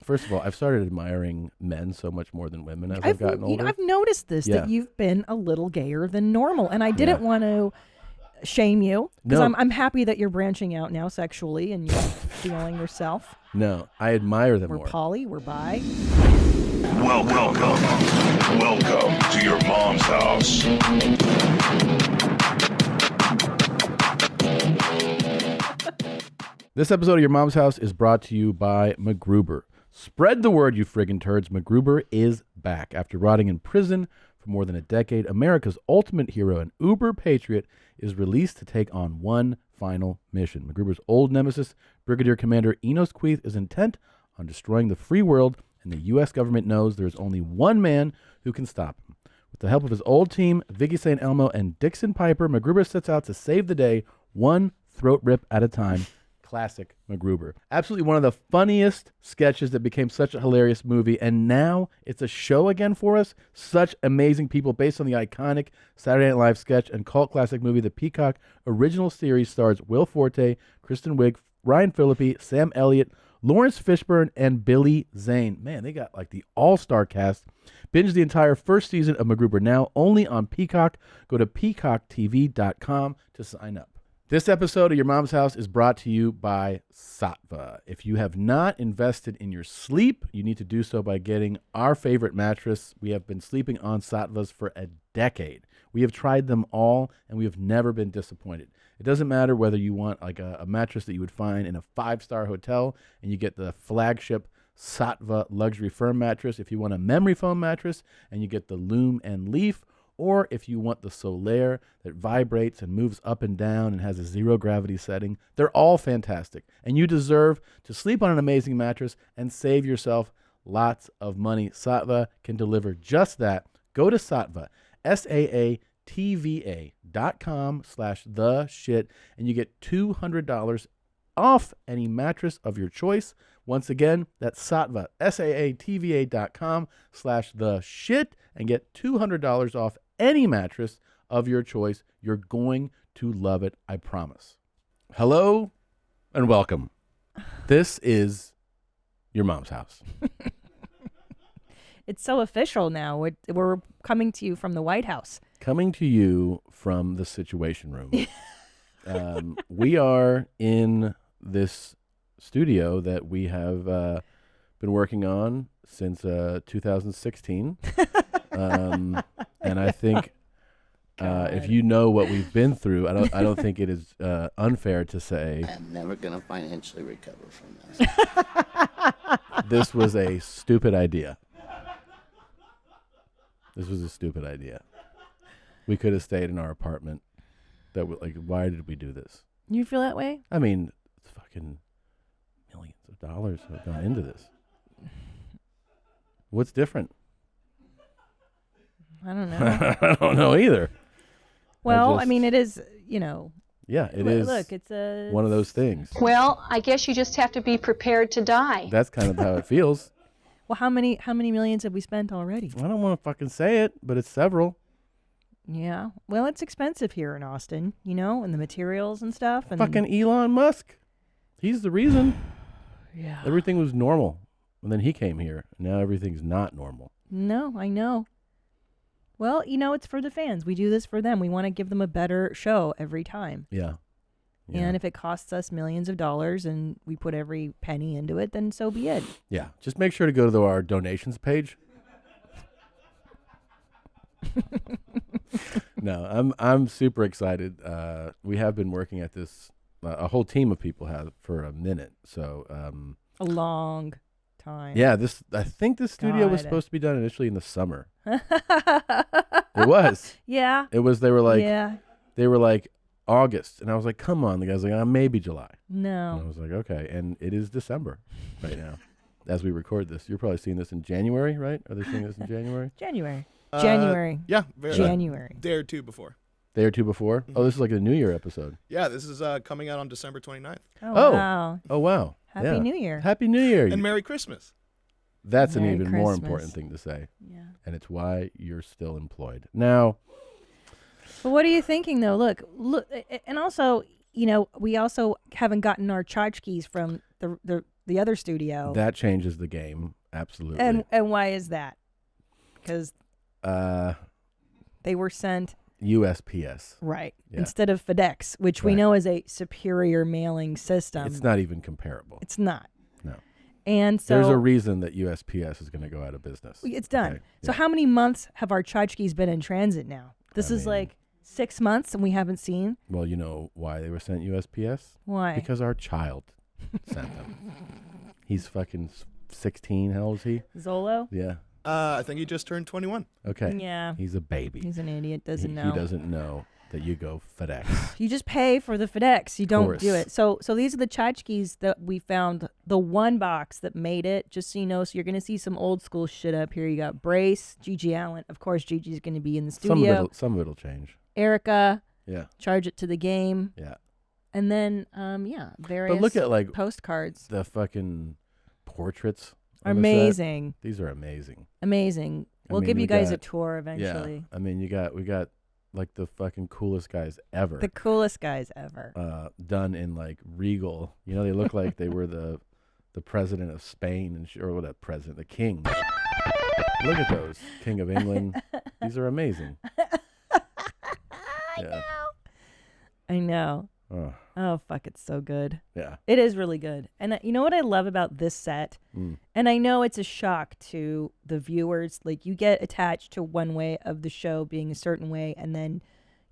first of all, I've started admiring men so much more than women as I've gotten older. I've noticed this, that you've been a little gayer than normal. And I didn't want to shame you, because I'm happy that you're branching out now sexually and you're feeling yourself. No, I admire them more. We're poly, we're bi. Welcome to your mom's house. This episode of Your Mom's House is brought to you by MacGruber. Spread the word, you friggin' turds. MacGruber is back. After rotting in prison for more than a decade, America's ultimate hero and uber patriot is released to take on one final mission. MacGruber's old nemesis, Brigadier Commander Enos Queeth, is intent on destroying the free world, and the U.S. government knows there is only one man who can stop him. With the help of his old team, Vicky St. Elmo and Dixon Piper, MacGruber sets out to save the day, one throat rip at a time. Classic MacGruber. Absolutely one of the funniest sketches that became such a hilarious movie, and now it's a show again for us. Such amazing people based on the iconic Saturday Night Live sketch and cult classic movie. The Peacock original series stars Will Forte, Kristen Wiig, Ryan Phillippe, Sam Elliott, Lawrence Fishburne, and Billy Zane. Man, they got like the all-star cast. Binge the entire first season of MacGruber now, only on Peacock. Go to peacocktv.com to sign up. This episode of Your Mom's House is brought to you by Sattva. If you have not invested in your sleep, you need to do so by getting our favorite mattress. We have been sleeping on Sattvas for a decade. We have tried them all, and we have never been disappointed. It doesn't matter whether you want like a mattress that you would find in a 5-star hotel, and you get the flagship Sattva luxury firm mattress. If you want a memory foam mattress, and you get the Loom and Leaf, or if you want the Solaire that vibrates and moves up and down and has a zero gravity setting, they're all fantastic. And you deserve to sleep on an amazing mattress and save yourself lots of money. Sattva can deliver just that. Go to Sattva, SAATVA.com/theshit, and you get $200 off any mattress of your choice. Once again, that's Sattva, SAATVA.com/theshit, and get $200 off any mattress of your choice. You're going to love it, I promise. Hello and welcome. This is Your Mom's House. It's so official now. We're coming to you from the White House. Coming to you from the Situation Room. We are in this studio that we have been working on since 2016. And I think if you know what we've been through, I don't think it is unfair to say I'm never going to financially recover from this. This was a stupid idea. This was a stupid idea. We could have stayed in our apartment. Why did we do this? You feel that way? I mean, it's fucking millions of dollars have gone into this. What's different? I don't know. I don't know either. Well, I mean, it is, you know. Yeah, it is. Look, it's one of those things. Well, I guess you just have to be prepared to die. That's kind of how it feels. Well, how many millions have we spent already? I don't want to fucking say it, but it's several. Yeah. Well, it's expensive here in Austin, you know, and the materials and stuff. And fucking Elon Musk. He's the reason. Yeah. Everything was normal. And then he came here. And now everything's not normal. No, I know. Well, you know, it's for the fans. We do this for them. We want to give them a better show every time. Yeah. And if it costs us millions of dollars and we put every penny into it, then so be it. Yeah. Just make sure to go to our donations page. No, I'm super excited. We have been working at this, a whole team of people have for a minute. So a long time. Yeah, I think this studio was supposed to be done initially in the summer. It was. Yeah. It was. They were like August, and I was like, come on. The guy's like, maybe July. No. And I was like, okay. And it is December right now as we record this. You're probably seeing this in January, right? Are they seeing this in January? January. Yeah. January. Day or two before. Day or two before? Mm-hmm. Oh, this is like a New Year episode. Yeah, this is coming out on December 29th. Oh, wow. Oh, wow. Happy New Year. Happy New Year. And Merry Christmas. That's Merry an even Christmas. more important thing to say. Yeah. And it's why you're still employed. Now. But what are you thinking, though? Look, and also, you know, we also haven't gotten our tchotchkes from the the other studio. That changes the game, absolutely. And why is that? Because they were sent USPS. right Yeah. instead of FedEx, which we Right. know is a superior mailing system. It's not even comparable. It's not. No. And so There's a reason that USPS is going to go out of business. it's done. Okay? So Yeah. how many months have our tchotchkes been in transit now? This is mean- like 6 months and we haven't seen. Well, you know why they were sent USPS? Why? Because our child sent them. He's fucking 16. How old is he? Zolo? Yeah. I think he just turned 21. Okay. Yeah. He's a baby. He's an idiot, doesn't he, know. He doesn't know that you go FedEx. You just pay for the FedEx. You don't do course. it. So these are the tchotchkes that we found. The one box that made it, just so you know. So you're gonna see some old school shit up here. You got Brace, Gigi Allen. Of course, Gigi's gonna be in the studio. Some of it'll change. Erica, Yeah. Charge It to the Game, Yeah. and then various. But look at like postcards. the fucking portraits. Are on the set. amazing, These are amazing. amazing. I We'll mean, give we you guys a got- tour eventually. Yeah. I mean, we got like the fucking coolest guys ever. The coolest guys ever. Done in like regal. You know, they look like they were the president of Spain or what? That president, the king. Look at those, King of England. These are amazing. Yeah. I know. Oh, Oh fuck, it's so good. yeah. It is really good. And you know what I love about this set? And I know it's a shock to the viewers. Like, you get attached to one way of the show being a certain way, and then,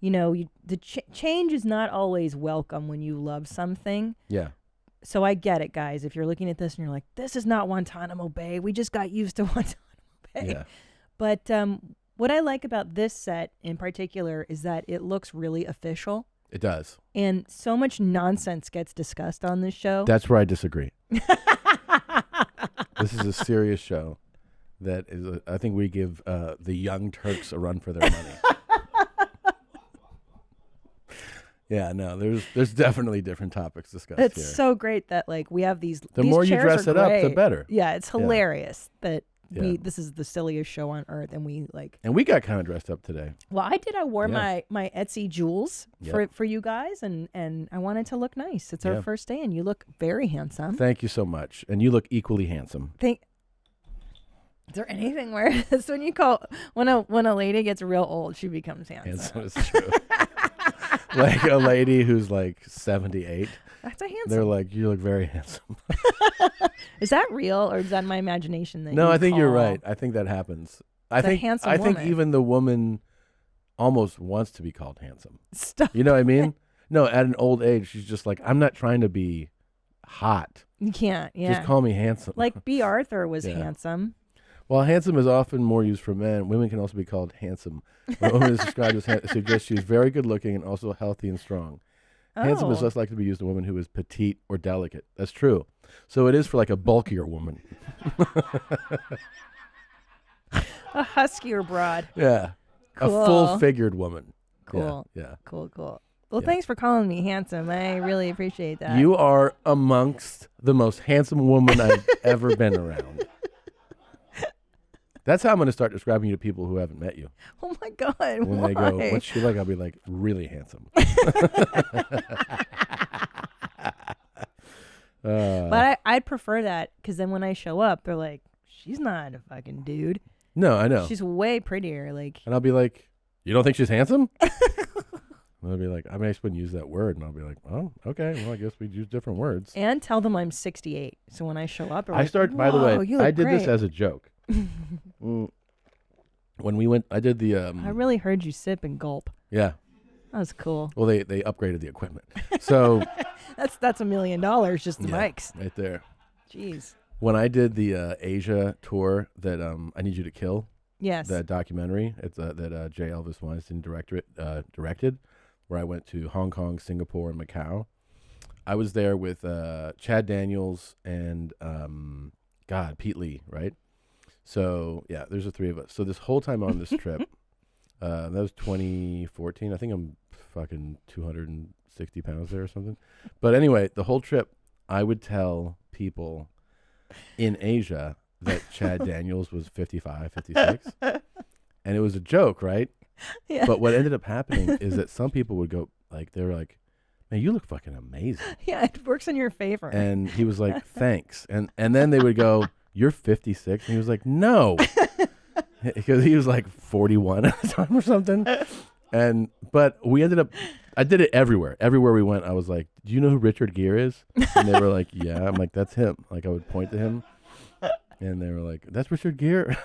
the change is not always welcome when you love something. Yeah. So I get it, guys. If you're looking at this and you're like, this is not Guantanamo Bay. We just got used to Guantanamo Bay. Yeah. But what I like about this set in particular is that it looks really official. It does. And so much nonsense gets discussed on this show. That's where I disagree. This is a serious show. That is, I think we give the Young Turks a run for their money. Yeah, no, there's definitely different topics discussed It's here. so great that we have these. The these more you chairs dress are it up, the great. better. Yeah, it's hilarious that Yeah. this is the silliest show on earth, and we like. And we got kind of dressed up today. Well, I did. I wore Yeah. my Etsy jewels for you guys, and I wanted to look nice. It's our Yeah. first day, and you look very handsome. Thank you so much. And you look equally handsome. Is there anything where it's when you call when a lady gets real old, she becomes handsome? Handsome is true. Like a lady who's like 78. That's a handsome. They're like, you look very handsome. Is that real, or is that my imagination? That No, you I think you're call- right. I think that happens. I It's a think handsome I think woman. even the woman almost wants to be called handsome. Stop. You know what I mean? No, at an old age, she's just like, I'm not trying to be hot. You can't. Yeah. Just call me handsome. Like B. Arthur was Yeah. handsome. While handsome is often more used for men, women can also be called handsome. When a woman is described as suggests she is very good looking and also healthy and strong. Handsome is Oh. less likely to be used in a woman who is petite or delicate. That's true. So it is for like a bulkier woman. A huskier broad. Yeah. Cool. A full-figured woman. Cool. Yeah. Cool. Well, Yeah. thanks for calling me handsome. I really appreciate that. You are amongst the most handsome woman I've ever been around. That's how I'm going to start describing you to people who haven't met you. Oh my God. When why? they go, what's she like? I'll be like, really handsome. But I'd prefer that, because then when I show up, they're like, she's not a fucking dude. No, I know. She's way prettier. Like, And I'll be like, you don't think she's handsome? And they'll be like, I just wouldn't use that word. And I'll be like, oh, okay. Well, I guess we use different words. and tell them I'm 68. So when I show up, they're I like, start, by the "Whoa, way, you look I did this great." as a joke. When we went, I did the, I really heard you sip and gulp. yeah. That was cool. Well, they upgraded the equipment. So, That's $1 million, just the yeah, mics. right there. Jeez. When I did the Asia tour that I Need You to Kill, Yes. that documentary that J. Elvis Weinstein directed, where I went to Hong Kong, Singapore, and Macau. I was there with Chad Daniels and Pete Lee, right? So yeah, there's the three of us. So this whole time on this trip, that was 2014. I think I'm fucking 260 pounds there or something. But anyway, the whole trip, I would tell people in Asia that Chad Daniels was 55, 56. And it was a joke, right? Yeah. But what ended up happening is that some people would go, like, they were like, man, you look fucking amazing. Yeah, it works in your favor. And he was like, thanks. And then they would go, you're 56. And he was like, no. Because he was like 41 at the time or something. But we ended up, I did it everywhere. Everywhere we went, I was like, do you know who Richard Gere is? And they were like, yeah. I'm like, that's him. Like, I would point to him. And they were like, that's Richard Gere?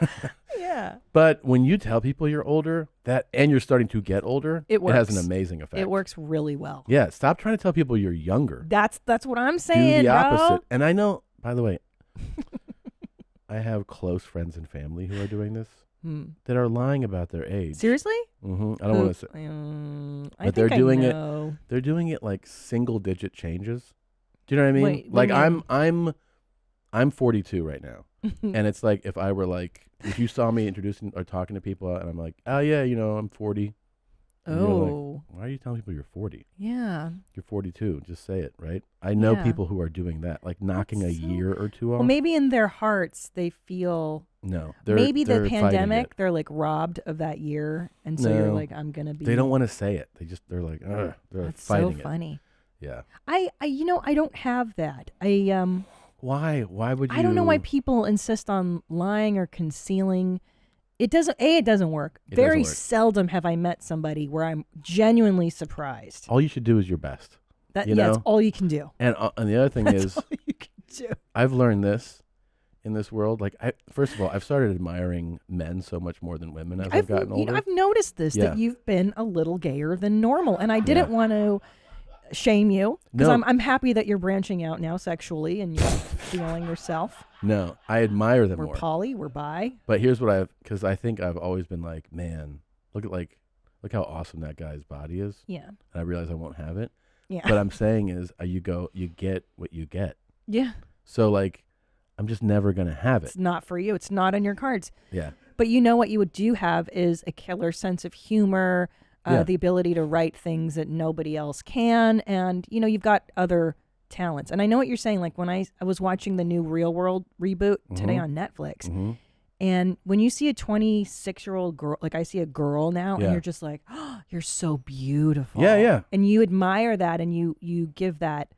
Yeah. But when you tell people you're older, and you're starting to get older, It has works. an amazing effect. It works really well. Yeah, stop trying to tell people you're younger. That's what I'm Do saying, the opposite. bro. And I know, by the way, I have close friends and family who are doing this that are lying about their age. Seriously? Mm-hmm. I don't want to say. I But think they're doing I it. know. They're doing it like single-digit changes. Do you know what I mean? Wait, what like do you mean? I'm 42 right now, and it's like if I were like, if you saw me introducing or talking to people, and I'm like, oh yeah, I'm 40. And you're like, Oh. why are you telling people you're 40? Yeah. You're 42. Just say it, right? I know Yeah. people who are doing that, like knocking That's a so- year or two off. Well, maybe in their hearts they feel No, maybe they're the fighting pandemic it. they're like robbed of that year, and so you're No. like, I'm gonna be. They don't want to say it. They're like, ugh. They're That's fighting so it. funny. Yeah. I don't have that. Why? Why would you? I don't know why people insist on lying or concealing. It doesn't work. It Very doesn't work. seldom have I met somebody where I'm genuinely surprised. All you should do is your best. That you that's know? all you can do. And the other thing That's is, all you can do. I've learned this in this world. Like, first of all, I've started admiring men so much more than women as I've gotten older. I've noticed this Yeah. that you've been a little gayer than normal, and I didn't Yeah. want to shame you because No. I'm happy that you're branching out now sexually and you're feeling yourself. No, I admire them We're more. poly, we're bi. But here's what because I think I've always been like, man, look how awesome that guy's body is. Yeah, And I realize I won't have it. yeah, But I'm saying is, you get what you get. yeah. So like, I'm just never gonna have it. It's not for you. It's not on your cards. Yeah. But what you do have is a killer sense of humor, Yeah. the ability to write things that nobody else can, and you've got other talents. And I know what you're saying. Like when I was watching the new Real World reboot today on Netflix, Mm-hmm. and when you see a 26-year-old girl, like I see a girl now, Yeah. and you're just like, oh, you're so beautiful. Yeah, yeah. And you admire that, and you give that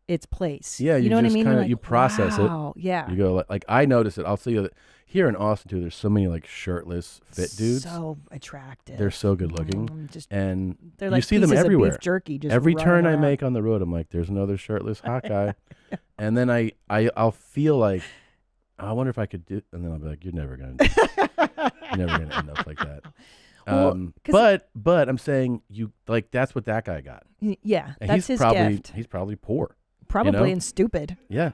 its place. Yeah, you know what I just mean? kinda- You're like, you process it. wow, Yeah. You go like I notice it. I'll see you here in Austin too. There's so many like shirtless fit dudes. So attractive. They're so good looking, They're you like see them pieces of everywhere. beef jerky. Just Every running turn I around. make on the road, I'm like, there's another shirtless hot guy, and then I'll feel like, I wonder if I could do, and then I'll be like, you're never gonna end up like that. Well, 'cause- But I'm saying that's what that guy got. Yeah, And that's his gift. He's probably poor. Probably and stupid. Yeah.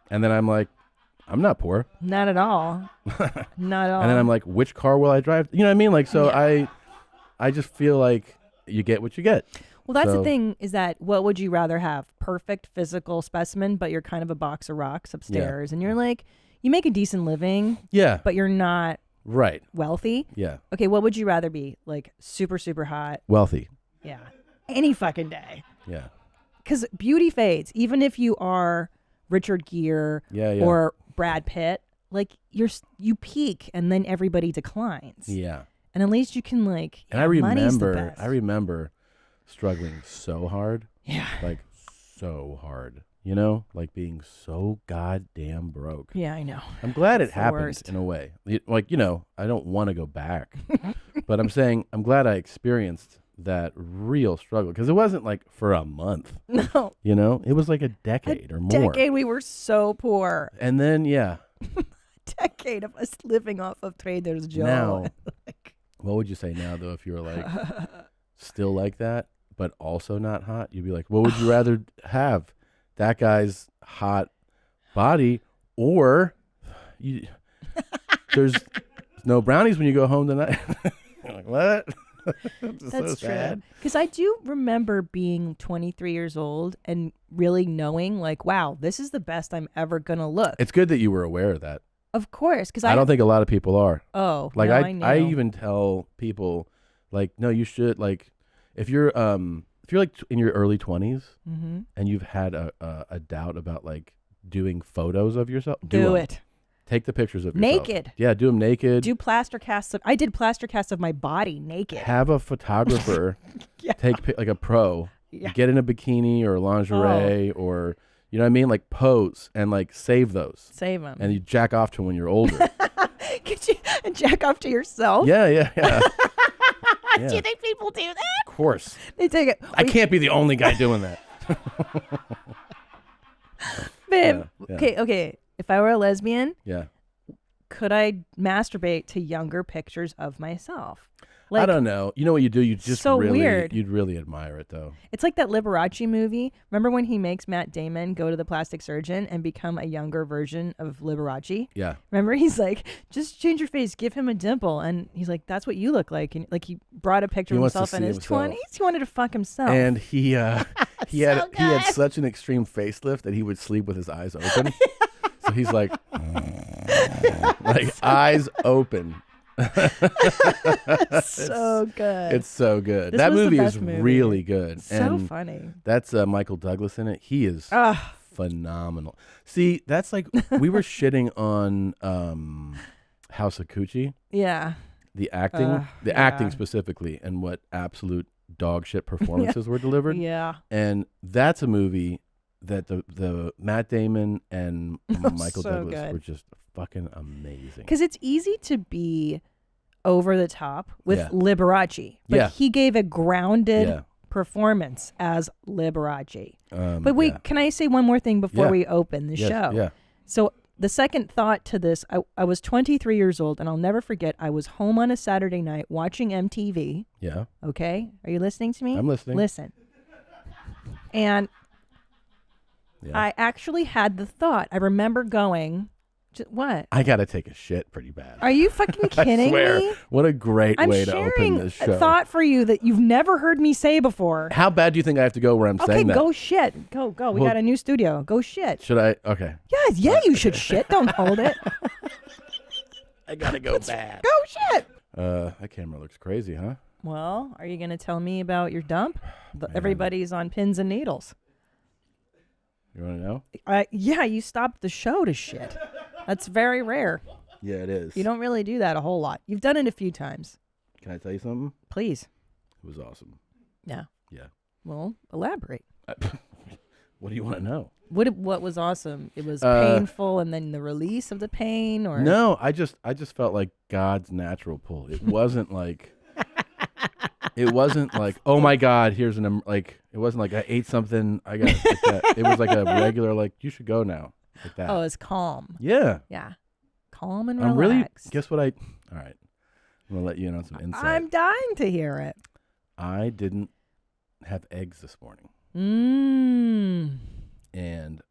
And then I'm like, I'm not poor. Not at all. Not at all. And then I'm like, which car will I drive? You know what I mean? Like, so I just feel like you get what you get. well, that's the so- thing is that what would you rather have? Perfect physical specimen, but you're kind of a box of rocks upstairs, and you're like, you make a decent living, Yeah. but you're not Right. wealthy. Yeah. Okay, what would you rather be? Like super, super hot? Wealthy. Yeah. Any fucking day. Yeah. Because beauty fades, even if you are Richard Gere Yeah, yeah. or Brad Pitt. Like you peak and then everybody declines. Yeah. And at least you can like. And money's the I best. remember struggling so hard. Yeah. Like so hard. Like being so goddamn broke. Yeah, I know. I'm glad it It's the happened worst. in a way. Like, I don't want to go back. But I'm saying I'm glad I experienced that real struggle because it wasn't like for a month. No. It was like a decade or more. Decade we were so poor. And then Decade of us living off of Trader Joe. Now, Like, what would you say now though if you were like still like that but also not hot? You'd be like, what would you rather have? That guy's hot body or there's no brownies when you go home tonight. You're like, what? That's so true. sad. Because I do remember being 23 years old and really knowing, like, wow, this is the best I'm ever gonna look. It's good that you were aware of that. Of course, because I don't think a lot of people are. Oh, Like no, I knew. even tell people, like, no, you should like, if you're like in your early 20s Mm-hmm. and you've had a doubt about like doing photos of yourself, Do 'em. it. Take the pictures of yourself. Naked. Yeah, do them naked. Do plaster casts. I did plaster casts of my body naked. Have a photographer Yeah. take like a pro Yeah. Get in a bikini or lingerie or, you know what I mean? Like pose and like save those. Save them. And you jack off to when you're older. Could you jack off to yourself? Yeah. Do you think people do that? Of course. They take it. I can't be the only guy doing that. Babe, Yeah. okay. If I were a lesbian, Yeah. could I masturbate to younger pictures of myself? I don't know. You know what you do? You just so really, weird. You'd really admire it, though. It's like that Liberace movie. Remember when he makes Matt Damon go to the plastic surgeon and become a younger version of Liberace? Yeah. Remember, he's like, just change your face, give him a dimple, and he's like, that's what you look like. And like he brought a picture He of wants to himself in see his himself. 20s. He wanted to fuck himself. And he had good. such an extreme facelift that he would sleep with his eyes open. So he's like eyes open. So good. It's so good. This That was the movie best is movie. really good. So and funny. That's Michael Douglas in it. He is phenomenal. See, that's like we were shitting on House of Gucci. Yeah. The acting, acting specifically, and what absolute dog shit performances were delivered. Yeah. And that's a movie that the Matt Damon and Michael so Douglas good. were just fucking amazing. Because it's easy to be over the top with Yeah. Liberace, but Yeah. he gave a grounded Yeah. performance as Liberace. But wait, yeah. can I say one more thing before Yeah. we open the Yes, show? yeah. So the second thought to this, I was 23 years old, and I'll never forget, I was home on a Saturday night watching MTV. Yeah. Okay? Are you listening to me? I'm listening. Listen. And Yeah. I actually had the thought. I remember going, what? I gotta take a shit pretty bad. Are you fucking kidding I swear. me? What a great I'm way to open sharing this a show. thought for you that you've never heard me say before. How bad do you think I have to go where I'm Okay, saying that? go shit. Go. We Well- got a new studio. Go shit. Should I? Okay. Yeah, you should shit. Don't hold it. I gotta go bad. Go shit. That camera looks crazy, huh? Well, are you going to tell me about your dump? Everybody's on pins and needles. You want to know? Yeah, you stopped the show to shit. That's very rare. Yeah, it is. You don't really do that a whole lot. You've done it a few times. Can I tell you something? Please. It was awesome. Yeah. Yeah. Well, elaborate. What do you want to know? What was awesome? It was painful, and then the release of the pain, or No, I just felt like God's natural pull. It wasn't like oh my God, here's an like it wasn't like I ate something I got like that. It was like a regular like you should go now like that. Oh, it's calm. Yeah. Yeah, calm and I'm relaxed. really guess what all right. I'm gonna let you in on some insight. I'm dying to hear it. I didn't have eggs this morning. And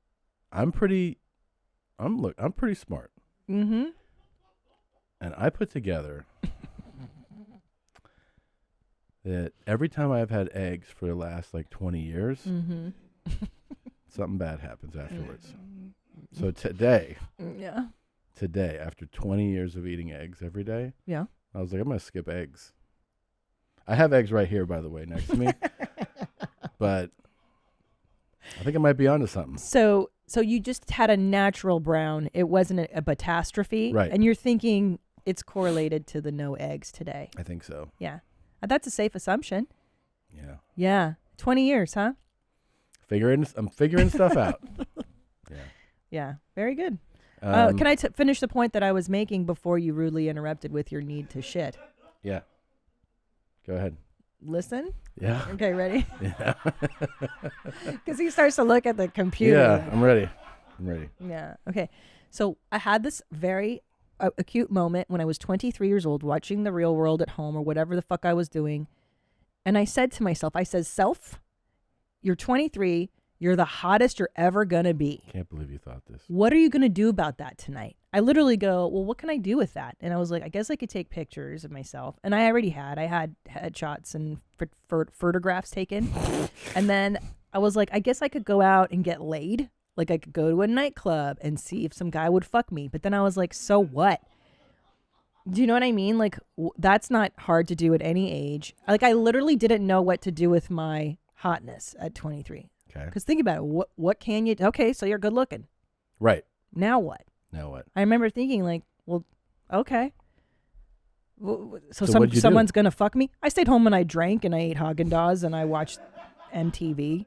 I'm pretty smart. Mm-hmm. And I put together that every time I've had eggs for the last like 20 years, something bad happens afterwards. So today, after 20 years of eating eggs every day, Yeah. I was like, I'm going to skip eggs. I have eggs right here, by the way, next to me. But I think I might be onto something. So you just had a natural brown. It wasn't a catastrophe. Right. And you're thinking it's correlated to the no eggs today. I think so. Yeah. That's a safe assumption. Yeah. Yeah. 20 years, huh? I'm figuring stuff out. Yeah. Yeah. Very good. Can I finish the point that I was making before you rudely interrupted with your need to shit? Yeah. Go ahead. Listen. Yeah. Okay, ready? Yeah. Because he starts to look at the computer. Yeah, I'm ready. Yeah. Okay. So I had this very acute moment when I was 23 years old watching The Real World at home or whatever the fuck I was doing. And I said to myself, self, you're 23. You're the hottest you're ever going to be. Can't believe you thought this. What are you going to do about that tonight? I literally go, well, what can I do with that? And I was like, I guess I could take pictures of myself. And I already had. I had headshots and photographs taken. And then I was like, I guess I could go out and get laid. Like I could go to a nightclub and see if some guy would fuck me. But then I was like, so what? Do you know what I mean? Like that's not hard to do at any age. Like I literally didn't know what to do with my hotness at 23. Okay. Because think about it. What can you? Okay, so you're good looking. Right. Now what? I remember thinking like, well, okay. So what'd you do? someone's gonna fuck me. I stayed home and I drank and I ate Haagen-Dazs and I watched MTV.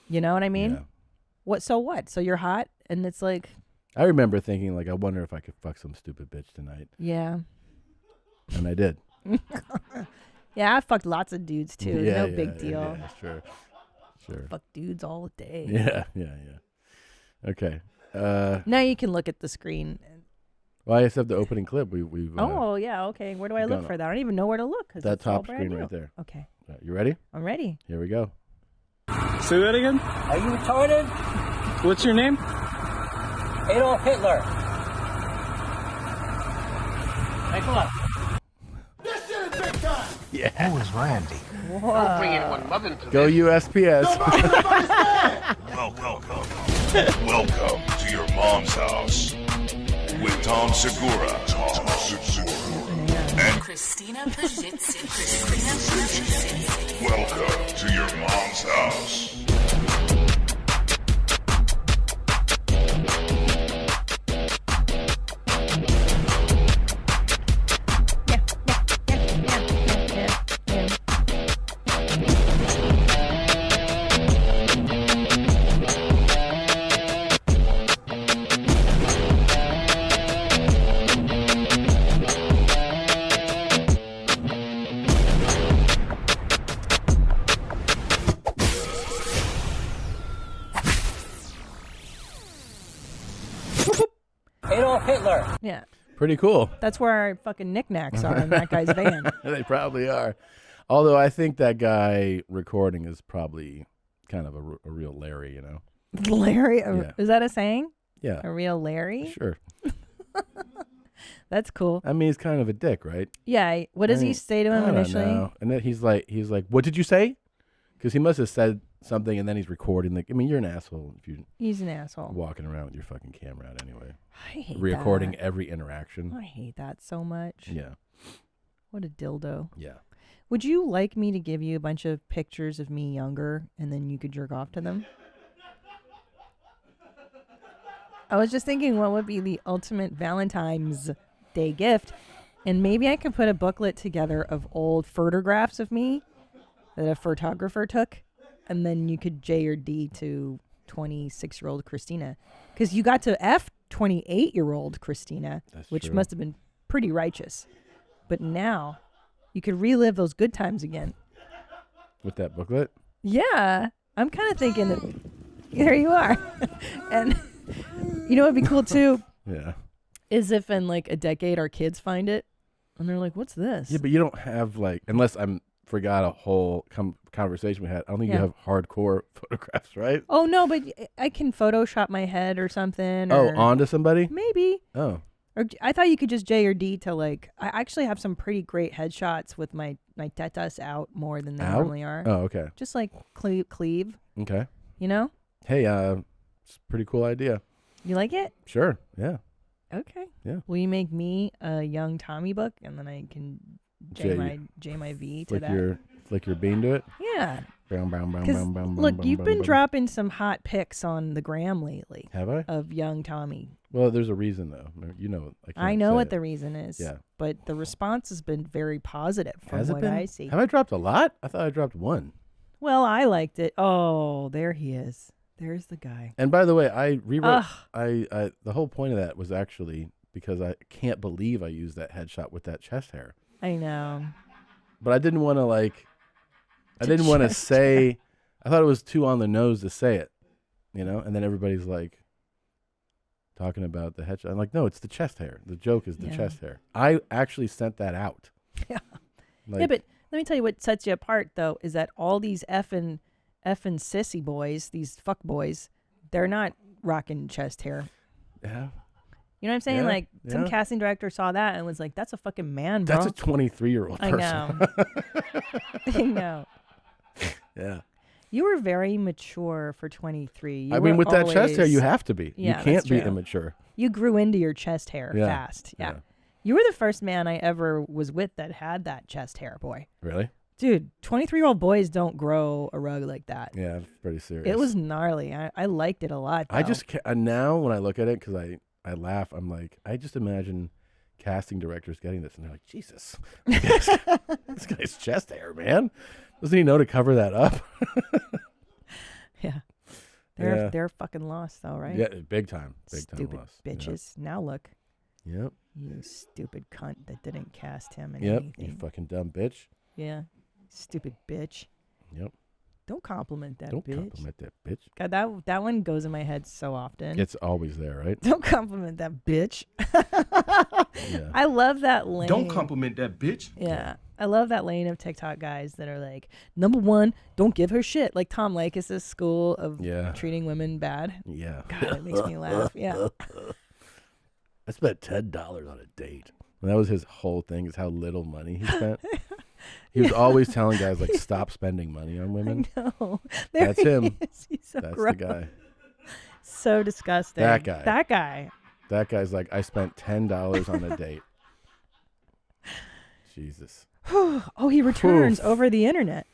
You know what I mean? Yeah. What? So what? So you're hot, and it's like, I remember thinking, like, I wonder if I could fuck some stupid bitch tonight. yeah. And I did. Yeah, I fucked lots of dudes too. Yeah, No big deal. Yeah, sure. Sure. Fuck dudes all day. Yeah. Okay. Now you can look at the screen. Well, I just have the opening clip. We've Oh, yeah. Okay. Where do I look gone for that? I don't even know where to look. 'Cause that it's all top brand screen new. right there. Okay. You ready? I'm ready. Here we go. Say that again? Are you retarded? What's your name? Adolf Hitler. Take a look. Yeah. Who is Randy? Don't bring anyone mother into Go this. USPS. Welcome to your mom's house with Tom Segura. And Christina Pajitsin. Christina Pajitsin. welcome to your mom's house. Adolf Hitler. Yeah. Pretty cool. That's where our fucking knickknacks are in that guy's van. They probably are. Although I think that guy recording is probably kind of a real Larry, you know? Larry? Yeah. Is that a saying? Yeah. A real Larry? Sure. That's cool. I mean, he's kind of a dick, right? Yeah. What does he say to him I don't initially? know. And then he's like, what did you say? Because he must have said something, and then he's recording. Like, I mean, you're an asshole if you He's an asshole. walking around with your fucking camera out anyway. I hate Recording that. every interaction. I hate that so much. Yeah. What a dildo. Yeah. Would you like me to give you a bunch of pictures of me younger and then you could jerk off to them? I was just thinking what would be the ultimate Valentine's Day gift. And maybe I could put a booklet together of old photographs of me that a photographer took. And then you could J or D to 26-year-old Christina. Because you got to F 28-year-old Christina, That's which true. must have been pretty righteous. But now you could relive those good times again. With that booklet? Yeah. I'm kind of thinking that there you are. And you know what would be cool too? Yeah. Is if in like a decade our kids find it and they're like, what's this? Yeah, but you don't have like, unless I'm forgot a whole conversation we had. I don't think Yeah. you have hardcore photographs, right? Oh, no, but I can Photoshop my head or something. Oh, or onto somebody? maybe. Oh. Or I thought you could just J or D to like, I actually have some pretty great headshots with my tetas out more than they Out? normally are. Oh, okay. Just like cleave, Okay. you know? Hey, it's a pretty cool idea. You like it? Sure. Yeah. Okay. Yeah. Will you make me a young Tommy book and then I can J my V to that? Flick your bean to it. Yeah. Brown, brown, brown, Because brown, brown, look, brown, you've brown, been brown. dropping some hot pics on the gram lately Have I? of young Tommy. Well, there's a reason though. You know, I know say what it. the reason is. Yeah. But the response has been very positive from Has it what been? I see. Have I dropped a lot? I thought I dropped one. Well, I liked it. Oh, there he is. There's the guy. And by the way, I rewrote. Ugh. I the whole point of that was actually because I can't believe I used that headshot with that chest hair. I know. But I didn't want to like. I To didn't want to chest say. I thought it was too on the nose to say it, you know. And then everybody's like talking about the headshot. I'm like, no, it's the chest hair. The joke is the Yeah. chest hair. I actually sent that out. Yeah. Like, Yeah, but let me tell you what sets you apart, though, is that all these effing sissy boys, these fuck boys, they're not rocking chest hair. yeah, You know what I'm saying? Yeah, Like some yeah. casting director saw that and was like, "That's a fucking man, bro." that's a 23-year-old I person. know. I know. Yeah. You were very mature for 23. You I mean, were with that chest hair, always- you have to be. Yeah, you can't that's be true. immature. You grew into your chest hair Yeah, fast. Yeah. yeah. You were the first man I ever was with that had that chest hair, boy. Really? Dude, 23-year-old boys don't grow a rug like that. Yeah, it's pretty serious. It was gnarly. I liked it a lot. I though. just now when I look at it, because I laugh, I'm like, I just imagine casting directors getting this, and they're like, Jesus, this guy's chest hair, man. Doesn't he know to cover that up? Yeah. They're fucking lost though, right? Yeah, big time. Big time Stupid loss. bitches. Now look. Yep. You stupid cunt that didn't cast him in Yep. anything. You fucking dumb bitch. Yeah. Stupid bitch. Yep. Don't compliment that Don't bitch. compliment that bitch. God, that one goes in my head so often. It's always there, right? Don't compliment that bitch. Yeah. I love that lane. Don't compliment that bitch. Yeah. I love that lane of TikTok guys that are like, number one, don't give her shit. Like Tom Leykis' school of treating women bad. Yeah. God, it makes me laugh. Yeah. I spent $10 on a date. And that was his whole thing, is how little money he spent. He was always telling guys, like, stop spending money on women. I know. That's him. He's so That's gross. the guy. So disgusting. That guy. That guy. That guy's like, I spent $10 on a date. Jesus. Oh, he returns over the internet.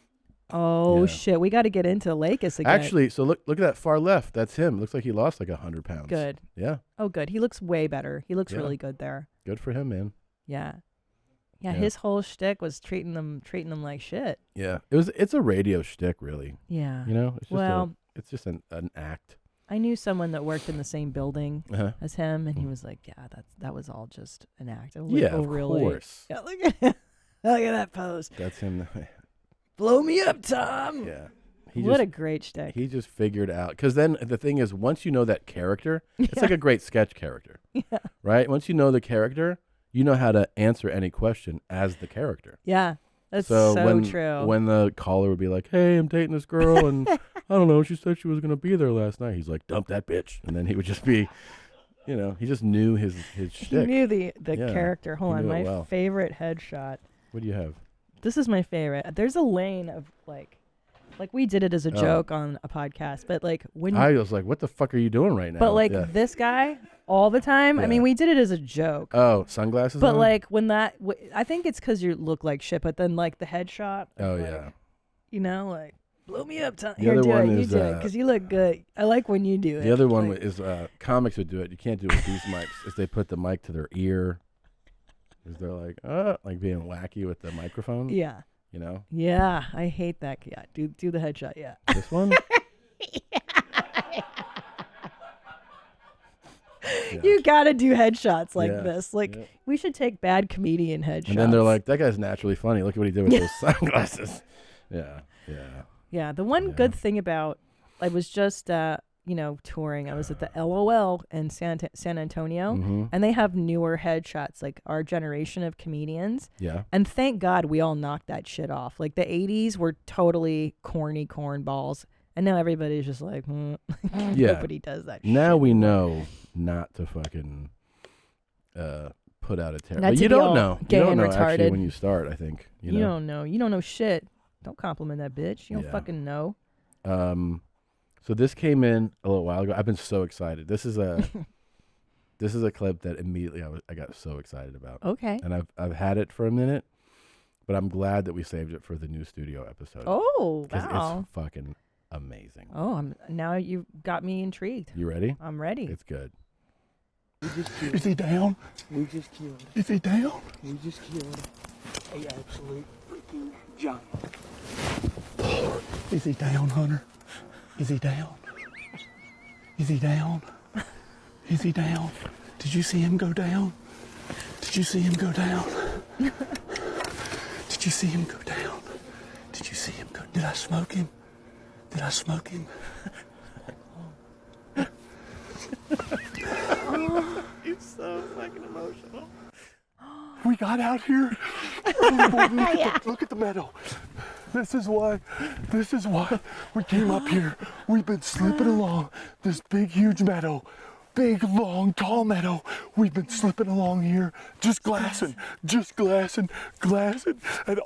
Oh, shit. We got to get into Leykis again. Actually, so look at that far left. That's him. Looks like he lost like 100 pounds. Good. Yeah. Oh, good. He looks way better. He looks really good there. Good for him, man. Yeah. Yeah, his whole shtick was treating them like shit. Yeah. It's a radio shtick, really. Yeah. You know? It's just it's just an act. I knew someone that worked in the same building as him, and he was like, "Yeah, that was all just an act." I was like, of course. Yeah, look at that pose. That's him. Blow me up, Tom. Yeah. What a great shtick. He just figured out, because then the thing is, once you know that character, it's like a great sketch character. Yeah. Right? Once you know the character, you know how to answer any question as the character. Yeah. That's so true. When the caller would be like, "Hey, I'm dating this girl, and I don't know, she said she was going to be there last night." He's like, "Dump that bitch." And then he would just be, he just knew his shtick. He knew the character. Hold on, my favorite headshot. What do you have? This is my favorite. There's a lane of like we did it as a joke on a podcast, but like when I was like, "What the fuck are you doing right now?" But like this guy all the time. Yeah. I mean, we did it as a joke. Oh, sunglasses. But on? like when I think it's because you look like shit. But then like the headshot. Oh like, yeah. Like blow me up, Tom. The Here, other do one it. You is, do it because you look good. I like when you do it. The other one is comics would do it. You can't do it with these mics. Is they put the mic to their ear. Is they're like being wacky with the microphone. Yeah. You know? Yeah, I hate that. Yeah, do the headshot. Yeah. This one? Yeah. You gotta do headshots like this. Like we should take bad comedian headshots. And then they're like, "That guy's naturally funny. Look at what he did with those sunglasses." Yeah. Yeah. The one good thing about I was just touring. I was at the LOL in San Antonio, and they have newer headshots, like our generation of comedians. Yeah. And thank God we all knocked that shit off. Like the 80s were totally corny cornballs, and now everybody's just like, nobody does that shit. Now we know not to fucking put out a terrible. But you don't know. Gay you don't and know retarded. actually when you start, I think. You don't know. You don't know shit. Don't compliment that bitch. You don't fucking know. So this came in a little while ago. I've been so excited. This is a clip that immediately I got so excited about. Okay. And I've had it for a minute, but I'm glad that we saved it for the new studio episode. Oh, because wow. it's fucking amazing. Oh, now you got me intrigued. You ready? I'm ready. It's good. Is he down? We just killed. Is he down? We just killed a absolute freaking giant. Is he down, Hunter? Is he down? Is he down? Is he down? Did you see him go down? Did you see him go down? Did you see him go down? Did you see him go? Did I smoke him? Did I smoke him? It's so fucking emotional. We got out here. Oh, look at the meadow. This is why we came up here. We've been slipping along this big, huge meadow. Big, long, tall meadow. We've been slipping along here, just glassing. And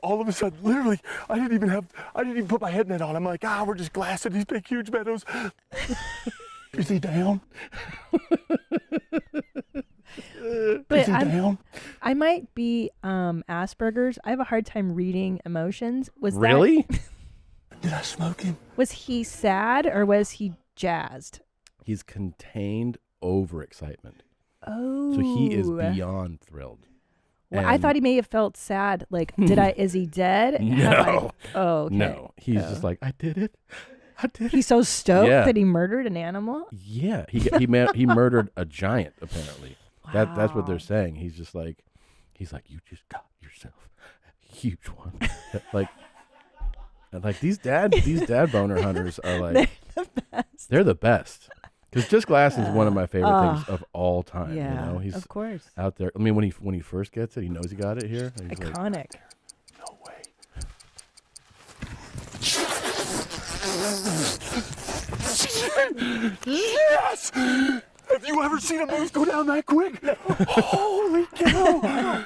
all of a sudden, literally, I didn't even put my head net on. I'm like, we're just glassing these big, huge meadows. Is he down? But Is he down? I might be Asperger's. I have a hard time reading emotions. Really? Did I smoke him? Was he sad or was he jazzed? He's contained overexcitement. Oh. So he is beyond thrilled. Well, I thought he may have felt sad. Like, is he dead? No. Okay. No. He's just like, I did it. I did it. He's so stoked that he murdered an animal? Yeah. He murdered a giant, apparently. Wow. That's what they're saying. He's like, you just got yourself a huge one. like these dad boner hunters are like, they're the best. Because Just Glass is one of my favorite things of all time. Yeah, you know? He's of course. out there. I mean, when he first gets it, he knows he got it here. He's iconic. Like, no way. Yes! Have you ever seen a moose go down that quick? Holy cow!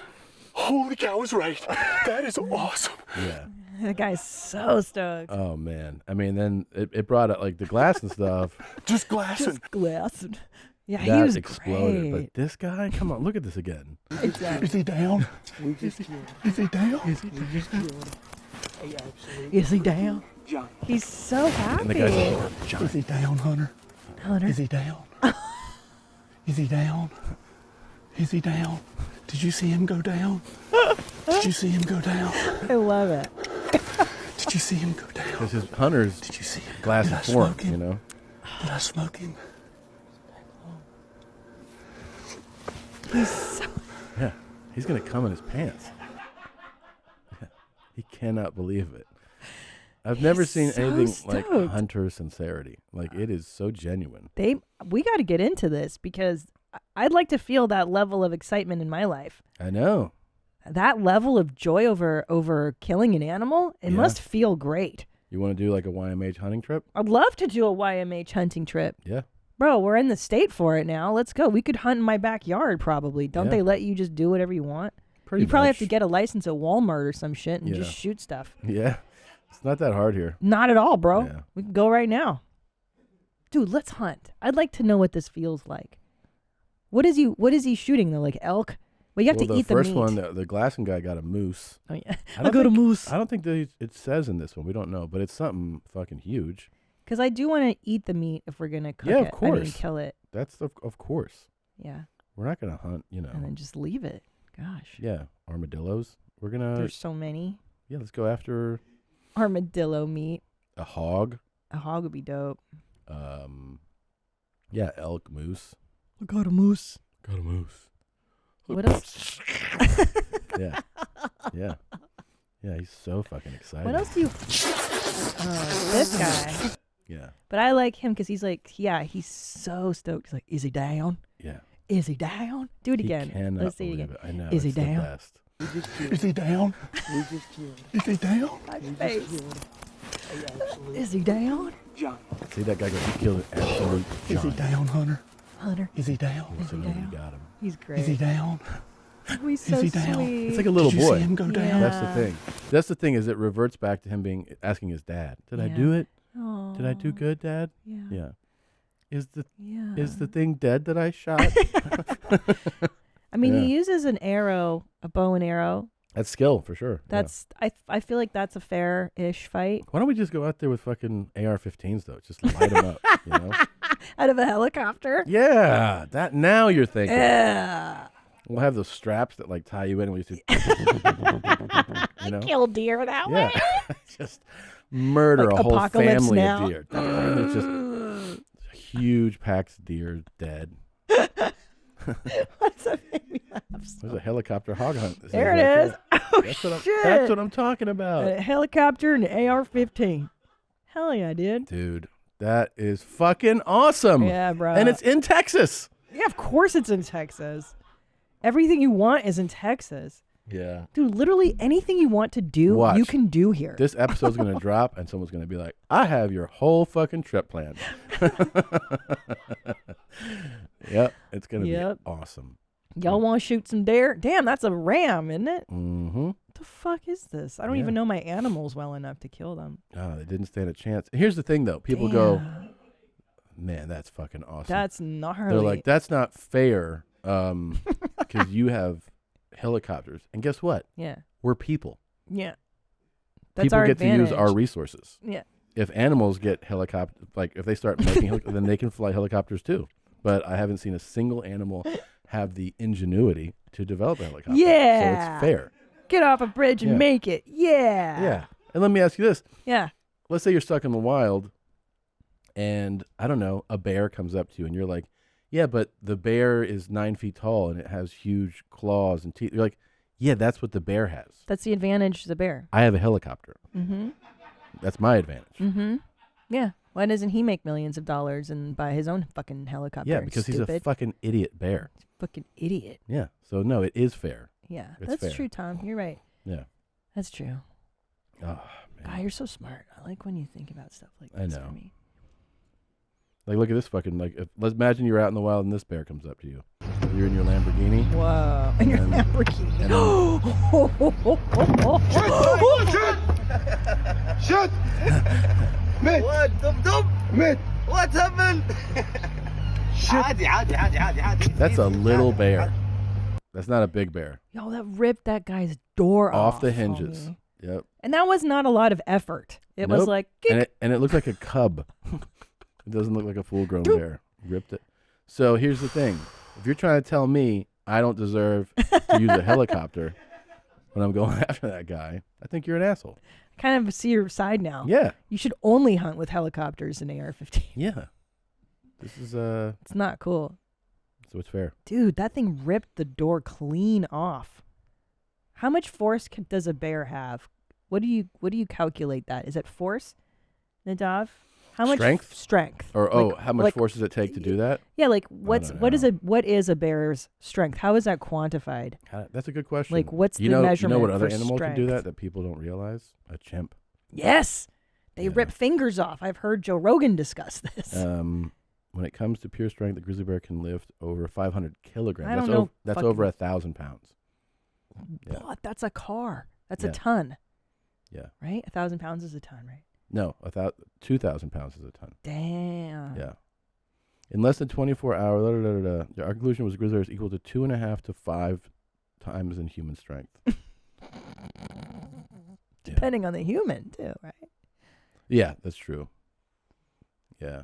Holy cow is right. That is awesome. Yeah. That guy's so stoked. Oh man. I mean, then it brought out like the glass and stuff. Just glassing. Glassing. Yeah, that he was exploded. great. But this guy, come on, look at this again. Is he down? Is he down? Is he down? He's so happy. And the guy's like, Is he down, Hunter? Hunter. Is he down? Is he down? Is he down? Did you see him go down? Did you see him go down? I love it. Did you see him go down? Because his hunters, Did you see him? glass Did I and form, smoke him? you know. Did I smoke him? He's so... Yeah, he's gonna come in his pants. Yeah. He cannot believe it. I've never seen so anything stoked. like Hunter sincerity. Like it is so genuine. We got to get into this because I'd like to feel that level of excitement in my life. I know. That level of joy over killing an animal, it Yeah. must feel great. You want to do like a YMH hunting trip? I'd love to do a YMH hunting trip. Yeah. Bro, we're in the state for it now. Let's go. We could hunt in my backyard probably. Don't Yeah. they let you just do whatever you want? Pretty You probably much. have to get a license at Walmart or some shit and Yeah. just shoot stuff. Yeah. It's not that hard here. Not at all, bro. Yeah. We can go right now. Dude, let's hunt. I'd like to know what this feels like. What is he shooting though? Like elk? Well, you have to eat the meat. first one, the glassing guy got a moose. Oh yeah. I got a moose. I don't think that it says in this one. We don't know, but it's something fucking huge. Because I do want to eat the meat if we're gonna cook Yeah, it. of course. I didn't kill it. That's of course. Yeah. We're not gonna hunt, you know. And then just leave it. Gosh. Yeah, armadillos. We're gonna. There's so many. Yeah, let's go after Armadillo meat. a hog. A hog would be dope. Yeah, elk, moose. I got a moose. Got a moose. What else? Yeah, yeah, yeah. He's so fucking excited. What else do you? Oh, this guy. Yeah, But I like him because he's like, yeah, he's so stoked. He's like, is he down? yeah. Is he down? Do it He again. cannot Let's see it believe again. it. I know. Is he it's the down? best. Is he down? Is he down? My face. Is he down? See that guy go? He killed an absolute Is he giant. down, Hunter? Hunter. Is he down? So he nobody down? got him. He's great. Is he down? Oh, he's so he down? sweet. It's like a little Did you boy. see him go down? That's the thing. That's the thing is it reverts back to him asking his dad, "Did I Yeah. do it? Aw. Did I do good, Dad? Yeah. Yeah. Is the Yeah. thing dead that I shot?" I mean, Yeah. he uses an arrow, a bow and arrow. That's skill for sure. Yeah. That's I feel like that's a fair-ish fight. Why don't we just go out there with fucking AR-15s though? Just light them up, you know? Out of a helicopter. Yeah, that now you're thinking. Yeah. We'll have those straps that like tie you in. We just, you know, Kill deer that yeah, way. just murder Like a whole Apocalypse family Now. of deer. It's just huge packs of deer dead. What's that make me laugh? There's a helicopter hog hunt. This There right it is. Oh, That's shit. what I'm talking about. A helicopter and an AR-15. Hell yeah, dude. Dude, that is fucking awesome. Yeah, bro. And it's in Texas. Yeah, of course it's in Texas. Everything you want is in Texas. Yeah. Dude, literally anything you want to do, Watch. you can do here. This episode's going to drop and someone's going to be like, I have your whole fucking trip planned. Yep. It's going to Yep. be awesome. Y'all want to shoot some deer? Damn, that's a ram, isn't it? Mm-hmm. What the fuck is this? I don't Yeah. even know my animals well enough to kill them. Oh, they didn't stand a chance. Here's the thing, though. People go, man, that's fucking awesome. That's gnarly. They're like, that's not fair because you have helicopters. And guess what? Yeah. We're people. Yeah. That's People our get advantage. to use our resources. Yeah. If animals get helicopters, like if they start making, then they can fly helicopters too. But I haven't seen a single animal have the ingenuity to develop a helicopter. Yeah. So it's fair. Get off a bridge and make it. Yeah. Yeah. And let me ask you this. Yeah. Let's say you're stuck in the wild and, I don't know, a bear comes up to you and you're like, yeah, but the bear is 9 feet tall and it has huge claws and teeth. You're like, yeah, that's what the bear has. That's the advantage of the bear. I have a helicopter. Mm-hmm. That's my advantage. Mm-hmm. Yeah. Why doesn't he make millions of dollars and buy his own fucking helicopter? Yeah, because he's a fucking idiot bear. Fucking idiot. Yeah. So, no, it is fair. Yeah. It's That's fair. true, Tom. You're right. Yeah. That's true. Oh, man. God, you're so smart. I like when you think about stuff like I this know. for me. Like, look at this fucking, let's imagine you're out in the wild and this bear comes up to you. You're in your Lamborghini. Whoa. In your Lamborghini. Shut! Mate! What? Mate! What happened? That's a little bear. That's not a big bear. Yo, that ripped that guy's door Off the hinges. homie. Yep. And that was not a lot of effort. It was Nope. like, and it looked like a cub. It doesn't look like a full-grown bear. Ripped it. So here's the thing: if you're trying to tell me I don't deserve to use a helicopter when I'm going after that guy, I think you're an asshole. I kind of see your side now. Yeah. You should only hunt with helicopters and AR-15. Yeah. This is It's not cool. So it's fair. Dude, that thing ripped the door clean off. How much force does a bear have? What do you calculate that? Is it force, Nadav? How much Strength? Strength. Or how much force does it take to do that? Yeah, like what is a bear's strength? How is that quantified? That's a good question. Like what's you the know, measurement? You know what other for animal strength? can do that people don't realize? A chimp. Yes, they rip fingers off. I've heard Joe Rogan discuss this. When it comes to pure strength, the grizzly bear can lift over 500 kilograms. I don't know. That's over 1,000 pounds. Yeah. What? That's a car. That's Yeah. a ton. Yeah. Right? 1,000 pounds is a ton, right? No, 2,000 pounds is a ton. Damn. Yeah. In less than 24 hours, our conclusion was grizzly bear is equal to 2.5 to 5 times in human strength. Depending on the human, too, right? Yeah, that's true. Yeah.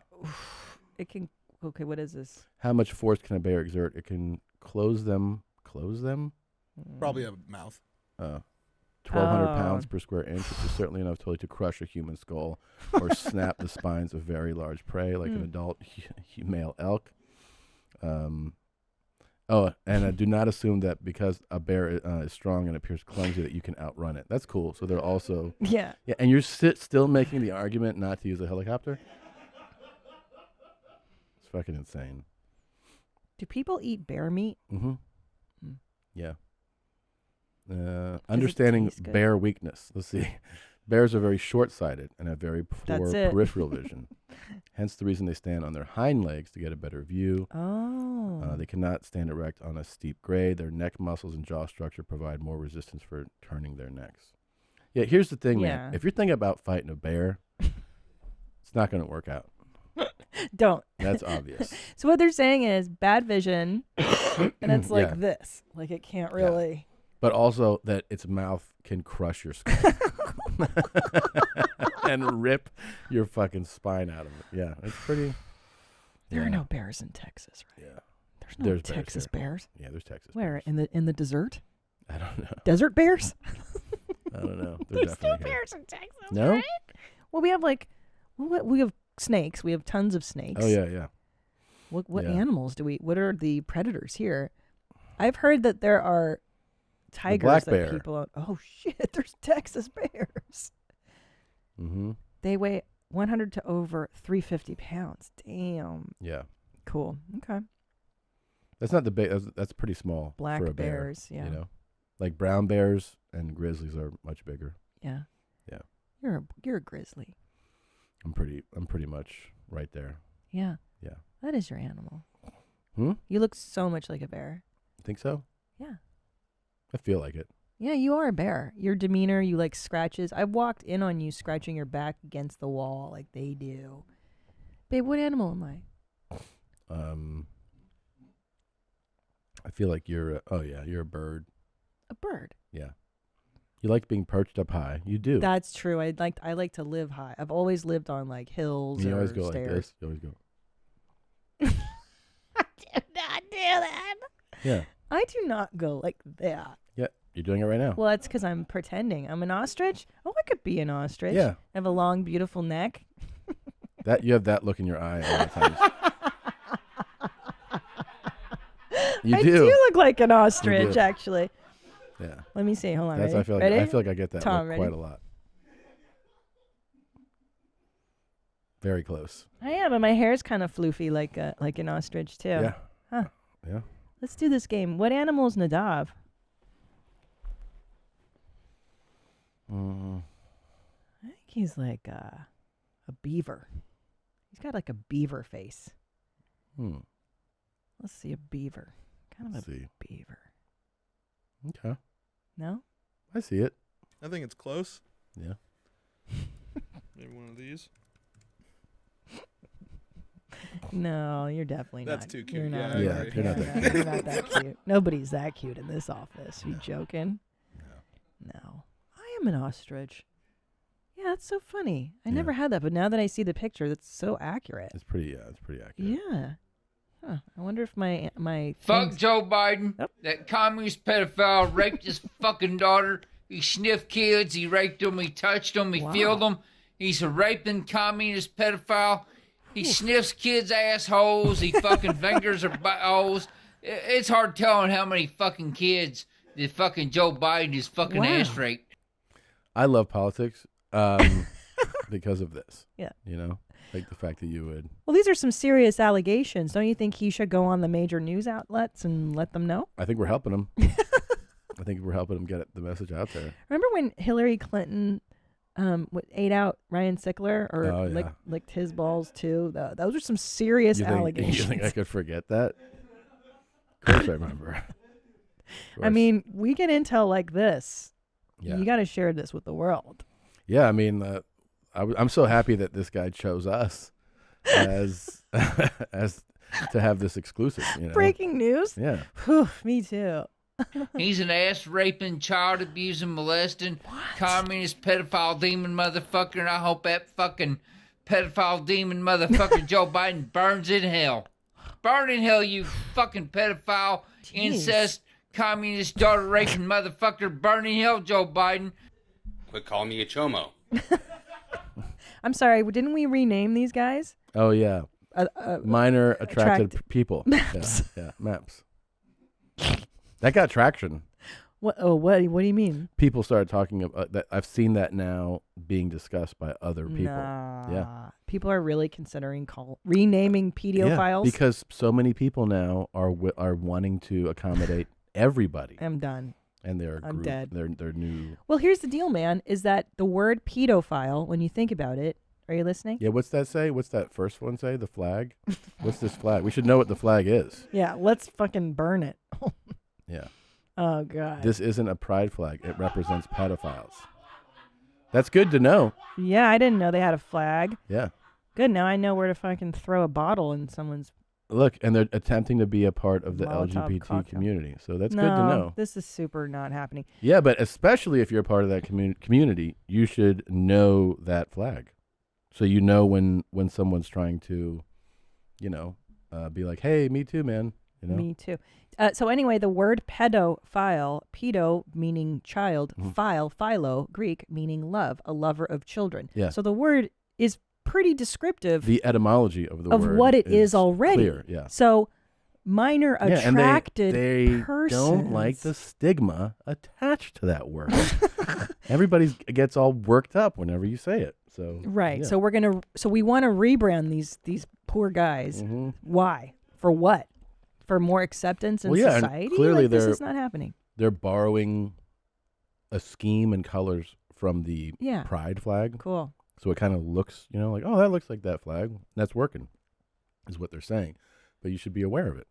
It can. Okay, what is this? How much force can a bear exert? It can close them. Probably a mouth. 1,200 pounds per square inch, which is certainly enough to trush a human skull or snap the spines of very large prey, like an adult male elk. And do not assume that because a bear is strong and appears clumsy that you can outrun it. That's cool. So they're also Yeah. And you're still making the argument not to use a helicopter. It's fucking insane. Do people eat bear meat? Mm-hmm. Yeah. Understanding taste good? bear weakness. Let's see. Bears are very short-sighted and have very poor That's it. peripheral vision. Hence the reason they stand on their hind legs to get a better view. Oh. They cannot stand erect on a steep grade. Their neck muscles and jaw structure provide more resistance for turning their necks. Yeah, here's the thing, Yeah. man. If you're thinking about fighting a bear, it's not going to work out. Don't. That's obvious. So what they're saying is bad vision, and it's like Yeah. this. Like it can't really. But also that its mouth can crush your skull and rip your fucking spine out of it. Yeah, it's pretty. There are no bears in Texas, right? Yeah. There's no Bears Texas here. bears. Yeah, there's Texas Where bears. in the desert? I don't know. Desert bears? I don't know. There's no definitely here. bears in Texas, No? right? Well, we have we have snakes. We have tons of snakes. Oh yeah. What Yeah. animals do we? What are the predators here? I've heard that there are tigers black that bear. people own. Oh shit! There's Texas bears. Mm-hmm. They weigh 100 to over 350 pounds. Damn. Yeah. Cool. Okay. That's not the big. That's pretty small Black for a bear. bears, yeah. You know, like brown bears and grizzlies are much bigger. Yeah. Yeah. You're a grizzly. I'm pretty much right there. Yeah. Yeah. That is your animal. Hmm? You look so much like a bear. Think so? Yeah. I feel like it. Yeah, you are a bear. Your demeanor, you like scratches. I walked in on you scratching your back against the wall like they do. Babe, what animal am I? I feel like you're you're a bird. A bird. Yeah. You like being perched up high. You do. That's true. I like to live high. I've always lived on like hills You or always go stairs. like this. You always go. Do not do that. Yeah. I do not go like that. Yeah. You're doing it right now. Well, that's because I'm pretending. I'm an ostrich. Oh, I could be an ostrich. Yeah. I have a long, beautiful neck. That you have that look in your eye a lot of times. You I do. do look like an ostrich, actually. Yeah. Let me see. Hold on. That's Ready? I feel like Ready? I feel like I get that Tom, look ready? quite a lot. Very close. I am, but my hair is kind of floofy like an ostrich too. Yeah. Huh. Yeah. Let's do this game. What animal is Nadav? I think he's like a beaver. He's got like a beaver face. Let's see a beaver. Kind of beaver. Okay. No? I see it. I think it's close. Yeah. Maybe one of these. No, you're definitely not. That's too cute. You're not. Yeah, you're not that cute. You're not that cute. Nobody's that cute in this office. You joking? No. I am an ostrich. Yeah, that's so funny. I never had that, but now that I see the picture, that's so accurate. It's pretty accurate. Yeah. Huh. I wonder if my Fuck things- Joe Biden. That communist pedophile raped his fucking daughter. He sniffed kids. He raped them. He touched them. He filled them. He's a raping communist pedophile. He sniffs kids' assholes. He fucking fingers their buttholes. It's hard telling how many fucking kids that fucking Joe Biden is fucking ass raped. I love politics because of this. Yeah. You know, like the fact that you would. Well, these are some serious allegations. Don't you think he should go on the major news outlets and let them know? I think we're helping him. I think we're helping him get the message out there. Remember when Hillary Clinton ate out Ryan Sickler or licked his balls too? Those are some serious allegations. You think I could forget that? Of course I remember. I mean, we get intel like this. Yeah. You got to share this with the world. Yeah, I mean, I'm so happy that this guy chose us as to have this exclusive. You know? Breaking news? Yeah. Whew, me too. He's an ass-raping, child-abusing, molesting, communist, pedophile, demon motherfucker, and I hope that fucking pedophile, demon motherfucker Joe Biden burns in hell. Burn in hell, you fucking pedophile, incest, communist, daughter-raping motherfucker. Burn in hell, Joe Biden. Quit calling me a chomo. I'm sorry, didn't we rename these guys? Oh, yeah. Minor attracted people. Maps. Yeah, maps. That got traction. What do you mean? People started talking about that. I've seen that now being discussed by other people. Yeah. People are really considering renaming pedophiles. Yeah, because so many people now are wanting to accommodate everybody. I'm done. And their I'm group, dead. Their new. Well, here's the deal, man, is that the word pedophile, when you think about it, are you listening? Yeah, what's that say? What's that first one say? The flag? What's this flag? We should know what the flag is. Yeah, let's fucking burn it. Yeah. Oh, God. This isn't a pride flag. It represents pedophiles. That's good to know. Yeah, I didn't know they had a flag. Yeah. Good, now I know where to fucking throw a bottle in someone's... Look, and they're attempting to be a part of the Molotov LGBT cocktail. community. So that's good to know. This is super not happening. Yeah, but especially if you're a part of that community, you should know that flag. So you know when someone's trying to, be like, hey, me too, man. You know? Me too. So anyway, the word pedophile, pedo meaning child, philo, Greek meaning love, a lover of children. Yeah. So the word is pretty descriptive. The etymology of the word of what it is already. Clear, yeah. So minor attracted they persons. don't like the stigma attached to that word. Everybody gets all worked up whenever you say it. So right. yeah. So we want to rebrand these poor guys. Mm-hmm. Why? For what? For more acceptance in society? Clearly, this is not happening. They're borrowing a scheme and colors from the Yeah. pride flag. Cool. So it kind of looks, like, oh, that looks like that flag. That's working, is what they're saying. But you should be aware of it.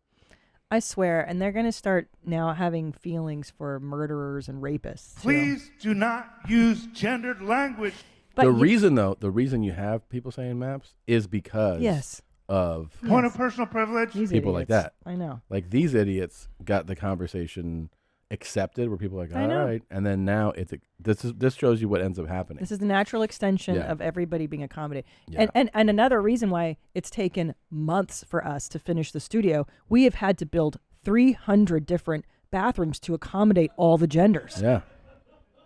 I swear, and they're going to start now having feelings for murderers and rapists. Please do not use gendered language. But the reason you have people saying maps is because of point of personal privilege. These people idiots. like that. I know. Like these idiots got the conversation accepted where people are like, I all know. right. And then now this shows you what ends up happening. This is the natural extension Yeah. of everybody being accommodated. Yeah. And another reason why it's taken months for us to finish the studio, we have had to build 300 different bathrooms to accommodate all the genders. Yeah.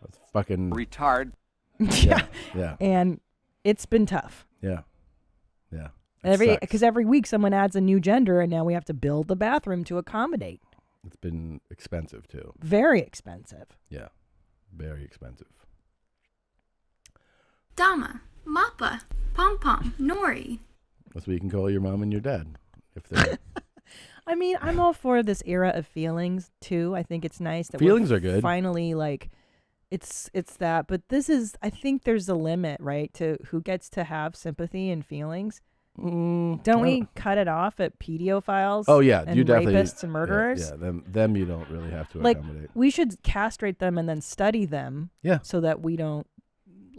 That's fucking retard. Yeah. And it's been tough. Yeah. Yeah. Because every week someone adds a new gender, and now we have to build the bathroom to accommodate. It's been expensive too. Very expensive. Yeah. Very expensive. Dama, Mappa, Pom Pom, Nori. That's what you can call your mom and your dad. If they're I mean, I'm all for this era of feelings too. I think it's nice that feelings are good. Finally, like, it's that. But this is, I think there's a limit, right, to who gets to have sympathy and feelings. Don't we cut it off at pedophiles? Oh yeah, and you definitely rapists and murderers. Yeah, them you don't really have to Like, accommodate. we should castrate them and then study them. Yeah. So that we don't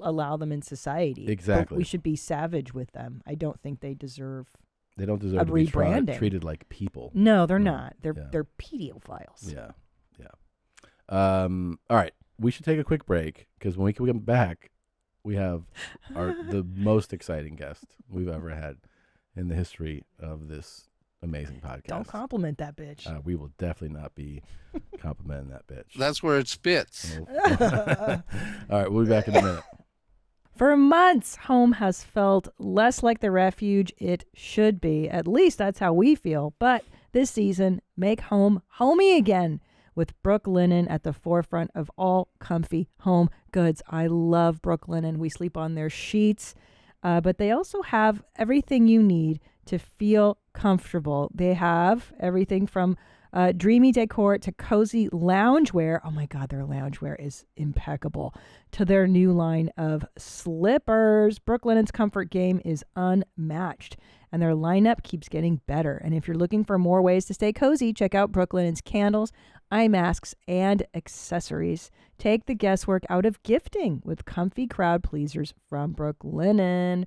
allow them in society. Exactly. But we should be savage with them. I don't think they deserve. They don't deserve a to be rebranding. treated like people. No, they're not. They're pedophiles. Yeah, yeah. All right, we should take a quick break because when we come back, we have the most exciting guest we've ever had in the history of this amazing podcast. Don't compliment that bitch. We will definitely not be complimenting that bitch. That's where it spits. All right, we'll be back in a minute. For months, home has felt less like the refuge it should be. At least that's how we feel. But this season, make home homey again with Brook Linen at the forefront of all comfy home goods. I love Brook Linen. We sleep on their sheets, but they also have everything you need to feel comfortable. They have everything from dreamy decor to cozy loungewear. Oh my God, their loungewear is impeccable. To their new line of slippers. Brook Linen's comfort game is unmatched, and their lineup keeps getting better. And if you're looking for more ways to stay cozy, check out Brook Linen's candles, eye masks, and accessories. Take the guesswork out of gifting with comfy crowd pleasers from Brook Linen.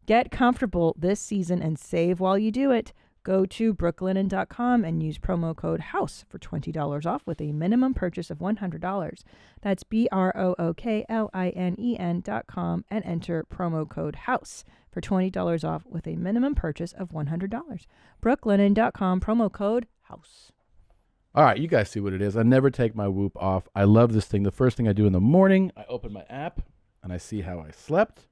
Get comfortable this season and save while you do it. Go to brooklinen.com and use promo code HOUSE for $20 off with a minimum purchase of $100. That's BROOKLINEN.com and enter promo code HOUSE for $20 off with a minimum purchase of $100. brooklinen.com, promo code HOUSE. All right, you guys see what it is. I never take my Whoop off. I love this thing. The first thing I do in the morning, I open my app and I see how I slept.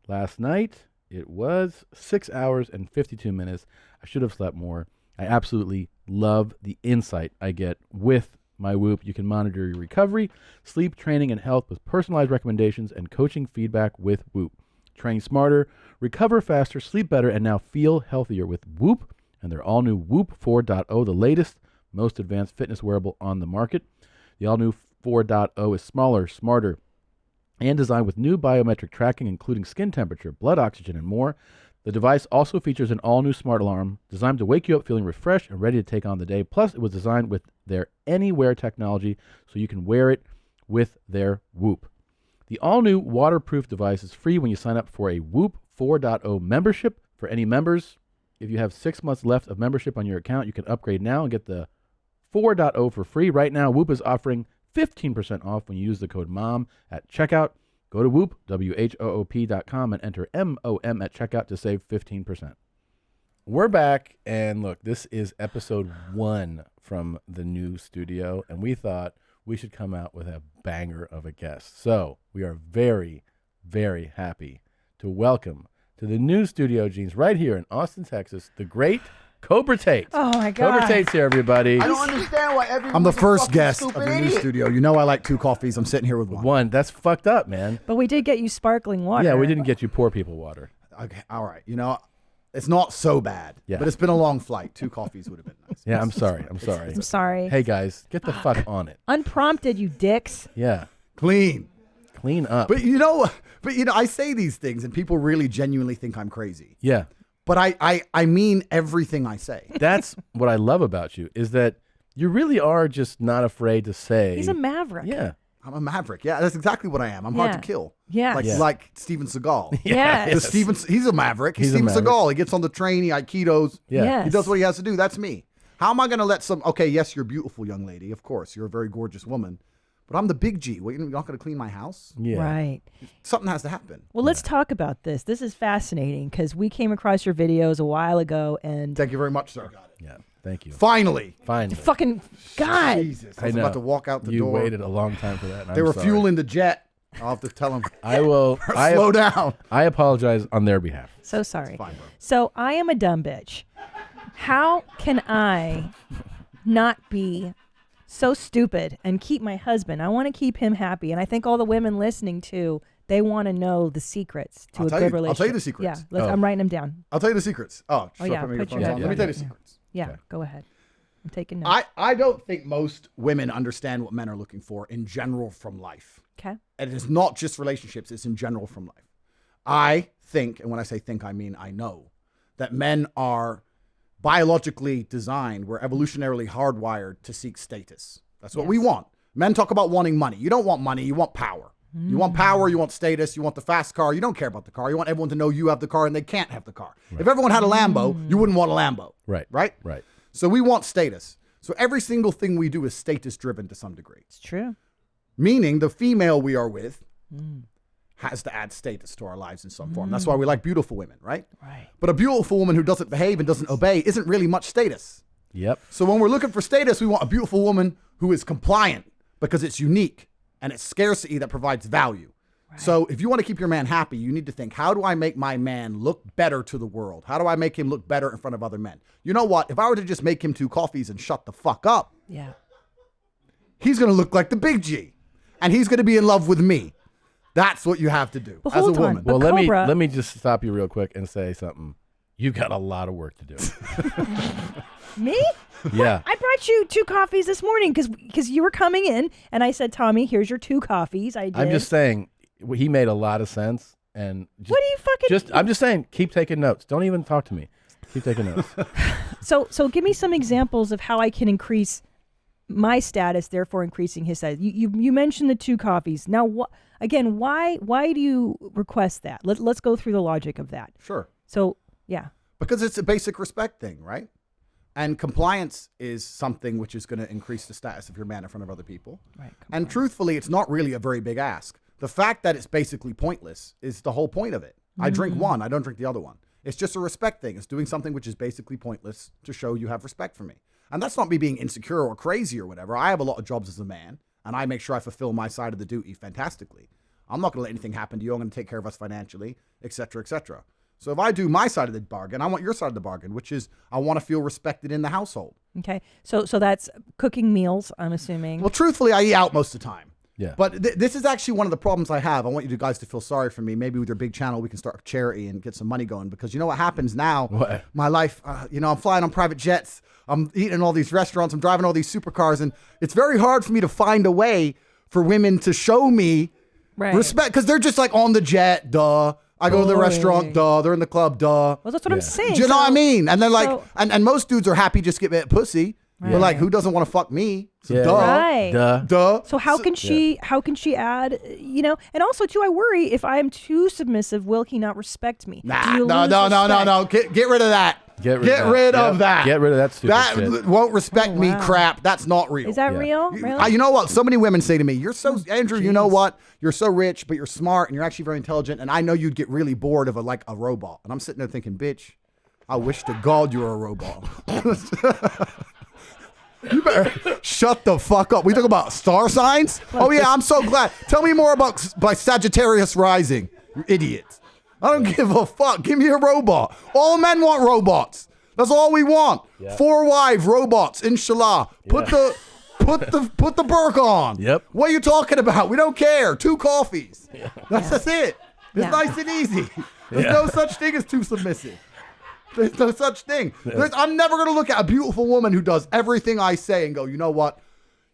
Last night, it was 6 hours and 52 minutes. I should have slept more. I absolutely love the insight I get with my Whoop. You can monitor your recovery, sleep, training, and health with personalized recommendations and coaching feedback with Whoop. Train smarter, recover faster, sleep better, and now feel healthier with Whoop and their all-new Whoop 4.0, the latest, most advanced fitness wearable on the market. The all-new 4.0 is smaller, smarter, and designed with new biometric tracking, including skin temperature, blood oxygen, and more. The device also features an all-new smart alarm designed to wake you up feeling refreshed and ready to take on the day. Plus, it was designed with their Anywhere technology, so you can wear it with their Whoop. The all-new waterproof device is free when you sign up for a Whoop 4.0 membership. For any members, if you have 6 months left of membership on your account, you can upgrade now and get the 4.0 for free. Right now, Whoop is offering 15% off when you use the code MOM at checkout. Go to Whoop, WHOOP.com, and enter MOM at checkout to save 15%. We're back, and look, this is episode 1 from the new studio, and we thought we should come out with a banger of a guest. So we are very, very happy to welcome to the new studio, Jeans, right here in Austin, Texas, the great Cobra Tate. Oh my God. Cobra Tate's here, everybody. I don't understand why everyone's I'm the a first fucking guest of stupid the new idiot. studio. You know I like 2 coffees. I'm sitting here with one. One. That's fucked up, man. But we did get you sparkling water. Yeah, we didn't get you poor people water. Okay, all right. You know, it's not so bad. Yeah. But it's been a long flight. 2 coffees would have been nice. Yeah, I'm sorry. I'm sorry. I'm sorry. Hey, guys, get the fuck on it. Unprompted, you dicks. Yeah. Clean. Clean up. But you know, I say these things and people really genuinely think I'm crazy. Yeah. But I mean everything I say. That's what I love about you, is that you really are just not afraid to say. He's a maverick. Yeah. I'm a maverick. Yeah, that's exactly what I am. I'm hard to kill. Yeah. Like Steven Seagal. Yes. He's a maverick. He's Steven Seagal. He gets on the train, he aikidos. Yeah. Yes. He does what he has to do. That's me. How am I going to let okay, yes, you're a beautiful young lady. Of course, you're a very gorgeous woman. But I'm the big G. What, you're not going to clean my house? Yeah. Right. Something has to happen. Well, let's talk about this. This is fascinating because we came across your videos a while ago, and thank you very much, sir. Yeah, thank you. Finally. Fucking God. Jesus, I was about to walk out the you door. You waited a long time for that. They were fueling the jet. I'll have to tell them. I will. Slow down. I apologize on their behalf. So sorry. Fine, bro. So I am a dumb bitch. How can I not be so stupid and keep my husband? I want to keep him happy. And I think all the women listening to, they want to know the secrets to a good relationship. I'll tell you the secrets. Yeah, I'm writing them down. I'll tell you the secrets. Oh yeah. Let me Let tell you the secrets. Yeah, go ahead. I'm taking notes. I don't think most women understand what men are looking for in general from life. Okay. And it's not just relationships, it's in general from life. I think, and when I say think, I mean I know, that men are biologically designed, we're evolutionarily hardwired to seek status. That's what we want. Men talk about wanting money. You don't want money, you want power. You want power, you want status, you want the fast car. You don't care about the car. You want everyone to know you have the car and they can't have the car. Right. If everyone had a Lambo, you wouldn't want a Lambo. Right. Right? Right. So we want status. So every single thing we do is status driven to some degree. It's true. Meaning the female we are with has to add status to our lives in some form. That's why we like beautiful women, right? Right. But a beautiful woman who doesn't behave and doesn't obey isn't really much status. Yep. So when we're looking for status, we want a beautiful woman who is compliant because it's unique and it's scarcity that provides value. Right. So if you want to keep your man happy, you need to think, how do I make my man look better to the world? How do I make him look better in front of other men? You know what? If I were to just make him 2 coffees and shut the fuck up, he's going to look like the big G. And he's going to be in love with me. That's what you have to do as a woman. Well, let me just stop you real quick and say something. You've got a lot of work to do. Me? Yeah. I brought you 2 coffees this morning because you were coming in, and I said, Tommy, here's your 2 coffees. I did. I'm just saying, he made a lot of sense. And just, what do you fucking... I'm just saying, keep taking notes. Don't even talk to me. Keep taking notes. So give me some examples of how I can increase my status, therefore increasing his status. You mentioned the 2 coffees. Now, why do you request that? Let's go through the logic of that. Sure. So, yeah. Because it's a basic respect thing, right? And compliance is something which is going to increase the status of your man in front of other people. Right. And truthfully, it's not really a very big ask. The fact that it's basically pointless is the whole point of it. I drink one, I don't drink the other one. It's just a respect thing. It's doing something which is basically pointless to show you have respect for me. And that's not me being insecure or crazy or whatever. I have a lot of jobs as a man, and I make sure I fulfill my side of the duty fantastically. I'm not going to let anything happen to you. I'm going to take care of us financially, et cetera, et cetera. So if I do my side of the bargain, I want your side of the bargain, which is I want to feel respected in the household. Okay. So that's cooking meals, I'm assuming. Well, truthfully, I eat out most of the time. Yeah. But this is actually one of the problems I have. I want you guys to feel sorry for me. Maybe with your big channel, we can start a charity and get some money going. Because you know what happens now? What? My life, I'm flying on private jets. I'm eating in all these restaurants. I'm driving all these supercars. And it's very hard for me to find a way for women to show me respect. Because they're just like on the jet, duh. I go to the restaurant, duh. They're in the club, duh. Well, that's what I'm saying. Do you know what I mean? And they're like, and most dudes are happy just get bit pussy. Right. But like, who doesn't want to fuck me? So duh. Right. Duh. So how can she add, and also too, I worry if I am too submissive, will he not respect me? No. Get rid of that. Get rid of that. Get rid of that stupid shit. That won't respect me crap. That's not real. Is that real? Really? You know what? So many women say to me, you're so, Andrew, you know what? You're so rich, but you're smart and you're actually very intelligent. And I know you'd get really bored of a robot. And I'm sitting there thinking, bitch, I wish to God you were a robot. You better shut the fuck up. We talk about star signs? Oh yeah, I'm so glad. Tell me more about Sagittarius rising, you idiot. I don't give a fuck. Give me a robot. All men want robots. That's all we want. Yeah. 4 robots, inshallah. Put the Burke on. Yep. What are you talking about? We don't care. 2 coffees. Yeah. That's it. It's nice and easy. There's no such thing as too submissive. There's no such thing. I'm never going to look at a beautiful woman who does everything I say and go, you know what?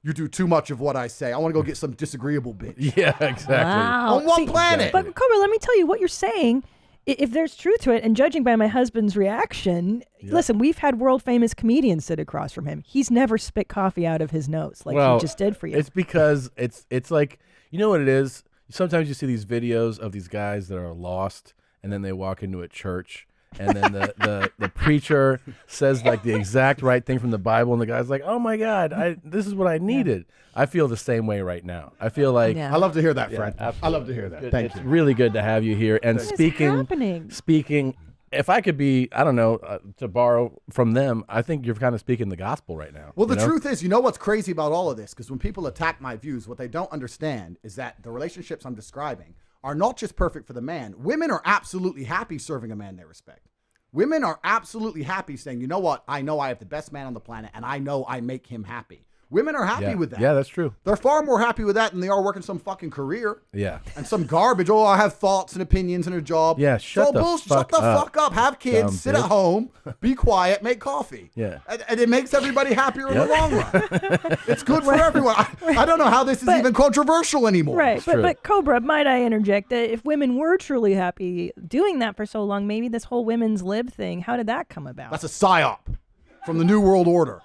You do too much of what I say. I want to go get some disagreeable bitch. Yeah, exactly. Wow. On what planet? But Cobra, let me tell you what you're saying. If there's truth to it, and judging by my husband's reaction, listen, we've had world famous comedians sit across from him. He's never spit coffee out of his nose like he just did for you. It's because it's like, you know what it is? Sometimes you see these videos of these guys that are lost, and then they walk into a church, and then the preacher says like the exact right thing from the Bible, and the guy's like, "Oh my God, this is what I needed." I feel the same way right now. I feel like I love to hear that, friend. I love to hear that. Thank you. It's really good to have you here. And speaking if I could be, I don't know, to borrow from them, I think you're kind of speaking the gospel right now. Well, the truth is, you know what's crazy about all of this? Because when people attack my views, what they don't understand is that the relationships I'm describing are not just perfect for the man. Women are absolutely happy serving a man they respect. Women are absolutely happy saying, you know what? I know I have the best man on the planet, and I know I make him happy. Women are happy with that. Yeah, that's true. They're far more happy with that than they are working some fucking career. Yeah. And some garbage. Oh, I have thoughts and opinions and a job. Yeah, shut the fuck up. Have kids, Dumb sit bitch. at home, be quiet, make coffee. Yeah. And it makes everybody happier in the long run. It's good for everyone. I don't know how this is even controversial anymore. Right, but Cobra, might I interject that if women were truly happy doing that for so long, maybe this whole women's lib thing, how did that come about? That's a psyop from the New World Order.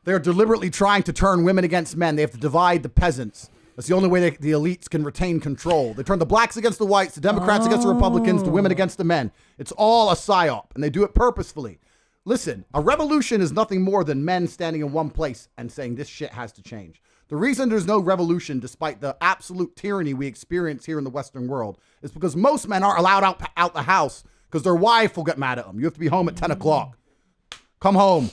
They're deliberately trying to turn women against men. They have to divide the peasants. That's the only way the elites can retain control. They turn the blacks against the whites, the Democrats against the Republicans, the women against the men. It's all a psyop, and they do it purposefully. Listen, a revolution is nothing more than men standing in one place and saying this shit has to change. The reason there's no revolution, despite the absolute tyranny we experience here in the Western world, is because most men aren't allowed out the house because their wife will get mad at them. You have to be home at 10 o'clock. Come home.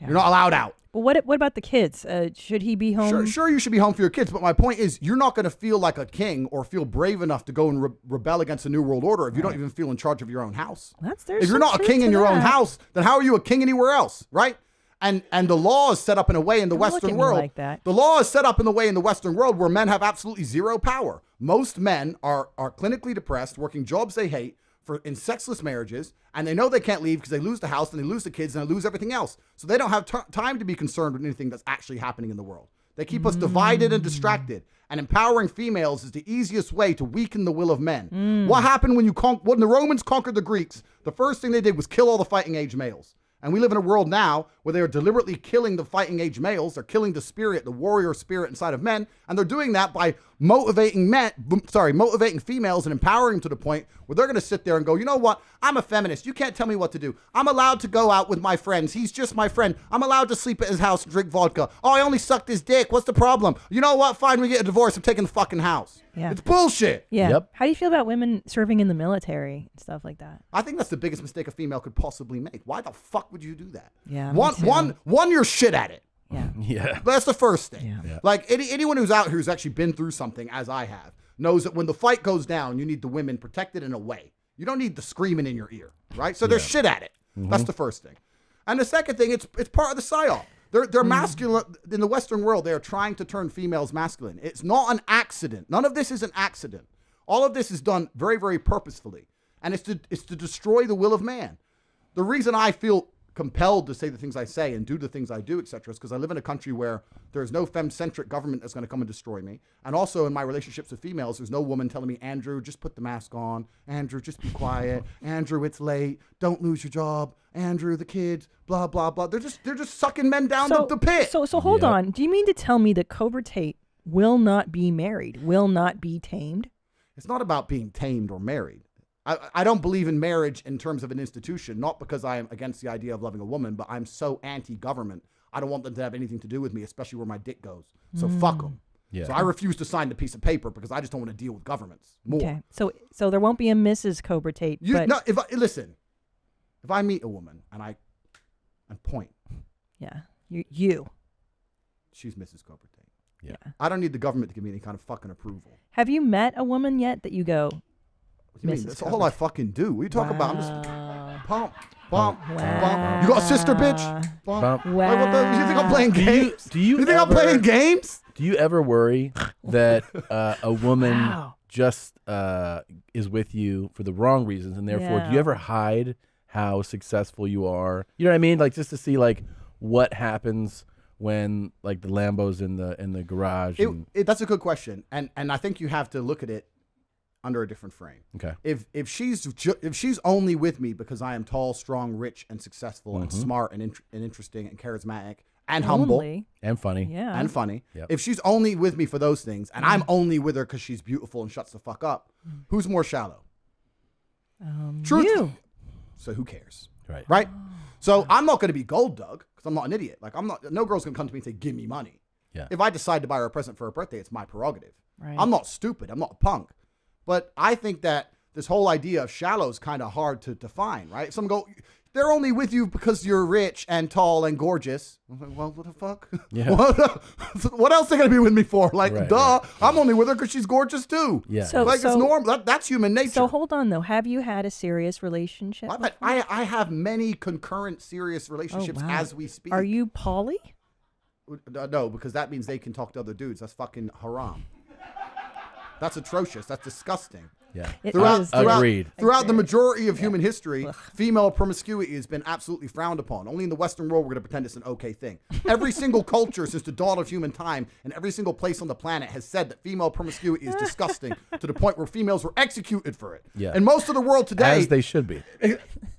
Yeah. You're not allowed out. But what about the kids? Should he be home? Sure, you should be home for your kids. But my point is, you're not going to feel like a king or feel brave enough to go and rebel against the New World Order if you don't even feel in charge of your own house. If you're not a king in your own house, then how are you a king anywhere else, right? And the law is set up in a way in the Western world. Like that. The law is set up in the way in the Western world where men have absolutely zero power. Most men are clinically depressed, working jobs they hate, in sexless marriages, and they know they can't leave because they lose the house and they lose the kids and they lose everything else. So they don't have time to be concerned with anything that's actually happening in the world. They keep us divided and distracted. And empowering females is the easiest way to weaken the will of men. What happened when the Romans conquered the Greeks? The first thing they did was kill all the fighting age males. And we live in a world now where they are deliberately killing the fighting age males. They're killing the spirit, the warrior spirit inside of men. And they're doing that by motivating females and empowering them to the point where they're going to sit there and go, you know what? I'm a feminist. You can't tell me what to do. I'm allowed to go out with my friends. He's just my friend. I'm allowed to sleep at his house and drink vodka. Oh, I only sucked his dick. What's the problem? You know what? Fine, we get a divorce. I'm taking the fucking house. Yeah. It's bullshit. Yeah. Yep. How do you feel about women serving in the military and stuff like that? I think that's the biggest mistake a female could possibly make. Why the fuck would you do that? Yeah. One, you're shit at it. Yeah. Yeah. That's the first thing. Yeah. Like anyone who's out here who's actually been through something, as I have, knows that when the fight goes down, you need the women protected in a way. You don't need the screaming in your ear, right? So they're shit at it. That's the first thing. And the second thing, it's part of the psyop. They're masculine. In the Western world, they are trying to turn females masculine. It's not an accident. None of this is an accident. All of this is done very, very purposefully. And it's to destroy the will of man. The reason I feel compelled to say the things I say and do the things I do, etc., is because I live in a country where there's no femme-centric government that's going to come and destroy me. And also in my relationships with females, there's no woman telling me, Andrew, just put the mask on. Andrew, just be quiet. Andrew, it's late. Don't lose your job. Andrew, the kids, blah, blah, blah. They're just sucking men down the pit. So hold on. Do you mean to tell me that Cobra Tate will not be married, will not be tamed? It's not about being tamed or married. I don't believe in marriage in terms of an institution, not because I am against the idea of loving a woman, but I'm so anti-government. I don't want them to have anything to do with me, especially where my dick goes. So fuck them. Yeah. So I refuse to sign the piece of paper because I just don't want to deal with governments more. Okay. So there won't be a Mrs. Cobra Tate. If I meet a woman and point. Yeah. You. She's Mrs. Cobra Tate. Yeah. I don't need the government to give me any kind of fucking approval. Have you met a woman yet that you go, What do you mean? That's all I fucking do. What are you talking about? I'm just pump. Wow. You got a sister, bitch? Bump. Wow. Like, you think I'm playing games? Do you think ever, I'm playing games? Do you ever worry that a woman just is with you for the wrong reasons, and therefore, do you ever hide how successful you are? You know what I mean? Like just to see like what happens when like the Lambo's in the garage. That's a good question, and I think you have to look at it under a different frame. Okay. If she's only with me because I am tall, strong, rich, and successful, and smart, and interesting, and charismatic, and humble, and funny, Yep. If she's only with me for those things, and I'm only with her because she's beautiful and shuts the fuck up, who's more shallow? Truth. You. So who cares? Right. So I'm not going to be gold dug because I'm not an idiot. Like no girl's going to come to me and say, "Give me money." Yeah. If I decide to buy her a present for her birthday, it's my prerogative. Right. I'm not stupid. I'm not a punk. But I think that this whole idea of shallow is kind of hard to define, right? Some go, they're only with you because you're rich and tall and gorgeous. I'm like, well, what the fuck? Yeah. What else are they going to be with me for? Like, Right, duh, right. I'm only with her because she's gorgeous too. Yeah. It's normal. That's human nature. So hold on though. Have you had a serious relationship? I have many concurrent serious relationships wow. as we speak. Are you poly? No, because that means they can talk to other dudes. That's fucking haram. That's atrocious. That's disgusting. Yeah. Agreed. Throughout the Agreed. majority of human history, female promiscuity has been absolutely frowned upon. Only in the Western world we're going to pretend it's an okay thing. Every single culture since the dawn of human time and every single place on the planet has said that female promiscuity is disgusting to the point where females were executed for it. Yeah. And most of the world today... As they should be.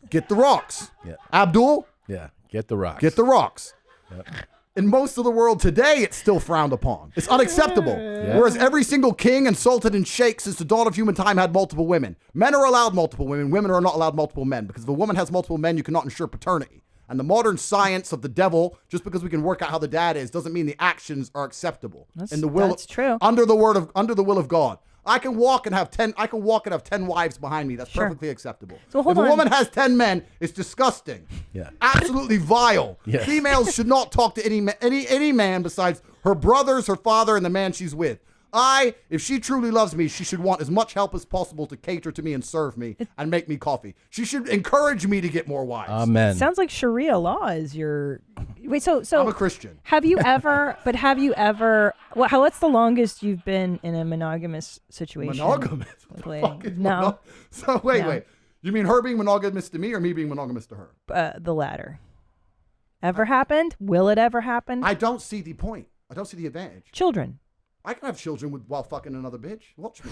Get the rocks. Yeah. Abdul? Yeah. Get the rocks. Get the rocks. Yep. In most of the world today, it's still frowned upon. It's unacceptable. Yeah. Whereas every single king and sultan and sheikh since the dawn of human time had multiple women. Men are allowed multiple women. Women are not allowed multiple men. Because if a woman has multiple men, you cannot ensure paternity. And the modern science of the devil, just because we can work out how the dad is, doesn't mean the actions are acceptable. That's true. Under the will of God. I can walk and have 10 wives behind me. That's perfectly acceptable. So if a hold on. woman has 10 men, it's disgusting. Yeah. Absolutely vile. Yeah. Females should not talk to any man besides her brothers, her father, and the man she's with. If she truly loves me, she should want as much help as possible to cater to me and serve me and make me coffee. She should encourage me to get more wives. Amen. Sounds like Sharia law is your. Wait, so I'm a Christian. Have you ever? What's the longest you've been in a monogamous situation? Monogamous? No. So wait. You mean her being monogamous to me or me being monogamous to her? The latter. Ever happened? Will it ever happen? I don't see the point. I don't see the advantage. Children. I can have children while fucking another bitch. Watch me.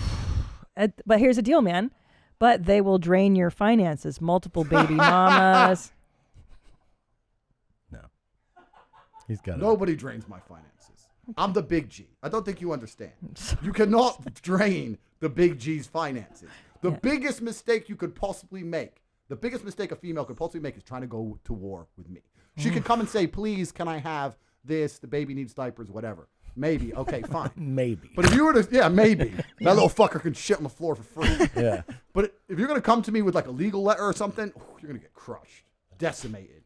But here's the deal, man. But they will drain your finances. Multiple baby mamas. No. He's got it. Nobody drains my finances. I'm the big G. I don't think you understand. You cannot drain the big G's finances. The biggest mistake you could possibly make, the biggest mistake a female could possibly make is trying to go to war with me. She could come and say, please, can I have this? The baby needs diapers, whatever. Maybe. Okay, fine. Maybe. But if you were to, maybe. That little fucker can shit on the floor for free. Yeah. But if you're going to come to me with like a legal letter or something, you're going to get crushed. Decimated.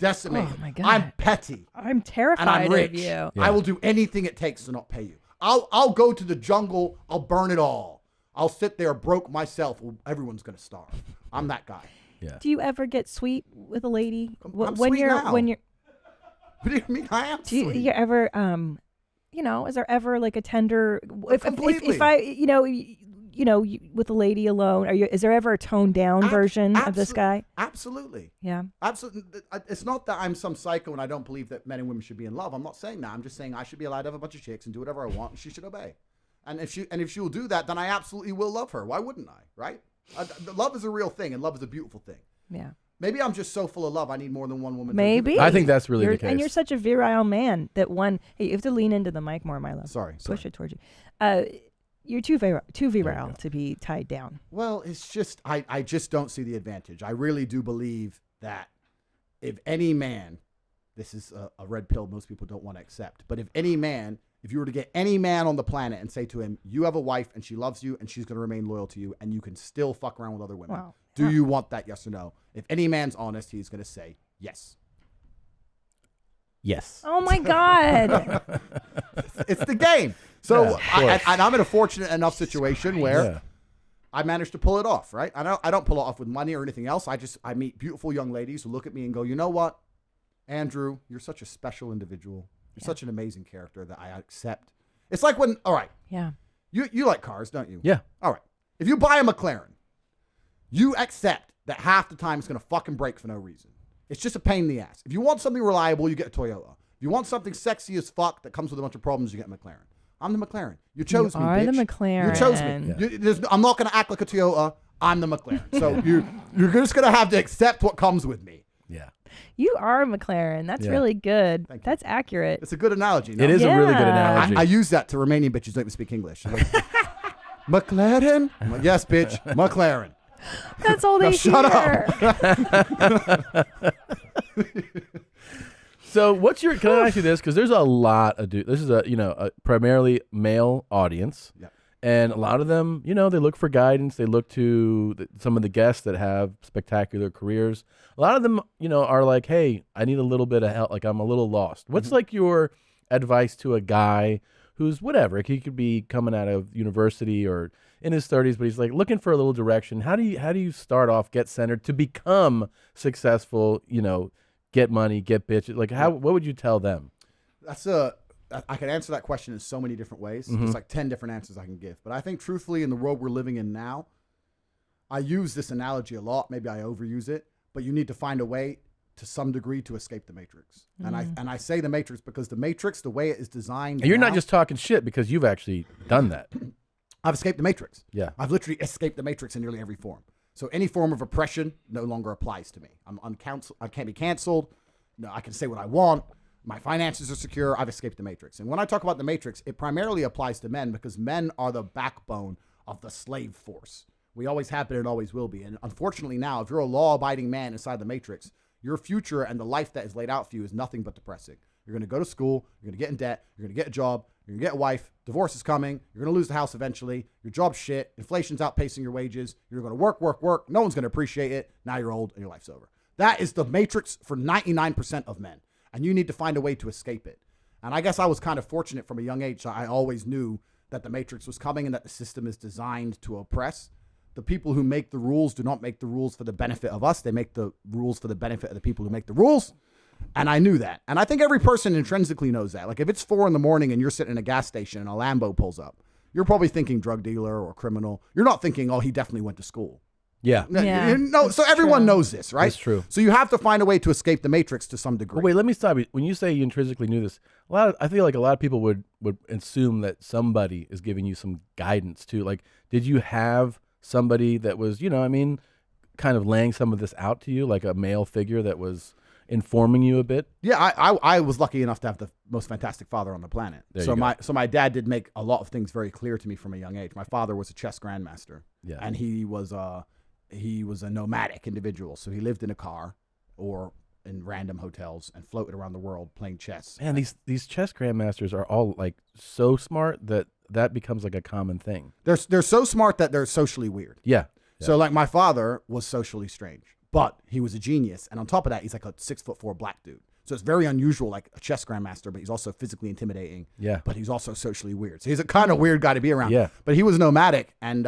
Oh my God. I'm petty. I'm terrified and I'm rich. of you. Yeah. I will do anything it takes to not pay you. I'll go to the jungle. I'll burn it all. I'll sit there broke myself. Everyone's going to starve. I'm that guy. Yeah. Do you ever get sweet with a lady? I'm sweet now. What do you mean I am Do sweet? you ever is there ever like a tender Completely. if I with a lady alone, is there ever a toned down version of this guy? Absolutely. Yeah. Absolutely. It's not that I'm some psycho and I don't believe that men and women should be in love. I'm not saying that. I'm just saying I should be allowed to have a bunch of chicks and do whatever I want, and she should obey. And if she will do that, then I absolutely will love her. Why wouldn't I? Right? Love is a real thing, and love is a beautiful thing. Yeah. Maybe I'm just so full of love I need more than one woman. Maybe. I think that's really the case. And you're such a virile man that hey, you have to lean into the mic more, my love. Sorry. Push it towards you. You're too virile to be tied down. Well, it's just I just don't see the advantage. I really do believe that if any man, this is a red pill most people don't want to accept, but if you were to get any man on the planet and say to him, you have a wife and she loves you and she's going to remain loyal to you and you can still fuck around with other women. Wow. Do you want that? Yes or no? If any man's honest, he's going to say yes. Yes. Oh my God. It's the game. So Yeah, I'm in a fortunate enough situation where I managed to pull it off, right? I don't pull it off with money or anything else. I meet beautiful young ladies who look at me and go, you know what, Andrew, you're such a special individual. You're such an amazing character that I accept. It's like when, all right. Yeah. You like cars, don't you? Yeah. All right. If you buy a McLaren, you accept that half the time it's going to fucking break for no reason. It's just a pain in the ass. If you want something reliable, you get a Toyota. If you want something sexy as fuck that comes with a bunch of problems, you get a McLaren. I'm the McLaren. You chose me, bitch. You are the McLaren. You chose me. Yeah. I'm not going to act like a Toyota. I'm the McLaren. So you're just going to have to accept what comes with me. Yeah. You are a McLaren. That's really good. That's accurate. It's a good analogy. No? It is a really good analogy. I use that to Romanian bitches who don't even speak English. Like, McLaren? I'm like, yes, bitch. McLaren. That's all they shut up. So can I ask you this? Because there's a lot of this is a primarily male audience. Yeah. And a lot of them, they look for guidance. They look to some of the guests that have spectacular careers. A lot of them, are like, hey, I need a little bit of help. Like, I'm a little lost. What's like your advice to a guy who's whatever? He could be coming out of university or in his 30s, but he's like looking for a little direction. How do you start off, get centered to become successful, get money, get bitches? Like, what would you tell them? I can answer that question in so many different ways. There's like 10 different answers I can give. But I think truthfully, in the world we're living in now, I use this analogy a lot. Maybe I overuse it, but you need to find a way to some degree to escape the matrix. And I say the matrix because the matrix, the way it is designed. And you're not just talking shit because you've actually done that. I've escaped the matrix. Yeah. I've literally escaped the matrix in nearly every form. So any form of oppression no longer applies to me. I can't be canceled. No, I can say what I want. My finances are secure. I've escaped the matrix. And when I talk about the matrix, it primarily applies to men because men are the backbone of the slave force. We always have been and always will be. And unfortunately now, if you're a law-abiding man inside the matrix, your future and the life that is laid out for you is nothing but depressing. You're going to go to school. You're going to get in debt. You're going to get a job. You're going to get a wife. Divorce is coming. You're going to lose the house eventually. Your job's shit. Inflation's outpacing your wages. You're going to work. No one's going to appreciate it. Now you're old and your life's over. That is the matrix for 99% of men. And you need to find a way to escape it. And I guess I was kind of fortunate from a young age. I always knew that the matrix was coming and that the system is designed to oppress. The people who make the rules do not make the rules for the benefit of us. They make the rules for the benefit of the people who make the rules. And I knew that. And I think every person intrinsically knows that. Like if it's 4 a.m. and you're sitting in a gas station and a Lambo pulls up, you're probably thinking drug dealer or criminal. You're not thinking, oh, he definitely went to school. Yeah. No, so everyone knows this, right? That's true. So you have to find a way to escape the matrix to some degree. Well, wait, let me stop you. When you say you intrinsically knew this, I feel like a lot of people would assume that somebody is giving you some guidance too. Like, did you have somebody that was, kind of laying some of this out to you, like a male figure that was informing you a bit? Yeah, I was lucky enough to have the most fantastic father on the planet. So my dad did make a lot of things very clear to me from a young age. My father was a chess grandmaster. Yeah. And he was a nomadic individual. So he lived in a car or in random hotels and floated around the world playing chess. Man, these chess grandmasters are all like so smart that becomes like a common thing. They're so smart that they're socially weird. Yeah. So like my father was socially strange, but he was a genius. And on top of that, he's like a 6'4" black dude. So it's very unusual, like a chess grandmaster, but he's also physically intimidating. Yeah. But he's also socially weird. So he's a kind of weird guy to be around. Yeah. But he was nomadic and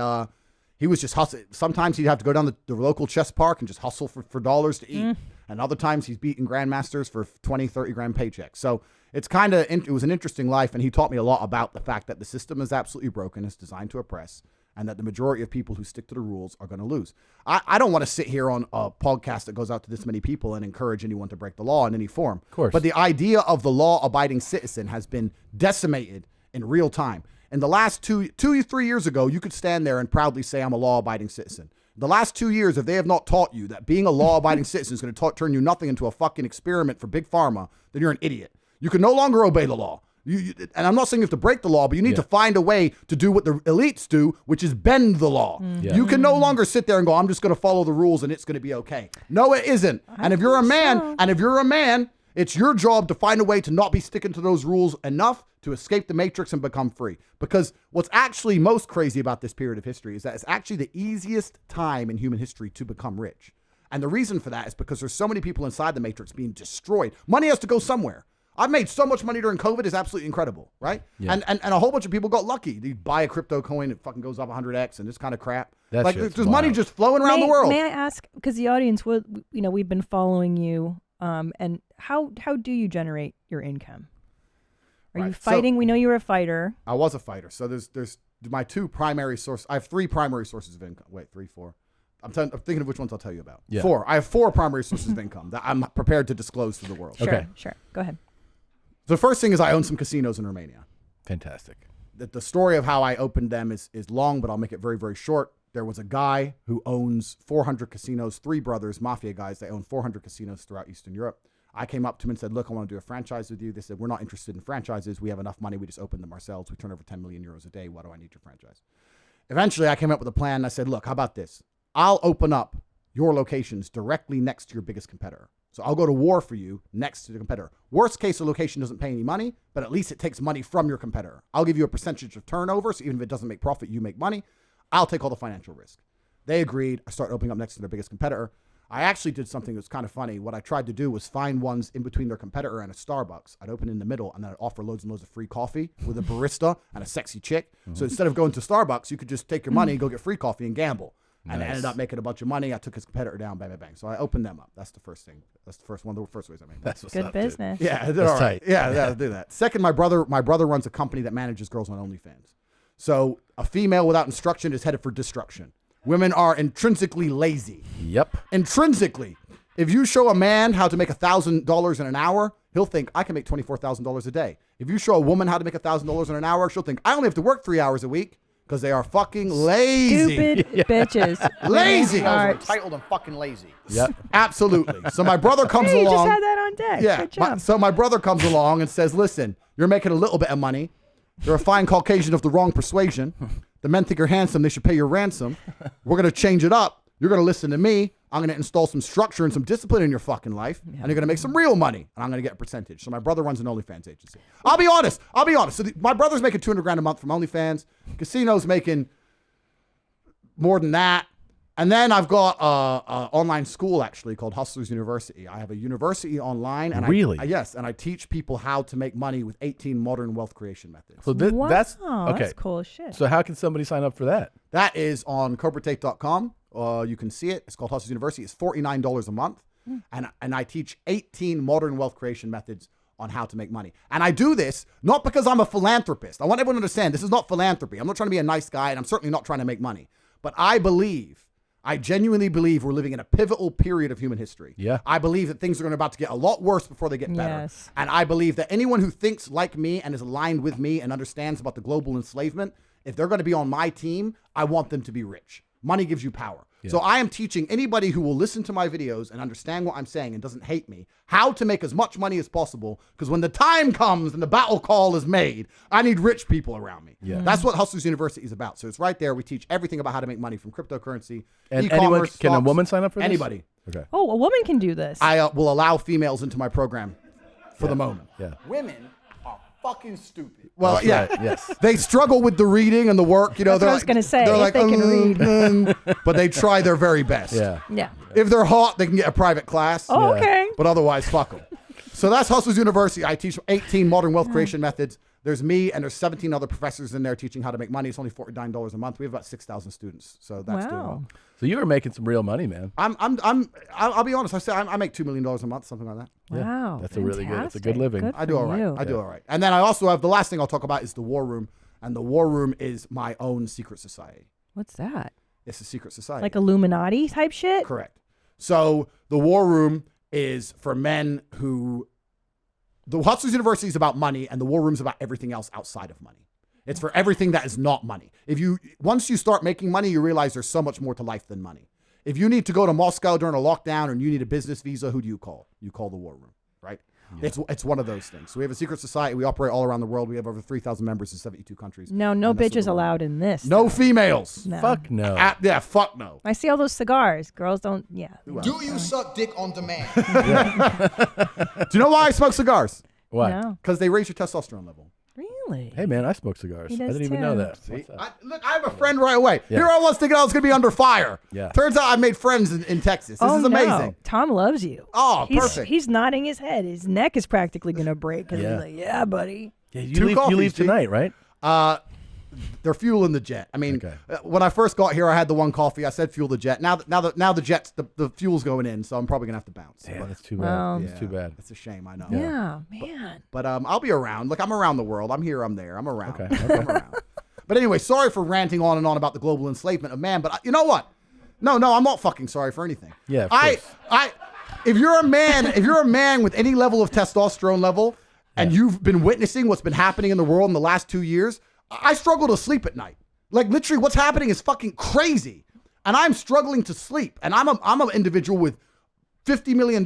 he was just hustling. Sometimes he'd have to go down the local chess park and just hustle for dollars to eat. And other times he's beating grandmasters for 20, 30 grand paychecks. So it's it was an interesting life. And he taught me a lot about the fact that the system is absolutely broken. It's designed to oppress. And that the majority of people who stick to the rules are going to lose. I don't want to sit here on a podcast that goes out to this many people and encourage anyone to break the law in any form. Of course. But the idea of the law-abiding citizen has been decimated in real time. In the last 3 years ago, you could stand there and proudly say, I'm a law-abiding citizen. The last 2 years, if they have not taught you that being a law-abiding citizen is going to turn you nothing into a fucking experiment for Big Pharma, then you're an idiot. You can no longer obey the law. And I'm not saying you have to break the law, but you need to find a way to do what the elites do, which is bend the law. Yeah. You can no longer sit there and go, I'm just going to follow the rules and it's going to be okay. No, it isn't. And if you're a man, it's your job to find a way to not be sticking to those rules enough to escape the matrix and become free. Because what's actually most crazy about this period of history is that it's actually the easiest time in human history to become rich. And the reason for that is because there's so many people inside the matrix being destroyed. Money has to go somewhere. I've made so much money during COVID. It's absolutely incredible, right? Yeah. And a whole bunch of people got lucky. You buy a crypto coin, it fucking goes up 100x and this kind of crap. That like shit's there's money wild. just flowing around the world. May I ask, because the audience would, we've been following you, and how do you generate your income? Are you fighting? We know you're a fighter. I was a fighter. So there's my 2 primary sources. I have 3 primary sources of income. Wait, 3, 4. I'm thinking of which ones I'll tell you about. Yeah. 4. I have 4 primary sources of income that I'm prepared to disclose to the world. Sure. Go ahead. The first thing is I own some casinos in Romania. Fantastic. The story of how I opened them is long, but I'll make it very, very short. There was a guy who owns 400 casinos, 3 brothers, mafia guys. They own 400 casinos throughout Eastern Europe. I came up to him and said, look, I want to do a franchise with you. They said, we're not interested in franchises. We have enough money. We just open them ourselves. We turn over 10 million euros a day. Why do I need your franchise? Eventually, I came up with a plan. And I said, look, how about this? I'll open up your locations directly next to your biggest competitor. So I'll go to war for you next to the competitor. Worst case, the location doesn't pay any money, but at least it takes money from your competitor. I'll give you a percentage of turnover, so even if it doesn't make profit, you make money. I'll take all the financial risk. They agreed. I started opening up next to their biggest competitor. I actually did something that was kind of funny. What I tried to do was find ones in between their competitor and a Starbucks. I'd open in the middle, and then I'd offer loads and loads of free coffee with a barista and a sexy chick. So instead of going to Starbucks, you could just take your money, go get free coffee, and gamble. And I ended up making a bunch of money. I took his competitor down, bang, bang, bang. So I opened them up. That's the first thing. That's the first one of the first ways I made. That's what's good up, business. Dude. Yeah, that's all right. tight. Yeah, I'll do that. Second, my brother runs a company that manages girls on OnlyFans. So a female without instruction is headed for destruction. Women are intrinsically lazy. Yep. Intrinsically. If you show a man how to make $1,000 in an hour, he'll think, I can make $24,000 a day. If you show a woman how to make $1,000 in an hour, she'll think, I only have to work 3 hours a week, because they are fucking lazy. Stupid bitches. Lazy. Are entitled and fucking lazy. Yep. Absolutely. So my brother comes Hey, you along. just had that on deck. Yeah. Good job. So my brother comes along and says, listen, you're making a little bit of money. You're a fine Caucasian of the wrong persuasion. The men think you're handsome. They should pay your ransom. We're going to change it up. You're going to listen to me. I'm going to install some structure and some discipline in your fucking life. And you're going to make some real money. And I'm going to get a percentage. So my brother runs an OnlyFans agency. I'll be honest. So my brother's making $200,000 a month from OnlyFans. Casino's making more than that. And then I've got an online school actually called Hustlers University. I have a university online. And Really? And I teach people how to make money with 18 modern wealth creation methods. So Wow, that's okay. That's cool as shit. So how can somebody sign up for that? That is on CobraTate.com. You can see it. It's called Hustlers University. It's $49 a month. And I teach 18 modern wealth creation methods on how to make money. And I do this not because I'm a philanthropist. I want everyone to understand this is not philanthropy. I'm not trying to be a nice guy, and I'm certainly not trying to make money. But I genuinely believe we're living in a pivotal period of human history. Yeah. I believe that things are about to get a lot worse before they get better. Yes. And I believe that anyone who thinks like me and is aligned with me and understands about the global enslavement, if they're going to be on my team, I want them to be rich. Money gives you power. Yeah. So I am teaching anybody who will listen to my videos and understand what I'm saying and doesn't hate me how to make as much money as possible, because when the time comes and the battle call is made, I need rich people around me. Yeah. That's what Hustlers University is about. So it's right there. We teach everything about how to make money from cryptocurrency, And e-commerce, anyone, can a stocks. woman sign up for this? Anybody. Okay. Oh, a woman can do this. I will allow females into my program for the moment. Yeah. Women are fucking stupid. Well, That's yeah, right, yes. They struggle with the reading and the work. You know, That's what I was gonna say, They're if like, they can read. but they try their very best. Yeah. Yeah. If they're hot, they can get a private class. Oh, okay. But otherwise, fuck them. So that's Hustlers University. I teach 18 modern wealth creation methods. There's me and there's 17 other professors in there teaching how to make money. It's only $49 a month. We have about 6,000 students, so that's doing well. So you are making some real money, man. I'll be honest. I say I make $2 million a month, something like that. Wow. That's a really good. It's a good living. Good I do for all right. you. I do all right. And then I also have the last thing I'll talk about is the War Room, and the War Room is my own secret society. What's that? It's a secret society. Like Illuminati type shit? Correct. So the War Room is for men who. The Hustlers University is about money, and the War Room is about everything else outside of money. It's for everything that is not money. Once you start making money, you realize there's so much more to life than money. If you need to go to Moscow during a lockdown and you need a business visa, who do you call? You call the War Room, right? Yeah. It's one of those things. So we have a secret society. We operate all around the world. We have over 3,000 members in 72 countries. No bitches allowed in this. No females. No. Fuck no. Yeah, fuck no. I see all those cigars. Girls don't. Yeah. Do you suck dick on demand? Do you know why I smoke cigars? Why? No. Because they raise your testosterone level. Really? Hey, man, I smoke cigars. He I does didn't even know too. that. What's that? Look, I have a friend right away. Yeah. Here I was thinking I was going to be under fire. Yeah. Turns out I made friends in Texas. This is amazing. No. Tom loves you. Oh, perfect. He's nodding his head. His neck is practically going to break because Yeah. he's like, yeah, buddy. Yeah, Two you coffees, leave G. tonight, right? They're fueling the jet. I mean, Okay. when I first got here, I had the one coffee. I said fuel the jet. Now the jet's the fuel's going in, so I'm probably gonna have to bounce. Yeah, But- that's too Well, bad. It's too bad. It's a shame, I know. Yeah, man. But I'll be around. Look, I'm around the world. I'm here. I'm there. I'm around. Okay. I'm around. But anyway, sorry for ranting on and on about the global enslavement of man. But you know what? No, I'm not fucking sorry for anything. Yeah, of course. If you're a man with any level of testosterone level, and you've been witnessing what's been happening in the world in the last 2 years, I struggle to sleep at night. Like literally, what's happening is fucking crazy, and I'm struggling to sleep. And I'm an individual with $50 million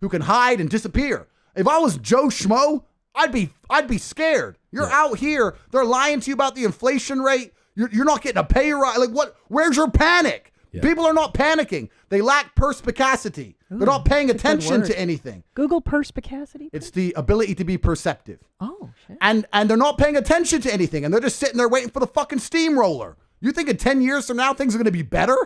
who can hide and disappear. If I was Joe Schmo, I'd be scared. You're out here. They're lying to you about the inflation rate. You're not getting a pay rise. Like what? Where's your panic? People are not panicking. They lack perspicacity. They're not paying attention to anything. Google perspicacity. It's the ability to be perceptive. Oh, shit. And they're not paying attention to anything, and they're just sitting there waiting for the fucking steamroller. You think in 10 years from now things are going to be better?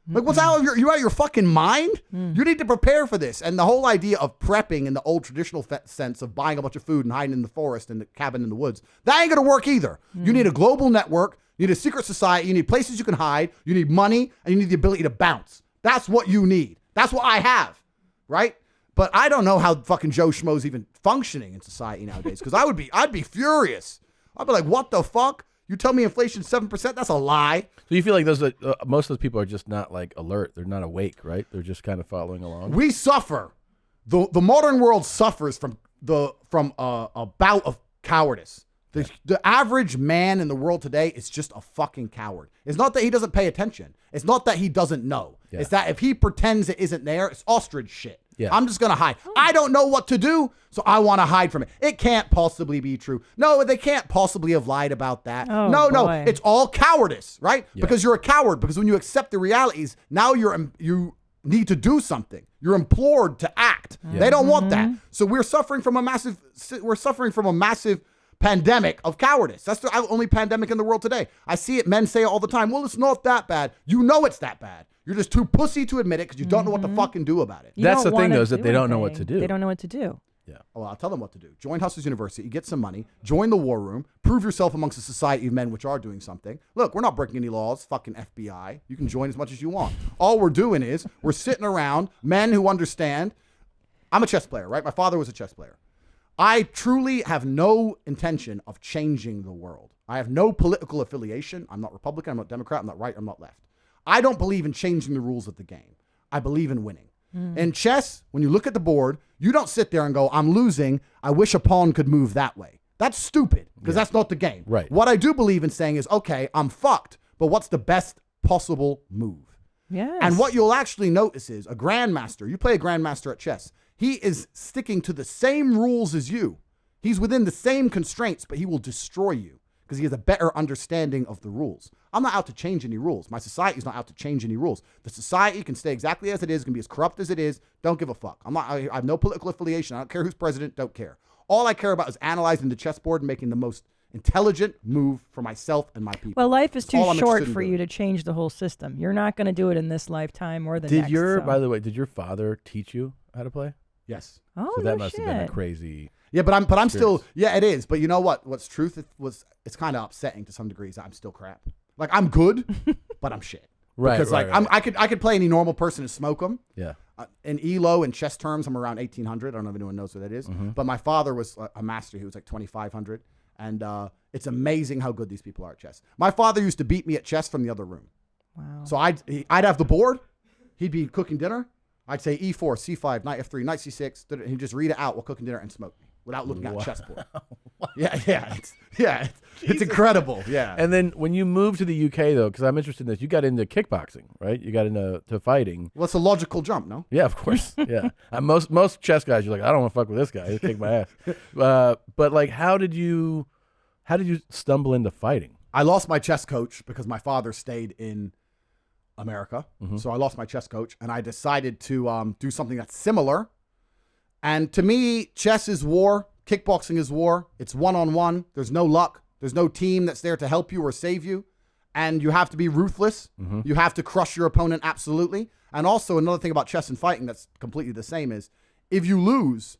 Like, what's out of you out of your fucking mind? You need to prepare for this. And the whole idea of prepping in the old traditional sense of buying a bunch of food and hiding in the forest and the cabin in the woods, that ain't going to work either. You need a global network. You need a secret society. You need places you can hide. You need money, and you need the ability to bounce. That's what you need. That's what I have, right? But I don't know how fucking Joe Schmo's even functioning in society nowadays, because I'd be furious. I'd be like, what the fuck? You tell me inflation's 7%? That's a lie. So you feel like those most of those people are just not like alert. They're not awake, right? They're just kind of following along. We suffer. The modern world suffers from a bout of cowardice. The average man in the world today is just a fucking coward. It's not that he doesn't pay attention. It's not that he doesn't know. Yeah. It's that if he pretends it isn't there, it's ostrich shit. Yeah. I'm just going to hide. I don't know what to do, so I want to hide from it. It can't possibly be true. No, they can't possibly have lied about that. Oh, no, boy. It's all cowardice, right? Yeah. Because you're a coward. Because when you accept the realities, now you need to do something. You're implored to act. Yeah. They don't want that. So we're suffering from a massive pandemic of cowardice. That's the only pandemic in the world today. I see it. Men say it all the time. Well, it's not that bad. You know it's that bad. You're just too pussy to admit it because you don't know what to fucking do about it. That's the thing, though, is that they don't know what to do. They don't know what to do. Yeah. Well, I'll tell them what to do. Join Hustlers University, get some money, join the war room, prove yourself amongst a society of men which are doing something. Look, we're not breaking any laws, fucking FBI. You can join as much as you want. All we're doing is we're sitting around, men who understand. I'm a chess player, right? My father was a chess player. I truly have no intention of changing the world. I have no political affiliation. I'm not Republican. I'm not Democrat. I'm not right. I'm not left. I don't believe in changing the rules of the game. I believe in winning. In chess, when you look at the board, you don't sit there and go, I'm losing. I wish a pawn could move that way. That's stupid because that's not the game. Right. What I do believe in saying is, okay, I'm fucked, but what's the best possible move? Yes. And what you'll actually notice is a grandmaster, you play a grandmaster at chess, he is sticking to the same rules as you. He's within the same constraints, but he will destroy you because he has a better understanding of the rules. I'm not out to change any rules. My society is not out to change any rules. The society can stay exactly as it is, can be as corrupt as it is. Don't give a fuck. I have no political affiliation. I don't care who's president. Don't care. All I care about is analyzing the chessboard and making the most intelligent move for myself and my people. Well, life is too short for you to change the whole system. You're not going to do it in this lifetime or the next. By the way, did your father teach you how to play? Yes. Oh, so that must have been a crazy. Yeah, but I'm still. Yeah, it is. But you know what? What's truth it's kind of upsetting to some degrees. I'm still crap. Like I'm good, but I'm shit. Right. Because right. I could play any normal person and smoke them. Yeah. In ELO and chess terms, I'm around 1800. I don't know if anyone knows what that is. But my father was a master. He was like 2500, and it's amazing how good these people are at chess. My father used to beat me at chess from the other room. Wow. So I'd have the board. He'd be cooking dinner. I'd say E4, C5, knight F3, knight C6. And he'd just read it out while cooking dinner and smoke me without looking at a chessboard. It's incredible. Yeah. And then when you moved to the UK, though, because I'm interested in this, you got into kickboxing, right? You got into fighting. Well, it's a logical jump, no? Yeah, of course. Yeah. Most chess guys, you're like, I don't want to fuck with this guy. He'll kick my ass. But like, how did you stumble into fighting? I lost my chess coach because my father stayed in America. So I lost my chess coach, and I decided to do something that's similar. And to me, chess is war. Kickboxing is war. It's one-on-one. There's no luck. There's no team that's there to help you or save you. And you have to be ruthless. You have to crush your opponent, absolutely. And also another thing about chess and fighting that's completely the same is if you lose,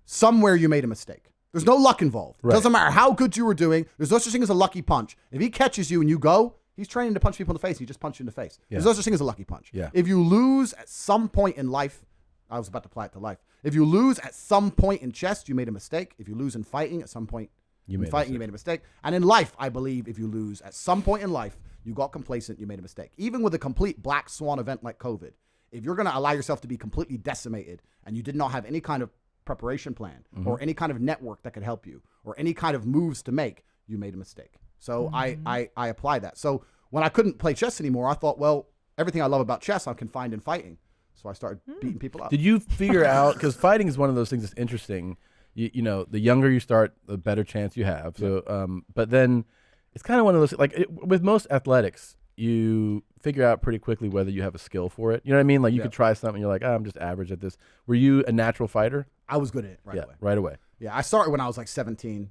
somewhere you made a mistake. There's no luck involved. Right. Doesn't matter how good you were doing. There's no such thing as a lucky punch. If he catches you and you go, he's training to punch people in the face. He just punched you in the face. Yeah. There's no such thing as a lucky punch. Yeah. If you lose at some point in life, I was about to apply it to life. If you lose at some point in chess, you made a mistake. If you lose in fighting, at some point you made a mistake. And in life, I believe if you lose at some point in life, you got complacent, you made a mistake. Even with a complete black swan event like COVID, if you're going to allow yourself to be completely decimated and you did not have any kind of preparation plan or any kind of network that could help you or any kind of moves to make, you made a mistake. So I apply that. So when I couldn't play chess anymore, I thought, well, everything I love about chess, I'm confined in fighting. So I started beating people up. Did you figure out, because fighting is one of those things that's interesting, you know, the younger you start, the better chance you have. So, but then it's kind of one of those, like with most athletics, you figure out pretty quickly whether you have a skill for it. You know what I mean? Like you could try something, you're like, I'm just average at this. Were you a natural fighter? I was good at it right away. Right away. Yeah, I started when I was like 17.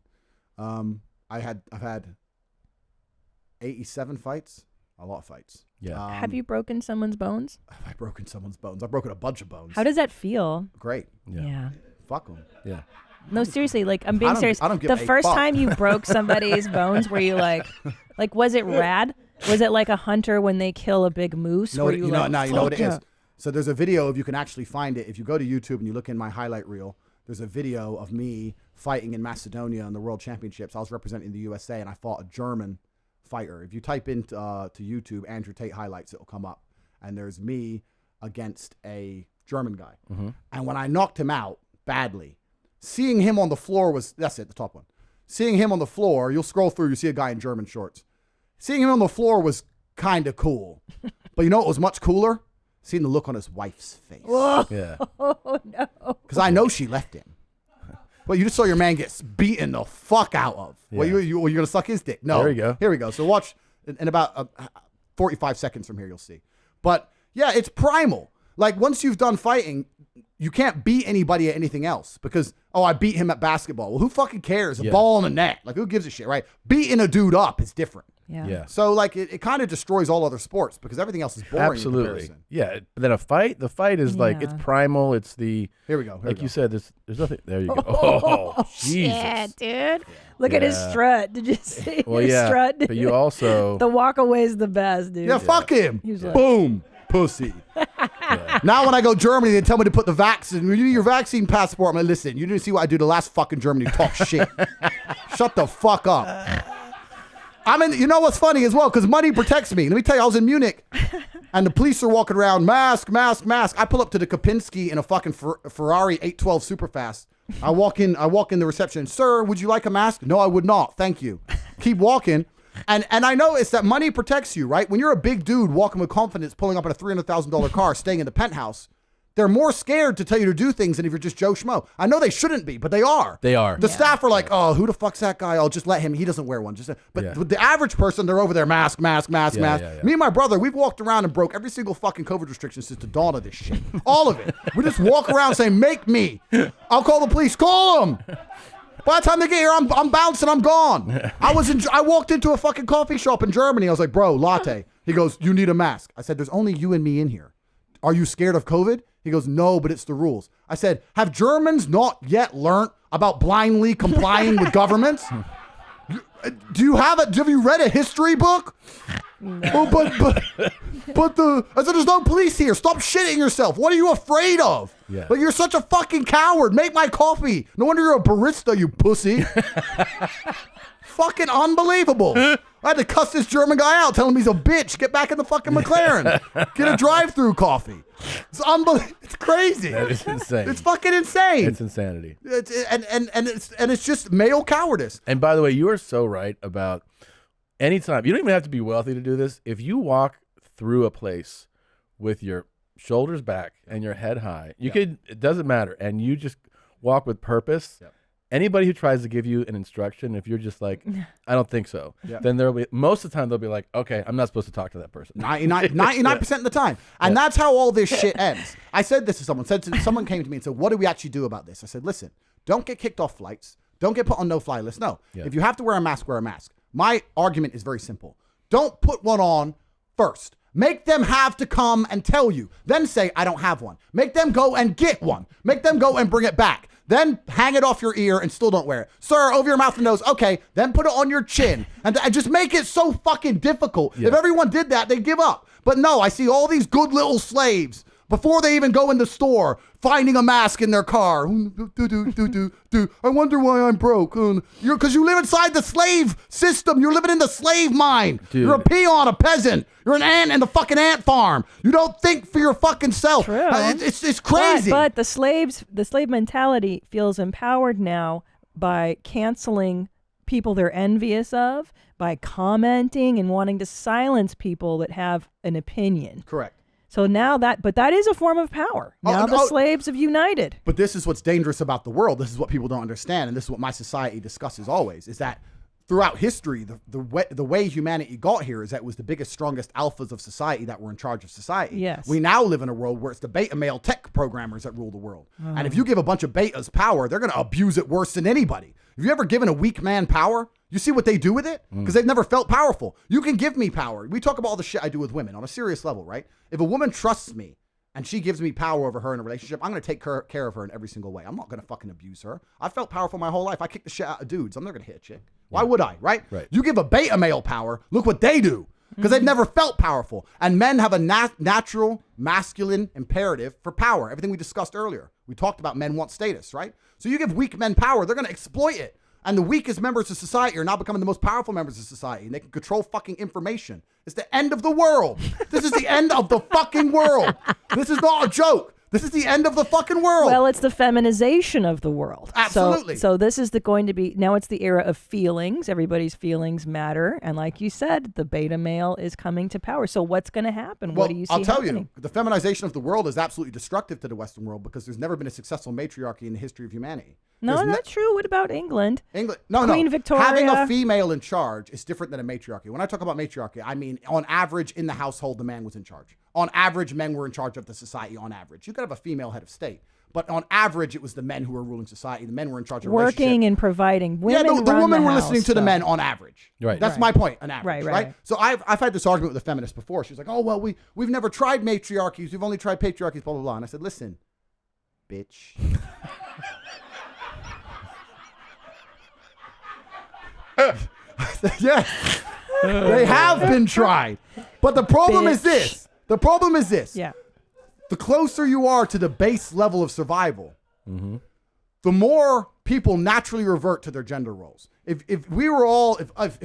I've had 87 fights. A lot of fights. Yeah. Have you broken someone's bones? Have I broken someone's bones? I've broken a bunch of bones. How does that feel? Great. Yeah. Fuck them. Yeah. No, seriously, like I'm being serious. I don't give the a first fuck. time you broke somebody's bones, were you like, was it rad? Was it like a hunter when they kill a big moose? No, you know what it is. "Fuck So there's a video of, you can actually find it if you go to YouTube and you look in my highlight reel. There's a video of me fighting in Macedonia in the World Championships. I was representing the USA and I fought a German fighter. If you type into to YouTube Andrew Tate highlights, it'll come up. And there's me against a German guy. And when I knocked him out badly, seeing him on the floor was, that's it, the top one. Seeing him on the floor, you'll scroll through, you see a guy in German shorts. Seeing him on the floor was kind of cool. But you know what was much cooler? Seeing the look on his wife's face. Whoa. Yeah. Oh, no. Because I know she left him. Well, you just saw your man get beaten the fuck out of. Yeah. Well, you're going to suck his dick. No. There we go. Here we go. So watch in about 45 seconds from here, you'll see. But yeah, it's primal. Like once you've done fighting, you can't beat anybody at anything else because, I beat him at basketball. Well, who fucking cares? A ball on the net. Like who gives a shit, right? Beating a dude up is different. Yeah. So like it kind of destroys all other sports because everything else is boring. Absolutely. In comparison. Yeah. But then the fight is like, it's primal. It's the, here we go. Like you said, there's nothing. There you go. Oh, Jesus. Yeah, dude. Look at his strut. Did you see his strut? But you also. The walk away is the best, dude. Yeah, fuck him. He was like- Boom. Pussy. Now when I go Germany, they tell me to put the vaccine. When you do your vaccine passport, I'm like, listen, you didn't see what I do the last fucking Germany. Talk shit. Shut the fuck up. You know what's funny as well? Because money protects me. Let me tell you, I was in Munich and the police are walking around, mask. I pull up to the Kopinski in a fucking Ferrari 812 Superfast. I walk in the reception. Sir, would you like a mask? No, I would not. Thank you. Keep walking. And I noticed that money protects you, right? When you're a big dude walking with confidence, pulling up in a $300,000 car, staying in the penthouse, they're more scared to tell you to do things than if you're just Joe Schmo. I know they shouldn't be, but they are. They are. The staff are like, oh, who the fuck's that guy? I'll just let him. He doesn't wear one. But with the average person, they're over there, mask. Me and my brother, we've walked around and broke every single fucking COVID restriction since the dawn of this shit. All of it. We just walk around saying, make me. I'll call the police. Call them. By the time they get here, I'm bouncing. I'm gone. I walked into a fucking coffee shop in Germany. I was like, bro, latte. He goes, you need a mask. I said, there's only you and me in here. Are you scared of COVID? He goes, no, but it's the rules. I said, have Germans not yet learned about blindly complying with governments? Have you read a history book? No. Oh, I said, there's no police here. Stop shitting yourself. What are you afraid of? Yeah. Like, you're such a fucking coward. Make my coffee. No wonder you're a barista, you pussy. Fucking unbelievable. I had to cuss this German guy out, tell him he's a bitch. Get back in the fucking McLaren. Get a drive-through coffee. It's unbelievable. It's crazy. That is insane. It's fucking insane. It's insanity. It's just male cowardice. And by the way, you are so right about anytime. You don't even have to be wealthy to do this. If you walk through a place with your shoulders back and your head high, it doesn't matter. And you just walk with purpose. Yep. Anybody who tries to give you an instruction, if you're just like, I don't think so, then most of the time they'll be like, okay, I'm not supposed to talk to that person. 99% of the time. And that's how all this shit ends. I said this to someone. Someone came to me and said, what do we actually do about this? I said, listen, don't get kicked off flights. Don't get put on no-fly lists. No. Yeah. If you have to wear a mask, wear a mask. My argument is very simple. Don't put one on first. Make them have to come and tell you. Then say, I don't have one. Make them go and get one. Make them go and bring it back. Then hang it off your ear and still don't wear it. Sir, over your mouth and nose. Okay, then put it on your chin. And just make it so fucking difficult. Yeah. If everyone did that, they'd give up. But no, I see all these good little slaves, before they even go in the store, finding a mask in their car. I wonder why I'm broke. Because you live inside the slave system. You're living in the slave mine. Dude. You're a peon, a peasant. You're an ant in the fucking ant farm. You don't think for your fucking self. True. It's crazy. But the slave mentality feels empowered now by canceling people they're envious of, by commenting and wanting to silence people that have an opinion. Correct. So now that is a form of power. Now the slaves have united. But this is what's dangerous about the world. This is what people don't understand. And this is what my society discusses always, is that throughout history, the way humanity got here is that it was the biggest, strongest alphas of society that were in charge of society. Yes. We now live in a world where it's the beta male tech programmers that rule the world. And if you give a bunch of betas power, they're going to abuse it worse than anybody. Have you ever given a weak man power? You see what they do with it? Because they've never felt powerful. You can give me power. We talk about all the shit I do with women on a serious level, right? If a woman trusts me and she gives me power over her in a relationship, I'm going to take care of her in every single way. I'm not going to fucking abuse her. I felt powerful my whole life. I kick the shit out of dudes. I'm never going to hit a chick. Why would I, right? You give a beta male power, look what they do. Because they've never felt powerful. And men have a natural masculine imperative for power. Everything we discussed earlier. We talked about men want status, right? So you give weak men power, they're going to exploit it. And the weakest members of society are now becoming the most powerful members of society. And they can control fucking information. It's the end of the world. This is the end of the fucking world. This is not a joke. This is the end of the fucking world. Well, it's the feminization of the world. Absolutely. So this is going to be, now it's the era of feelings. Everybody's feelings matter. And like you said, the beta male is coming to power. So what's going to happen? Well, What do you see I'll tell happening? you, the feminization of the world is absolutely destructive to the Western world because there's never been a successful matriarchy in the history of humanity. No, There's not true. What about England? No, Queen no. Victoria. Having a female in charge is different than a matriarchy. When I talk about matriarchy, I mean, on average, in the household, the man was in charge. On average, men were in charge of the society on average. You could have a female head of state. But on average, it was the men who were ruling society. The men were in charge of Working and providing. Women the run women the were house, listening to the so. men on average. Right. That's my point, on average, Right. So I've had this argument with a feminist before. She's like, oh, well, we've never tried matriarchies. We've only tried patriarchies, blah, blah, blah. And I said, listen, bitch. Yes, they have been tried. But the problem is this. Yeah. The closer you are to the base level of survival, the more people naturally revert to their gender roles. If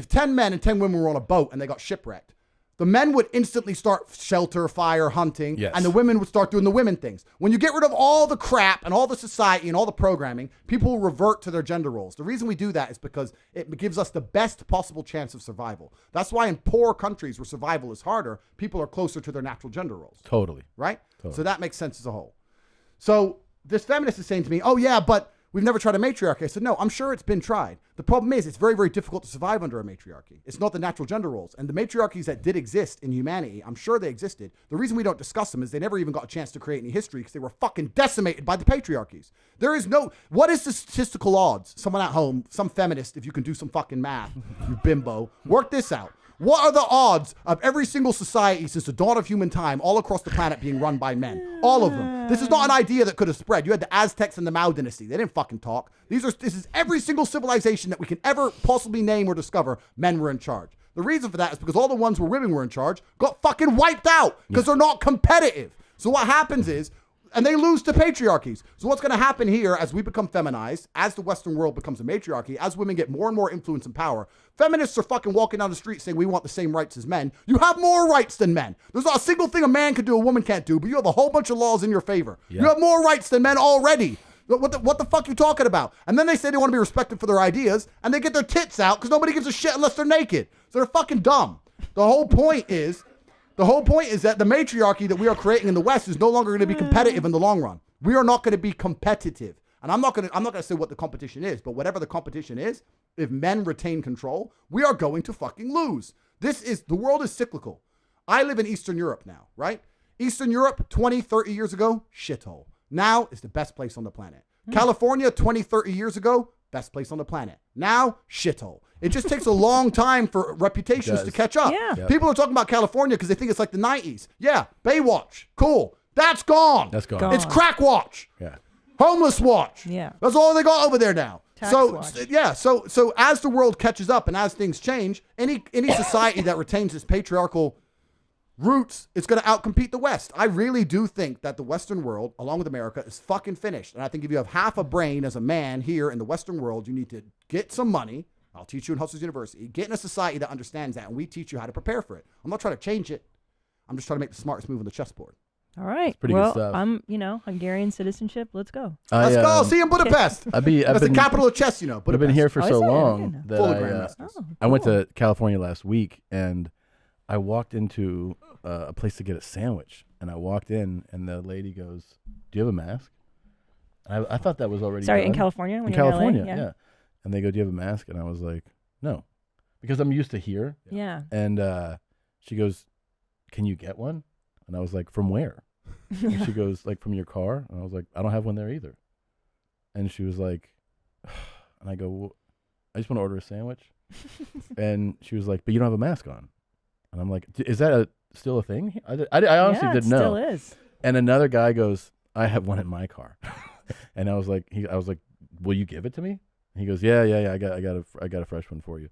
10 men and 10 women were on a boat and they got shipwrecked, the men would instantly start shelter, fire, hunting, and the women would start doing the women things. When you get rid of all the crap and all the society and all the programming, people will revert to their gender roles. The reason we do that is because it gives us the best possible chance of survival. That's why in poor countries where survival is harder, people are closer to their natural gender roles. Totally. Right? Totally. So that makes sense as a whole. So this feminist is saying to me, oh yeah, but we've never tried a matriarchy. I said, no, I'm sure it's been tried. The problem is it's very, very difficult to survive under a matriarchy. It's not the natural gender roles. And the matriarchies that did exist in humanity, I'm sure they existed. The reason we don't discuss them is they never even got a chance to create any history because they were fucking decimated by the patriarchies. What is the statistical odds? Someone at home, some feminist, if you can do some fucking math, you bimbo, work this out. What are the odds of every single society since the dawn of human time all across the planet being run by men? All of them. This is not an idea that could have spread. You had the Aztecs and the Mao dynasty. They didn't fucking talk. This is every single civilization that we can ever possibly name or discover, men were in charge. The reason for that is because all the ones where women were in charge got fucking wiped out because they're not competitive. So what happens is, and they lose to patriarchies. So what's going to happen here as we become feminized, as the Western world becomes a matriarchy, as women get more and more influence and power, feminists are fucking walking down the street saying we want the same rights as men. You have more rights than men. There's not a single thing a man can do a woman can't do, but you have a whole bunch of laws in your favor. Yeah. You have more rights than men already. What the fuck are you talking about? And then they say they want to be respected for their ideas, and they get their tits out because nobody gives a shit unless they're naked. So they're fucking dumb. The whole point is that the matriarchy that we are creating in the West is no longer going to be competitive in the long run. We are not going to be competitive. And I'm not going to say what the competition is, but whatever the competition is, if men retain control, we are going to fucking lose. The world is cyclical. I live in Eastern Europe now, right? Eastern Europe, 20, 30 years ago, shithole. Now is the best place on the planet. California, 20, 30 years ago, best place on the planet. Now, shithole. It just takes a long time for reputations to catch up. Yeah. Yep. People are talking about California because they think it's like the 90s. Yeah, Baywatch, cool. That's gone. That's gone. It's Crack Watch. Yeah. Homeless Watch. Yeah. That's all they got over there now. Tax watch. So as the world catches up and as things change, any society that retains its patriarchal roots, it's going to outcompete the West. I really do think that the Western world, along with America, is fucking finished. And I think if you have half a brain as a man here in the Western world, you need to get some money. I'll teach you in Hustlers University. Get in a society that understands that, and we teach you how to prepare for it. I'm not trying to change it. I'm just trying to make the smartest move on the chessboard. All right. pretty well, good stuff. I'm, Hungarian citizenship. Let's go. Let's go. See you in Budapest. That's the capital of chess, I've Budapest. been here for so is it? long Full of that grandmasters. I went to California last week, and I walked into a place to get a sandwich. And I walked in, and the lady goes, "Do you have a mask?" And I thought that was already Sorry, done. in California? When In you're in LA? California, Yeah. yeah. And they go, "Do you have a mask?" And I was like, "No." because I'm used to here. Yeah. And she goes, "Can you get one?" And I was like, "From where?" And she goes, "Like from your car." And I was like, "I don't have one there either." And she was like, and I go, well, "I just want to order a sandwich." And she was like, "But you don't have a mask on." And I'm like, "Is that still a thing?" I honestly didn't know. Still is. And another guy goes, "I have one in my car." And I was like, "Will you give it to me?" And he goes, "Yeah. I got a fresh one for you."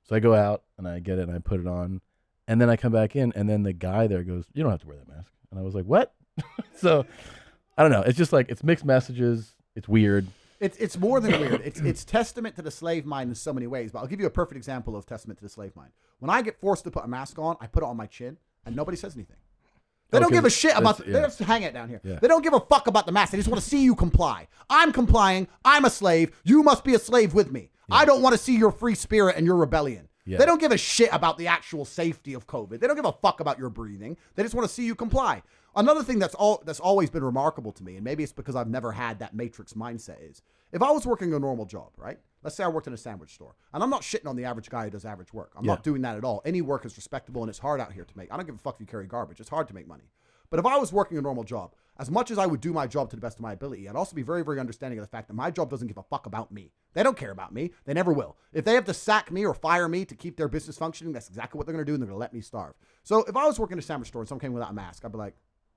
So I go out and I get it and I put it on, and then I come back in, and then the guy there goes, "You don't have to wear that mask." And I was like, "What?" So I don't know. It's just like it's mixed messages. It's weird. It's more than weird. It's testament to the slave mind in so many ways. But I'll give you a perfect example of testament to the slave mind. When I get forced to put a mask on, I put it on my chin, and nobody says anything. They don't give a shit about they just hang it down here. Yeah. They don't give a fuck about the mask. They just want to see you comply. I'm complying. I'm a slave. You must be a slave with me. Yeah. I don't want to see your free spirit and your rebellion. Yeah. They don't give a shit about the actual safety of COVID. They don't give a fuck about your breathing. They just want to see you comply. Another thing that's always been remarkable to me, and maybe it's because I've never had that matrix mindset, is if I was working a normal job, right? Let's say I worked in a sandwich store, and I'm not shitting on the average guy who does average work. I'm not doing that at all. Any work is respectable, and it's hard out here to make. I don't give a fuck if you carry garbage. It's hard to make money. But if I was working a normal job, as much as I would do my job to the best of my ability, I'd also be very, very understanding of the fact that my job doesn't give a fuck about me. They don't care about me. They never will. If they have to sack me or fire me to keep their business functioning, that's exactly what they're going to do, and they're going to let me starve. So if I was working in a sandwich store and someone came without a mask, I'd be like,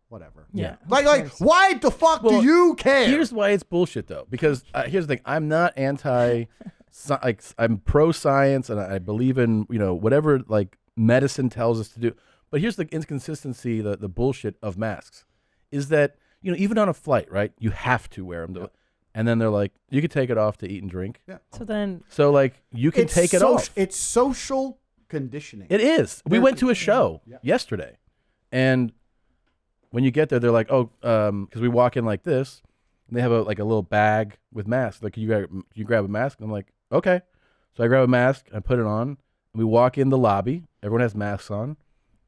whatever. Yeah. Like, why the fuck do you care? Here's why it's bullshit, though. Because here's the thing. I'm not I'm pro-science, and I believe in, whatever, like, medicine tells us to do. But here's the inconsistency, the bullshit of masks, is that, even on a flight, right, you have to wear them. And then they're like, you can take it off to eat and drink. Yeah. So, like, you can take it off. It's social conditioning. It is. We went to a show yesterday, and when you get there, they're like, "Oh," because we walk in like this, and they have a little bag with masks. Like, you grab a mask, and I'm like, "Okay." So I grab a mask, I put it on, and we walk in the lobby. Everyone has masks on,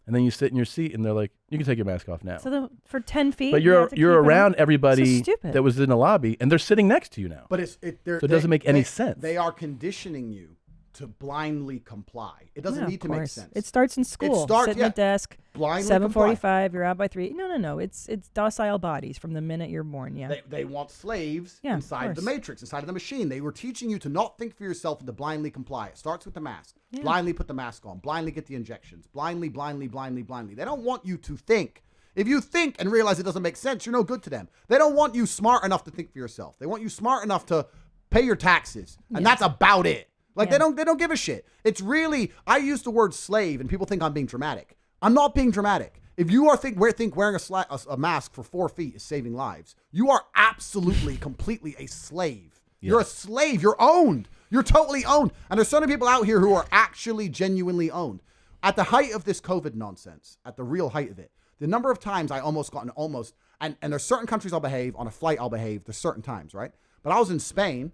and then you sit in your seat, and they're like, "You can take your mask off now." So for 10 feet, but you're around everybody that was in the lobby, and they're sitting next to you now. But so it doesn't make any sense. They are conditioning you to blindly comply. It doesn't need to make sense. It starts in school. Sit at the desk. Blindly 7:45. You're out by 3. No. It's docile bodies from the minute you're born. Yeah. They want slaves inside the matrix, inside of the machine. They were teaching you to not think for yourself and to blindly comply. It starts with the mask. Yeah. Blindly put the mask on. Blindly get the injections. Blindly. They don't want you to think. If you think and realize it doesn't make sense, you're no good to them. They don't want you smart enough to think for yourself. They want you smart enough to pay your taxes, and that's about it. Like, they don't give a shit. It's really, I use the word slave, and people think I'm being dramatic. I'm not being dramatic. If you think wearing a mask for 4 feet is saving lives, you are absolutely, completely a slave. Yeah. You're a slave. You're owned. You're totally owned. And there's so many people out here who are actually genuinely owned. At the height of this COVID nonsense, at the real height of it, the number of times I and there's certain countries I'll behave, on a flight I'll behave, there's certain times, right? But I was in Spain.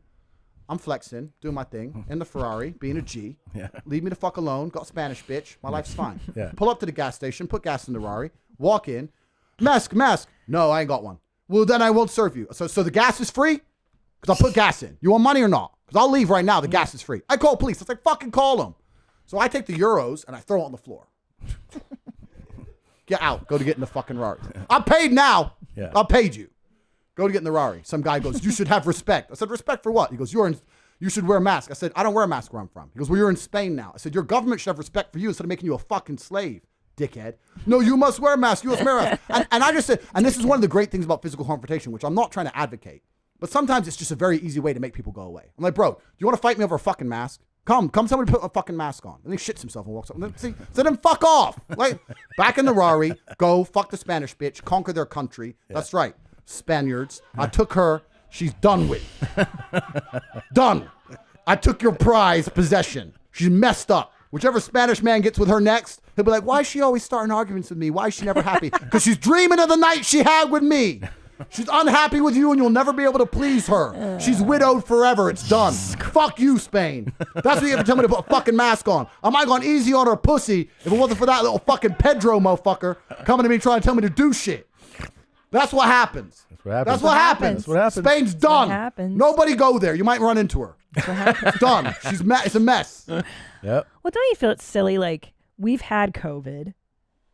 I'm flexing, doing my thing, in the Ferrari, being a G. Yeah. Leave me the fuck alone. Got a Spanish bitch. My life's fine. Yeah. Pull up to the gas station, put gas in the Ferrari, walk in. Mask. No, I ain't got one. Well, then I won't serve you. So the gas is free? Because I'll put gas in. You want money or not? Because I'll leave right now. The gas is free. I call police. It's like, fucking call them. So I take the euros and I throw it on the floor. Get out. Go to get in the fucking Ferrari. I'm paid now. Yeah. I paid you. Go to get in the Ferrari. Some guy goes, "You should have respect." I said, "Respect for what?" He goes, "You should wear a mask." I said, "I don't wear a mask where I'm from." He goes, "Well, you're in Spain now." I said, "Your government should have respect for you instead of making you a fucking slave, dickhead." "No, you must wear a mask. You must wear a mask." And I just said, and this is one of the great things about physical confrontation, which I'm not trying to advocate, but sometimes it's just a very easy way to make people go away. I'm like, "Bro, do you want to fight me over a fucking mask? Come, somebody put a fucking mask on." And he shits himself and walks up. See, so then fuck off. Like, back in the Ferrari, go fuck the Spanish bitch, conquer their country. Yeah. That's right. Spaniards. I took her. She's done with. Done. I took your prize possession. She's messed up. Whichever Spanish man gets with her next, he'll be like, "Why is she always starting arguments with me? Why is she never happy?" Because she's dreaming of the night she had with me. She's unhappy with you and you'll never be able to please her. She's widowed forever. It's done. Fuck you, Spain. That's what you have to tell me to put a fucking mask on. I might have gone easy on her pussy if it wasn't for that little fucking Pedro motherfucker coming to me trying to tell me to do shit. That's what happens. That's what happens. That's what happens. That's what happens. Spain's done. What happens. Nobody go there. You might run into her. It's done. It's a mess. Yep. Well, don't you feel it's silly? Like, we've had COVID.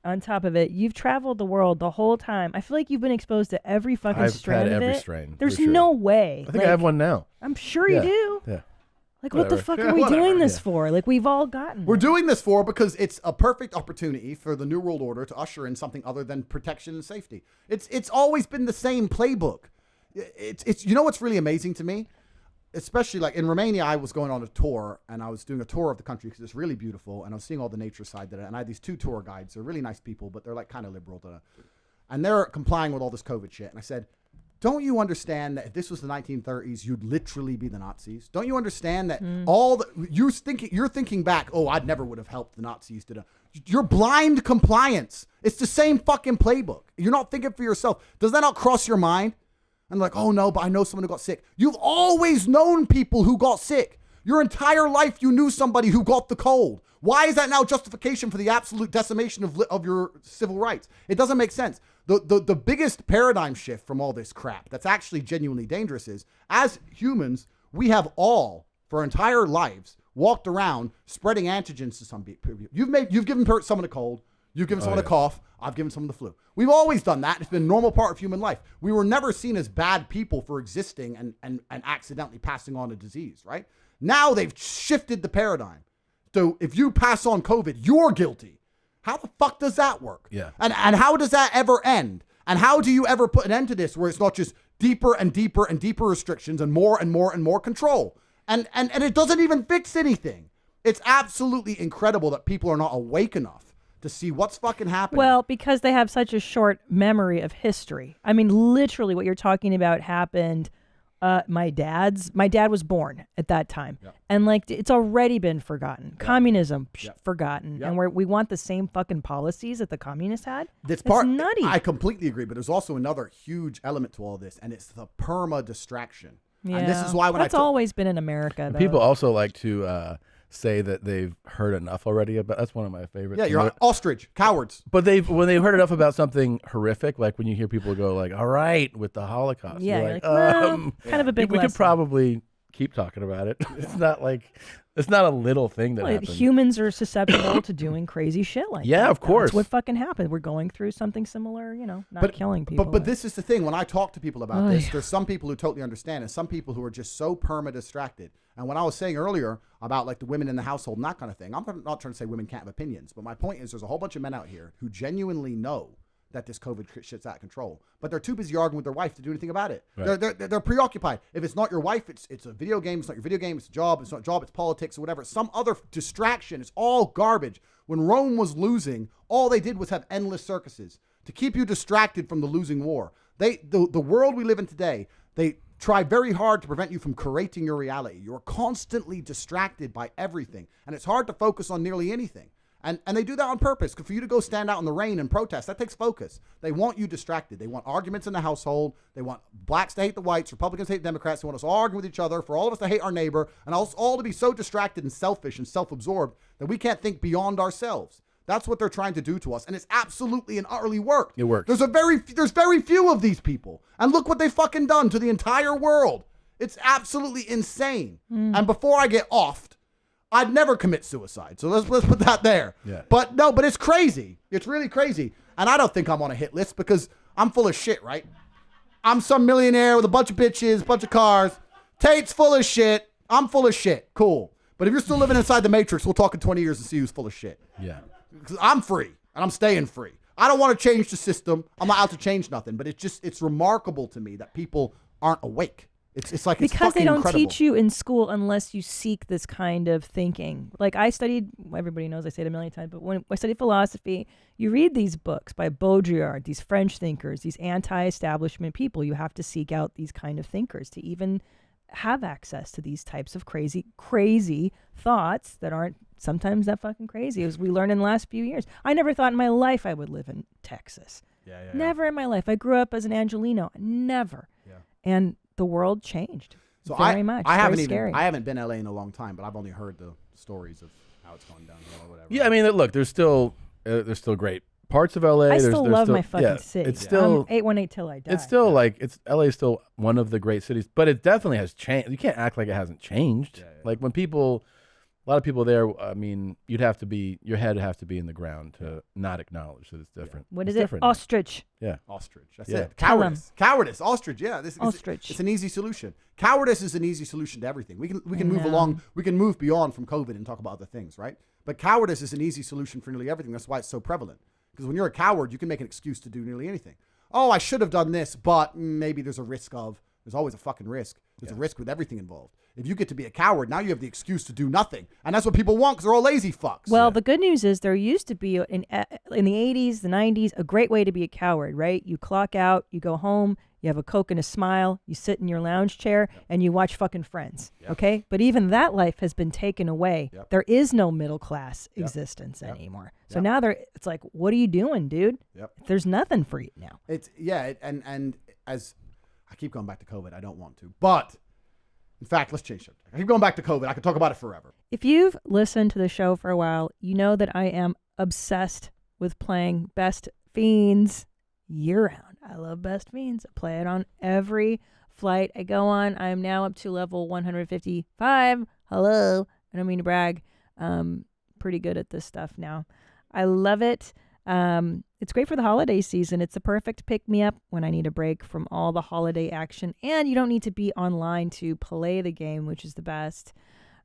On top of it, you've traveled the world the whole time. I feel like you've been exposed to every fucking strain of every it. strain. There's for sure. no way. I think I have one now. I'm sure you do. Yeah. Like, what the Whatever. fuck Yeah, are we whatever. doing this Yeah. for? Like, we've all gotten We're it. doing this because it's a perfect opportunity for the New World Order to usher in something other than protection and safety. It's always been the same playbook. It's you know what's really amazing to me? Especially like in Romania, I was going on a tour and I was doing a tour of the country because it's really beautiful and I was seeing all the nature side that, and I had these 2 tour guides. They're really nice people, but they're like kind of liberal. And they're complying with all this COVID shit. And I said, don't you understand that if this was the 1930s, you'd literally be the Nazis? Don't you understand that you're thinking back, oh, I'd never would have helped the Nazis. You're blind compliance. It's the same fucking playbook. You're not thinking for yourself. Does that not cross your mind? And like, oh no, but I know someone who got sick. You've always known people who got sick. Your entire life you knew somebody who got the cold. Why is that now justification for the absolute decimation of your civil rights? It doesn't make sense. The biggest paradigm shift from all this crap that's actually genuinely dangerous is, as humans, we have all, for our entire lives, walked around spreading antigens to some people. You've given someone a cold. You've given someone a cough. I've given someone the flu. We've always done that. It's been a normal part of human life. We were never seen as bad people for existing and accidentally passing on a disease, right? Now they've shifted the paradigm. So if you pass on COVID, you're guilty. How the fuck does that work? Yeah. And how does that ever end? And how do you ever put an end to this where it's not just deeper and deeper and deeper restrictions and more and more and more control? And it doesn't even fix anything. It's absolutely incredible that people are not awake enough to see what's fucking happening. Well, because they have such a short memory of history. I mean, literally what you're talking about happened. My dad was born at that time. Yep. And like, it's already been forgotten. Yep. Communism, forgotten. Yep. And we want the same fucking policies that the communists had. That's nutty. I completely agree, but there's also another huge element to all this, and it's the perma distraction. Yeah. And this is why that's always been in America, though. People also like to say that they've heard enough already about. That's one of my favorites. Yeah, you're ostrich, cowards. But when they've heard enough about something horrific, like when you hear people go like, "All right," with the Holocaust, yeah, you're like, well, kind of a big. We could probably keep talking about it. It's not like it's not a little thing that happened. Humans are susceptible to doing crazy shit like that. Yeah, of course. That's what fucking happened. We're going through something similar, not killing people. But this is the thing. When I talk to people about this, there's some people who totally understand and some people who are just so perma distracted. And when I was saying earlier about like the women in the household and that kind of thing, I'm not trying to say women can't have opinions, but my point is there's a whole bunch of men out here who genuinely know that this COVID shit's out of control, but they're too busy arguing with their wife to do anything about it. Right. They're preoccupied. If it's not your wife, it's a video game. It's not your video game. It's a job. It's not a job. It's politics or whatever. Some other distraction. It's all garbage. When Rome was losing, all they did was have endless circuses to keep you distracted from the losing war. The world we live in today, they try very hard to prevent you from curating your reality. You're constantly distracted by everything, and it's hard to focus on nearly anything. And they do that on purpose. For you to go stand out in the rain and protest, that takes focus. They want you distracted. They want arguments in the household. They want blacks to hate the whites, Republicans to hate Democrats. They want us all arguing with each other, for all of us to hate our neighbor, and us all to be so distracted and selfish and self-absorbed that we can't think beyond ourselves. That's what they're trying to do to us, and it's absolutely and utterly worked. It works. There's very few of these people, and look what they've fucking done to the entire world. It's absolutely insane. And before I get offed, I'd never commit suicide. So let's put that there. Yeah. But it's crazy. It's really crazy. And I don't think I'm on a hit list because I'm full of shit, right? I'm some millionaire with a bunch of bitches, bunch of cars. Tate's full of shit. I'm full of shit. Cool. But if you're still living inside the Matrix, we'll talk in 20 years and see who's full of shit. Yeah. Because I'm free and I'm staying free. I don't want to change the system. I'm not out to change nothing. But it's remarkable to me that people aren't awake. It's like it's because fucking they don't incredible. teach you in school unless you seek this kind of thinking. Like I studied, everybody knows I say it a million times, but when I studied philosophy, you read these books by Baudrillard, these French thinkers, these anti-establishment people. You have to seek out these kind of thinkers to even have access to these types of crazy thoughts that aren't sometimes that fucking crazy, as we learned in the last few years. I never thought in my life I would live in Texas. Never in my life. I grew up as an Angelino. Never. Yeah. And the world changed very much. I haven't been LA in a long time, but I've only heard the stories of how it's gone downhill or whatever. Yeah, I mean, look, there's still great parts of LA. I there's still love my fucking yeah, city. It's still 818 till I die. It's still like LA is still one of the great cities, but it definitely has changed. You can't act like it hasn't changed. Like when a lot of people there. I mean, your head would have to be in the ground to not acknowledge that it's different. What it's is it? different. Ostrich. Yeah, ostrich. That's Yeah. it. Cowardice. Ostrich. Yeah, Ostrich. It's an easy solution. Cowardice is an easy solution to everything. We can move along. We can move beyond from COVID and talk about other things, right? But cowardice is an easy solution for nearly everything. That's why it's so prevalent. Because when you're a coward, you can make an excuse to do nearly anything. Oh, I should have done this, but maybe there's a risk of. There's always a fucking risk. There's a risk with everything involved. If you get to be a coward, now you have the excuse to do nothing. And that's what people want because they're all lazy fucks. Well, the good news is there used to be in the 80s, the 90s, a great way to be a coward, right? You clock out, you go home, you have a Coke and a smile, you sit in your lounge chair, and you watch fucking Friends, okay? But even that life has been taken away. There is no middle class existence anymore. So now it's like, what are you doing, dude? There's nothing for you now. And as I keep going back to COVID, I don't want to. But, in fact, let's change subject. I keep going back to COVID. I could talk about it forever. If you've listened to the show for a while, you know that I am obsessed with playing Best Fiends year-round. I love Best Fiends. I play it on every flight I go on. I am now up to level 155. Hello. I don't mean to brag. Pretty good at this stuff now. I love it. It's great for the holiday season. It's the perfect pick-me-up when I need a break from all the holiday action. And you don't need to be online to play the game, which is the best.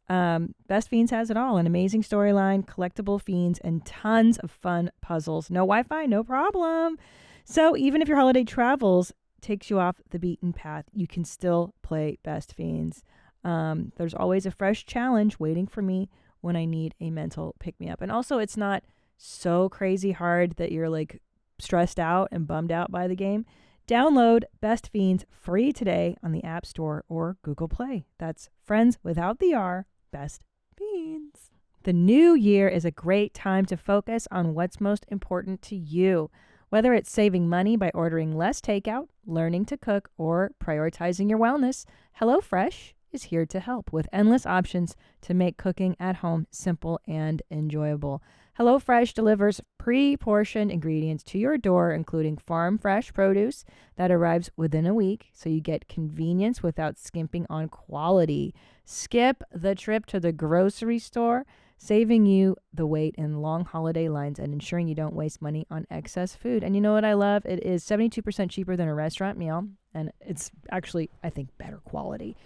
Best Fiends has it all. An amazing storyline, collectible fiends, and tons of fun puzzles. No Wi-Fi, no problem. So even if your holiday travels takes you off the beaten path, you can still play Best Fiends. There's always a fresh challenge waiting for me when I need a mental pick-me-up. And also, it's not so crazy hard that you're like stressed out and bummed out by the game. Download Best Fiends free today on the App Store or Google Play. That's friends without the R, Best Fiends. The new year is a great time to focus on what's most important to you. Whether it's saving money by ordering less takeout, learning to cook, or prioritizing your wellness, HelloFresh is here to help with endless options to make cooking at home simple and enjoyable. HelloFresh delivers pre-portioned ingredients to your door, including farm-fresh produce that arrives within a week, so you get convenience without skimping on quality. Skip the trip to the grocery store, saving you the wait in long holiday lines and ensuring you don't waste money on excess food. And you know what I love? It is 72% cheaper than a restaurant meal, and it's actually, I think, better quality.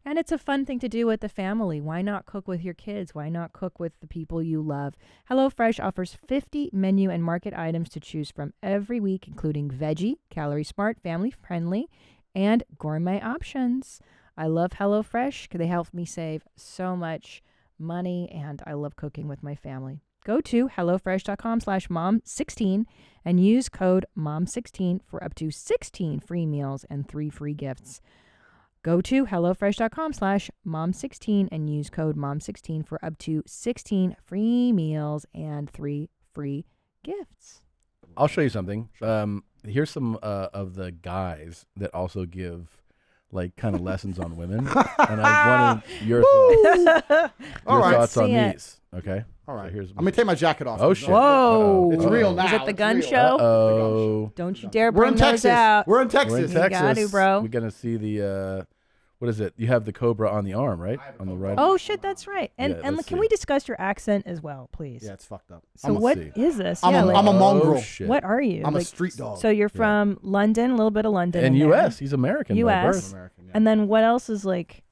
And it's a fun thing to do with the family. Why not cook with your kids? Why not cook with the people you love? HelloFresh offers 50 menu and market items to choose from every week, including veggie, calorie smart, family friendly, and gourmet options. I love HelloFresh because they help me save so much money, and I love cooking with my family. Go to HelloFresh.com/mom16 and use code MOM16 for up to 16 free meals and 3 free gifts. Go to HelloFresh.com/mom16 and use code MOM16 for up to 16 free meals and 3 free gifts. I'll show you something. Here's some of the guys that also give like kind of lessons on women, and I wanted your thoughts on these. Okay. All right. So here's I'm gonna take my jacket off. Oh shit! Whoa! It's real now. Is it the It's gun real. show? Oh. Don't you dare We're bring in those Texas. out. We're in Texas. You got to, bro. We're gonna see the what is it? You have the Cobra on the arm, right? On the right. Oh shit, that's right. And Yeah, and let's can see. we discuss your accent as well, please? Yeah, it's fucked up. So what is this? I'm a like, mongrel. Oh, shit. what are you? I'm a Like, street dog. So you're from London, a little bit of London. And in there. U.S. He's American. by U.S. birth. American, yeah. And then what else is like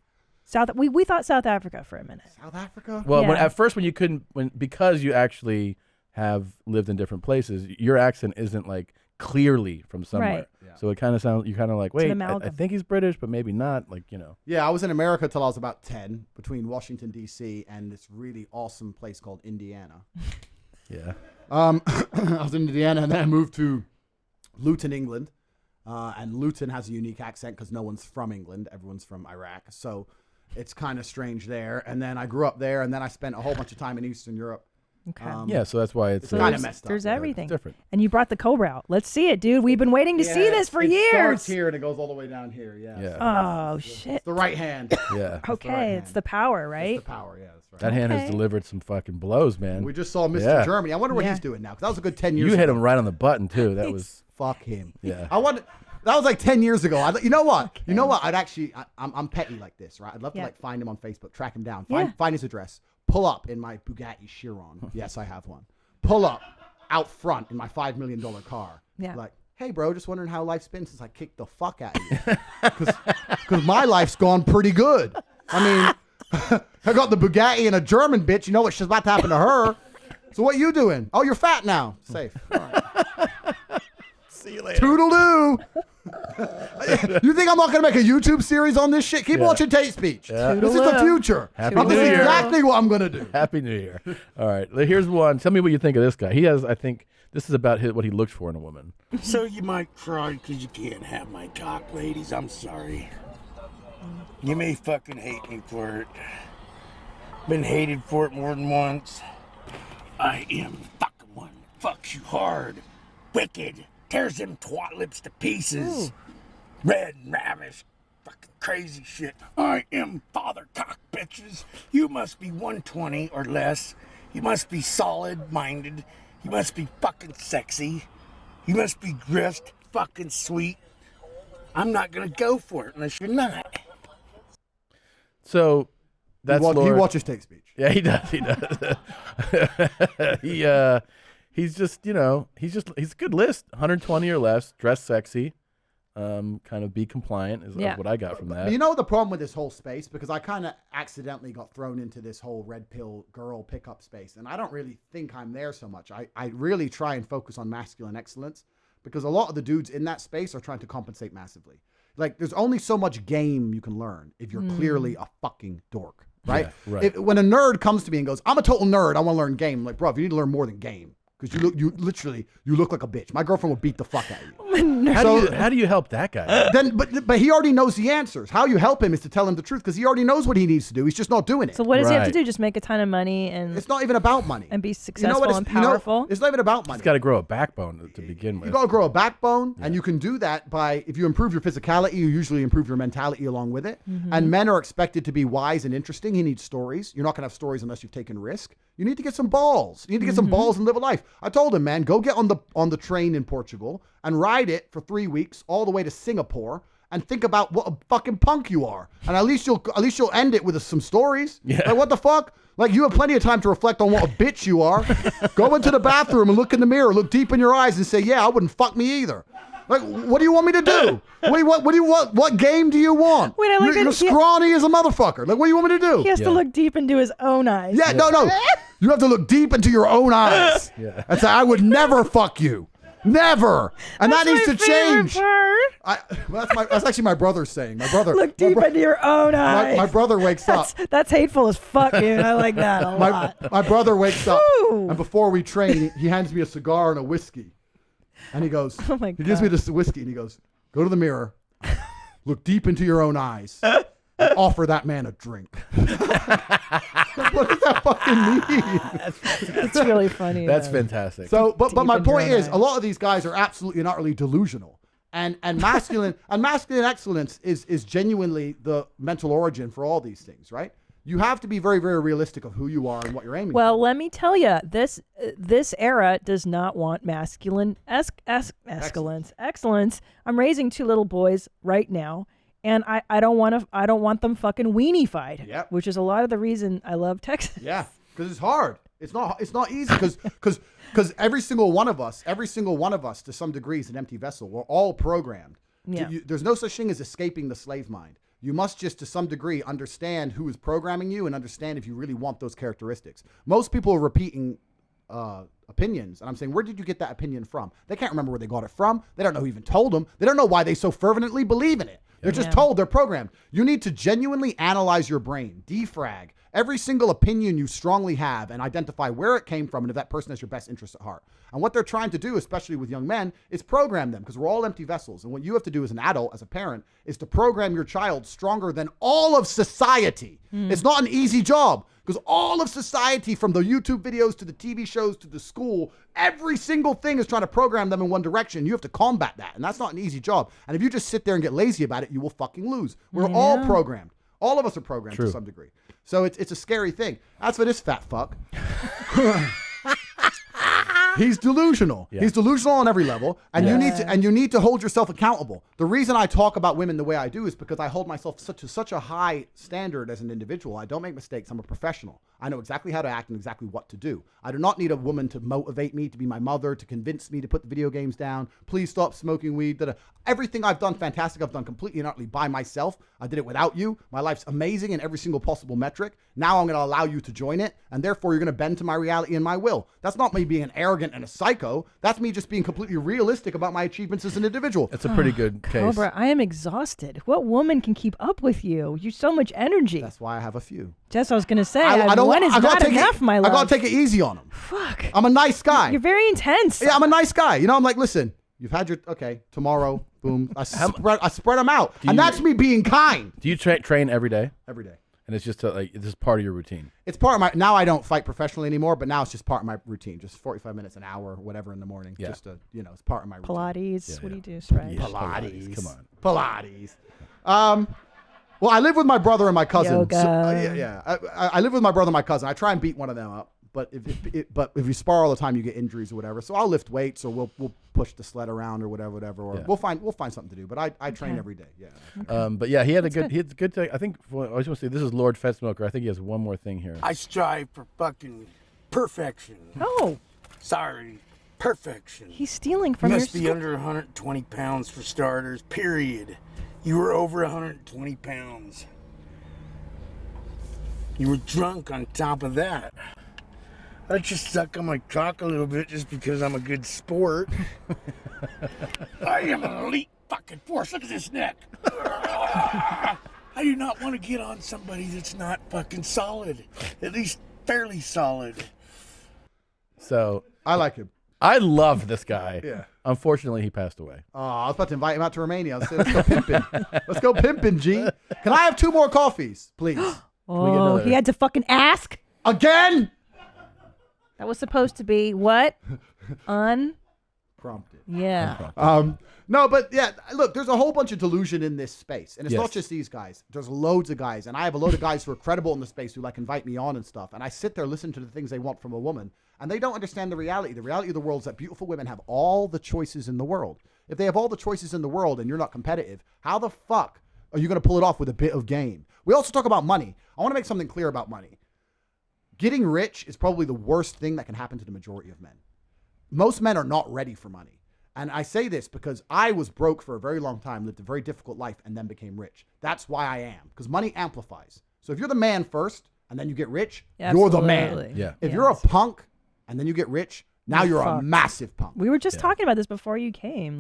South? We thought South Africa for a minute. South Africa? Well, Yeah. at first when you couldn't, because you actually have lived in different places, your accent isn't like clearly from somewhere. Right. Yeah. So it kind of sounds, you're kind of like, an wait, I amalgam. think he's British, but maybe not. Like, you know. Yeah, I was in America till I was about 10, between Washington, D.C. and this really awesome place called Indiana. Yeah. I was in Indiana, and then I moved to Luton, England. And Luton has a unique accent because no one's from England. Everyone's from Iraq. So it's kind of strange there. And then I grew up there, and then I spent a whole bunch of time in Eastern Europe. Okay. Yeah, so that's why it's kind of messed up. There's everything. different. And you brought the Cobra out. Let's see it, dude. We've been waiting to see this for it years. starts here and it goes all the way down here. Yeah. Oh, shit. It's the right hand. Yeah. Okay, it's the power, right? It's the power, yeah. That's right. That hand has delivered some fucking blows, man. We just saw Mr. Germany. I wonder what he's doing now, because that was a good 10 years You ago. hit him right on the button, too. That was... Fuck him. Yeah. That was like 10 years ago. You know what? You know what? I'm petty like this, right? I'd love to find him on Facebook, track him down, find his address, pull up in my Bugatti Chiron. Yes, I have one. Pull up out front in my $5 million car. Yeah. Like, hey, bro, just wondering how life's been since I kicked the fuck out of you. Because my life's gone pretty good. I mean, I got the Bugatti and a German bitch. You know what's about to happen to her. So what you doing? Oh, you're fat now. Safe. All right. See you later. Toodle-doo. You think I'm not going to make a YouTube series on this shit? Keep watching Tate Speech. Yeah. This is the future. Happy This New is Year. exactly what I'm going to do. Happy New Year. All right, here's one. Tell me what you think of this guy. He has, I think, this is about what he looks for in a woman. So you might cry because you can't have my cock, ladies. I'm sorry. You may fucking hate me for it. Been hated for it more than once. I am the fucking one. Fucks you hard. Wicked. Tears them twat lips to pieces. Ooh. Red and ravish. Fucking crazy shit. I am father cock, bitches. You must be 120 or less. You must be solid-minded. You must be fucking sexy. You must be grist, fucking sweet. I'm not gonna go for it unless you're not. So that's he watches Tate Speech. Yeah, he does. He does. He's just, he's a good list. 120 or less, dress sexy, kind of be compliant is what I got from that. You know the problem with this whole space, because I kind of accidentally got thrown into this whole red pill girl pickup space, and I don't really think I'm there so much. I really try and focus on masculine excellence, because a lot of the dudes in that space are trying to compensate massively. Like, there's only so much game you can learn if you're clearly a fucking dork, right? Yeah, right. When a nerd comes to me and goes, I'm a total nerd, I want to learn game. I'm like, bro, you need to learn more than game. Because you look like a bitch. My girlfriend will beat the fuck out of you. How do you help that guy? But he already knows the answers. How you help him is to tell him the truth, because he already knows what he needs to do. He's just not doing it. So what does he have to do? Just make a ton of money and it's not even about money and be successful and powerful. It's not even about money. He's got to grow a backbone to begin with. You got to grow a backbone, and you can do that by, if you improve your physicality, you usually improve your mentality along with it. Mm-hmm. And men are expected to be wise and interesting. He needs stories. You're not going to have stories unless you've taken risk. You need to get some balls. You need to get some balls and live a life. I told him, man, go get on the train in Portugal and ride it for 3 weeks all the way to Singapore and think about what a fucking punk you are. And at least you'll end it with some stories. Yeah. Like, what the fuck? Like, you have plenty of time to reflect on what a bitch you are. Go into the bathroom and look in the mirror, look deep in your eyes and say, yeah, I wouldn't fuck me either. Like, what do you want me to do? What do you want? What game do you want? Wait, you're scrawny as a motherfucker. Like, what do you want me to do? He has to look deep into his own eyes. Yeah, no. You have to look deep into your own eyes and say, I would never fuck you. Never. And that needs to change. That's actually my brother's saying. My brother. Look deep into your own eyes. My brother wakes up. That's hateful as fuck, dude. I like that a lot. My brother wakes up, and before we train, he hands me a cigar and a whiskey. And he goes, oh my God. He gives me this whiskey, and he goes, go to the mirror, look deep into your own eyes, and offer that man a drink. What does that fucking mean? It's really funny. That's fantastic. So, but my point is, a lot of these guys are absolutely and utterly delusional. And masculine excellence is genuinely the mental origin for all these things, right? You have to be very, very realistic of who you are and what you're aiming for. Well, let me tell you, this era does not want masculine excellence. I'm raising 2 little boys right now, and I don't want them fucking weenie-fied, which is a lot of the reason I love Texas. Yeah, because it's hard. It's not easy because every single one of us to some degree is an empty vessel. We're all programmed. Yeah. There's no such thing as escaping the slave mind. You must just, to some degree, understand who is programming you and understand if you really want those characteristics. Most people are repeating opinions, and I'm saying, where did you get that opinion from? They can't remember where they got it from. They don't know who even told them. They don't know why they so fervently believe in it. They're just told, they're programmed. You need to genuinely analyze your brain, defrag, every single opinion you strongly have and identify where it came from and if that person has your best interest at heart. And what they're trying to do, especially with young men, is program them because we're all empty vessels. And what you have to do as an adult, as a parent, is to program your child stronger than all of society. It's not an easy job because all of society, from the YouTube videos to the TV shows to the school, every single thing is trying to program them in one direction. You have to combat that. And that's not an easy job. And if you just sit there and get lazy about it, you will fucking lose. We're all programmed. All of us are programmed to some degree. So it's a scary thing. As for this fat fuck, he's delusional. Yeah. He's delusional on every level, and you need to hold yourself accountable. The reason I talk about women the way I do is because I hold myself to such a high standard as an individual. I don't make mistakes. I'm a professional. I know exactly how to act and exactly what to do. I do not need a woman to motivate me, to be my mother, to convince me to put the video games down. Please stop smoking weed. Everything I've done, fantastic. I've done completely and utterly by myself. I did it without you. My life's amazing in every single possible metric. Now I'm going to allow you to join it, and therefore you're going to bend to my reality and my will. That's not me being arrogant and a psycho. That's me just being completely realistic about my achievements as an individual. That's a pretty good case. Cobra, I am exhausted. What woman can keep up with you? You're so much energy. That's why I have a few. Just what I was going to say. One is not enough, my love. I got to take it easy on him. Fuck. I'm a nice guy. You're very intense. Yeah, I'm a nice guy. You know, I'm like, listen, you've had your, okay, tomorrow, boom. I spread them out. And that's me being kind. Do you train every day? Every day. And it's just this is part of your routine. It's part of my, now I don't fight professionally anymore, but now it's just part of my routine. Just 45 minutes, an hour, whatever in the morning. Yeah. Just to, it's part of my routine. Pilates. What do you do, Stretch? Pilates. Come on. Pilates. Well, I live with my brother and my cousin. Yoga. I live with my brother and my cousin. I try and beat one of them up, but if you spar all the time, you get injuries or whatever. So I'll lift weights, or we'll push the sled around or whatever, or we'll find something to do. But I train every day. Yeah. Okay. But yeah, he had a good thing. I think I was going to say this is Lord Fetsmoker. I think he has one more thing here. I strive for fucking perfection. Oh. Sorry. Perfection. He's stealing from you your must be under 120 pounds for starters, period. You were over 120 pounds. You were drunk on top of that. I just suck on my cock a little bit just because I'm a good sport. I am an elite fucking force. Look at this neck. I do not want to get on somebody that's not fucking solid. At least fairly solid. So I like him. I love this guy. Yeah. Unfortunately, he passed away. Oh, I was about to invite him out to Romania. Let's go pimping. Let's go pimping, G. Can I have 2 more coffees, please? Oh, he had to fucking ask? Again? That was supposed to be what? Prompted. Yeah. No, but yeah, look, there's a whole bunch of delusion in this space. And it's not just these guys. There's loads of guys. And I have a load of guys who are credible in the space who invite me on and stuff. And I sit there, listen to the things they want from a woman. And they don't understand the reality. The reality of the world is that beautiful women have all the choices in the world. If they have all the choices in the world and you're not competitive, how the fuck are you going to pull it off with a bit of game? We also talk about money. I want to make something clear about money. Getting rich is probably the worst thing that can happen to the majority of men. Most men are not ready for money. And I say this because I was broke for a very long time, lived a very difficult life, and then became rich. That's why I am, because money amplifies. So if you're the man first and then you get rich, you're the man. Yeah. If you're a punk and then you get rich, now you're a massive punk. We were just talking about this before you came.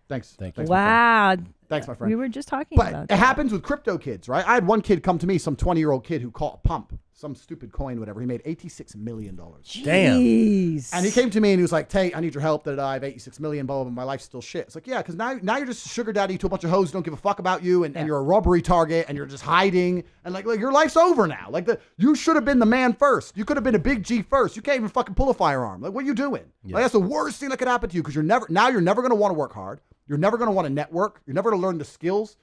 Thanks. Thank you. Wow. Thanks, my friend. We were just talking about But that. it happens with crypto kids, right? I had one kid come to me, some 20-year-old kid who caught a pump, some stupid coin, whatever. He made $86 million. Damn. And he came to me and he was like, Tate, I need your help. I have $86 million, blah, blah, blah. My life's still shit. It's like, yeah, because now you're just a sugar daddy to a bunch of hoes who don't give a fuck about you, and you're a robbery target, and you're just hiding. And like your life's over now. You should have been the man first. You could have been a big G first. You can't even fucking pull a firearm. Like, what are you doing? Yeah. Like, that's the worst thing that could happen to you, because you're never going to want to work hard. You're never going to want to network. You're never going to learn the skills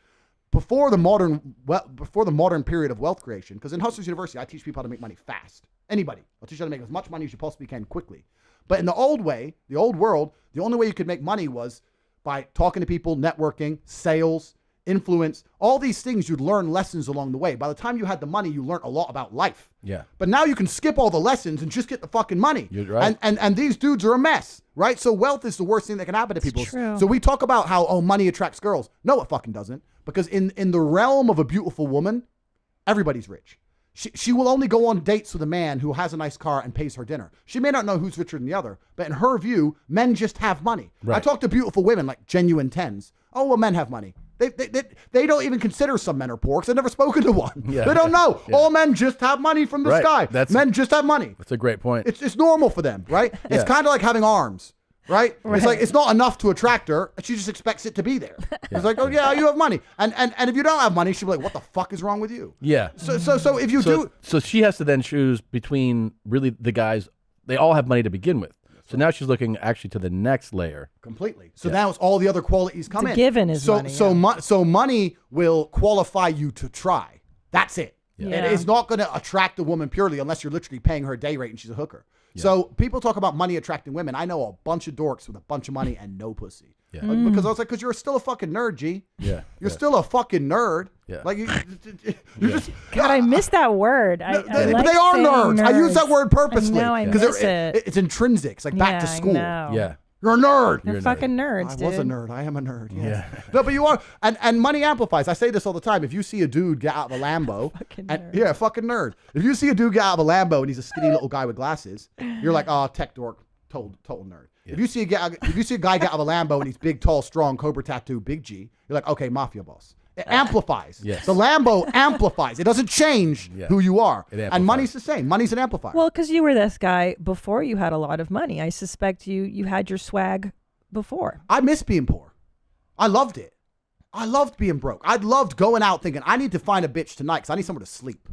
before the modern period of wealth creation. Because in Hustlers University, I teach people how to make money fast. Anybody. I'll teach you how to make as much money as you possibly can quickly. But in the old way, the old world, the only way you could make money was by talking to people, networking, sales, influence, all these things. You'd learn lessons along the way. By the time you had the money, you learned a lot about life. Yeah. But now you can skip all the lessons and just get the fucking money. You're right. And these dudes are a mess, right? So wealth is the worst thing that can happen to people. True. So we talk about how, money attracts girls. No, it fucking doesn't. Because in the realm of a beautiful woman, everybody's rich. She will only go on dates with a man who has a nice car and pays her dinner. She may not know who's richer than the other, but in her view, men just have money. Right. I talk to beautiful women, like genuine 10s. Oh, well, men have money. They don't even consider some men are poor because they've never spoken to one. Yeah. They don't know. Yeah. All men just have money from the sky. Men just have money. That's a great point. It's normal for them, right? Yeah. It's kind of like having arms. Right? It's like it's not enough to attract her. She just expects it to be there. It's like, oh yeah, you have money, and if you don't have money, she'll be like, what the fuck is wrong with you? Yeah. So if you do, so she has to then choose between really the guys. They all have money to begin with. So now she's looking actually to the next layer. Completely. So now it's all the other qualities come in. Given is money. So money will qualify you to try. That's it. Yeah. It is not going to attract a woman purely unless you're literally paying her a day rate and she's a hooker. Yeah. So people talk about money attracting women. I know a bunch of dorks with a bunch of money and no pussy. Yeah. Because I was like, because you're still a fucking nerd, G. Yeah. You're still a fucking nerd. Yeah. Like you just. God, I miss that word. I But like they are saying nerds. I use that word purposely. I know, I miss it. It's intrinsic. It's like back to school. I know. Yeah. You're a nerd. They're fucking nerds, dude. I was a nerd. I am a nerd. Yes. Yeah. No, but you are. And money amplifies. I say this all the time. If you see a dude get out of a Lambo. Fucking and, nerd. yeah, fucking nerd. If you see a dude get out of a Lambo and he's a skinny little guy with glasses, you're like, oh, tech dork, total nerd. Yeah. If you see a guy get out of a Lambo and he's big, tall, strong, Cobra tattoo, big G, you're like, okay, mafia boss. It amplifies. Yes. The Lambo amplifies. It doesn't change who you are. It amplifies. And money's the same. Money's an amplifier. Well, because you were this guy before you had a lot of money. I suspect you had your swag before. I miss being poor. I loved it. I loved being broke. I loved going out thinking, I need to find a bitch tonight because I need somewhere to sleep.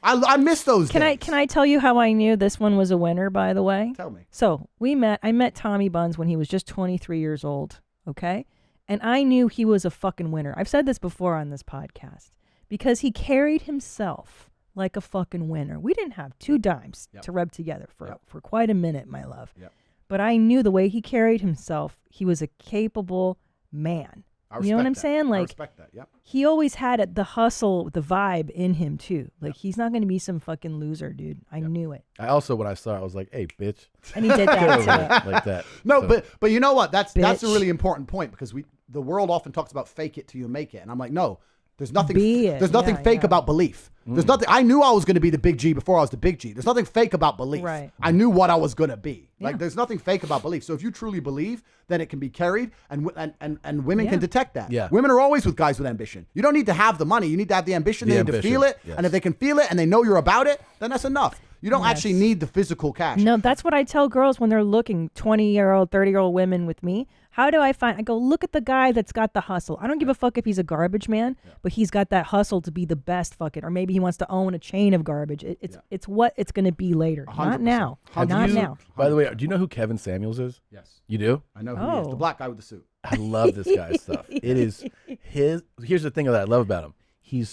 I miss those days. Can I tell you how I knew this one was a winner, by the way? Tell me. So I met Tommy Buns when he was just 23 years old, okay? And I knew he was a fucking winner. I've said this before on this podcast because he carried himself like a fucking winner. We didn't have 2 dimes to rub together for quite a minute, my love. Yep. But I knew the way he carried himself, he was a capable man. You know what I'm saying? Like, I respect that. Yep. he always had the hustle, the vibe in him too. Like he's not going to be some fucking loser, dude. I knew it. I also, when I saw it, I was like, hey, bitch. And he did that too. Like that. No, So- but you know what? That's a Bitch. really important point because the world often talks about fake it till you make it, and I'm like, no, there's nothing. Be it. There's nothing Yeah, fake yeah. about belief. There's nothing. I knew I was going to be the big G before I was the big G. There's nothing fake about belief. Right. I knew what I was going to be. Like Yeah. there's nothing fake about belief. So if you truly believe, then it can be carried, and women Yeah. can detect that. Yeah. Women are always with guys with ambition. You don't need to have the money. You need to have the ambition. They need to feel it, yes. and if they can feel it and they know you're about it, then that's enough. You don't Yes. actually need the physical cash. No, that's what I tell girls when they're looking 20-year-old, 30-year-old women with me. How do I go, look at the guy that's got the hustle. I don't give a fuck if he's a garbage man, but he's got that hustle to be the best fucking, or maybe he wants to own a chain of garbage. It's what it's going to be not 100%. now. Have Not you- now. By the way, do you know who Kevin Samuels is? Yes. You do? I know who he is. The Oh. black guy with the suit. I love this guy's stuff. It is his. Here's the thing that I love about him. He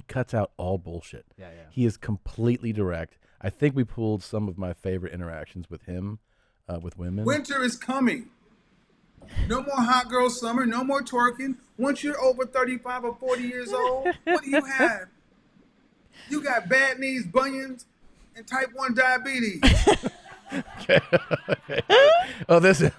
cuts out all bullshit. Yeah. He is completely direct. I think we pulled some of my favorite interactions with him, with women. Winter is coming. No more hot girl summer. No more twerking. Once you're over 35 or 40 years old, what do you have? You got bad knees, bunions, and type 1 diabetes. Okay. Oh, this is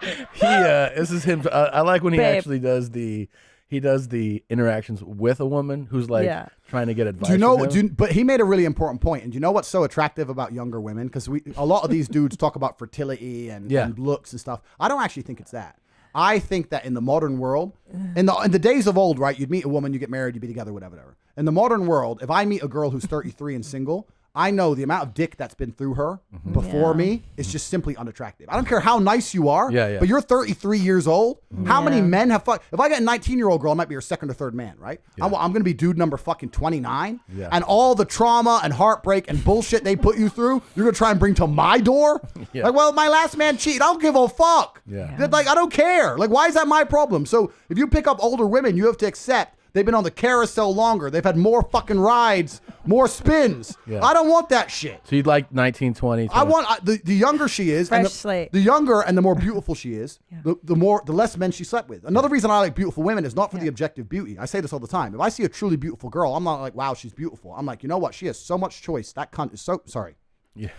this is him. I like when he Babe. actually does the interactions with a woman who's like Yeah. trying to get advice. Do you know? from him. But he made a really important point. And do you know what's so attractive about younger women? Because a lot of these dudes talk about fertility and looks and stuff. I don't actually think it's that. I think that in the modern world, in the days of old, right? You'd meet a woman, you get married, you be together, whatever. In the modern world, if I meet a girl who's 33 and single, I know the amount of dick that's been through her before me is just simply unattractive. I don't care how nice you are, but you're 33 years old. How many men have fucked? If I get a 19-year-old girl, I might be her second or third man, right? I'm going to be dude number fucking 29. Yeah. And all the trauma and heartbreak and bullshit they put you through, you're going to try and bring to my door? Yeah. Like, well, my last man cheated. I don't give a fuck. Yeah. Like, I don't care. Like, why is that my problem? So if you pick up older women, you have to accept they've been on the carousel longer. They've had more fucking rides, more spins. Yeah. I don't want that shit. So you'd like 19, 20. I want the younger she is, and Fresh slate. the younger and the more beautiful she is, the less men she slept with. Another reason I like beautiful women is not for the objective beauty. I say this all the time. If I see a truly beautiful girl, I'm not like, wow, she's beautiful. I'm like, you know what? She has so much choice. That cunt is so sorry. Yeah.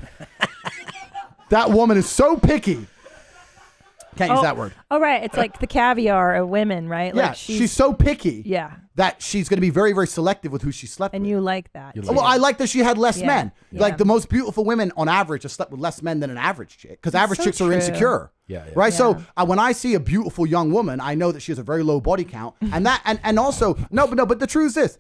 That woman is so picky. Can't use that word. Oh, right. It's like the caviar of women, right? Yeah, Like she's so picky. Yeah. That she's going to be very, very selective with who she slept with. And you like that. Well, I like that she had less Yeah. men. Yeah. Like the most beautiful women on average have slept with less men than an average chick because average so chicks are true. insecure. Yeah. Right. So when I see a beautiful young woman, I know that she has a very low body count, and that and also but the truth is this: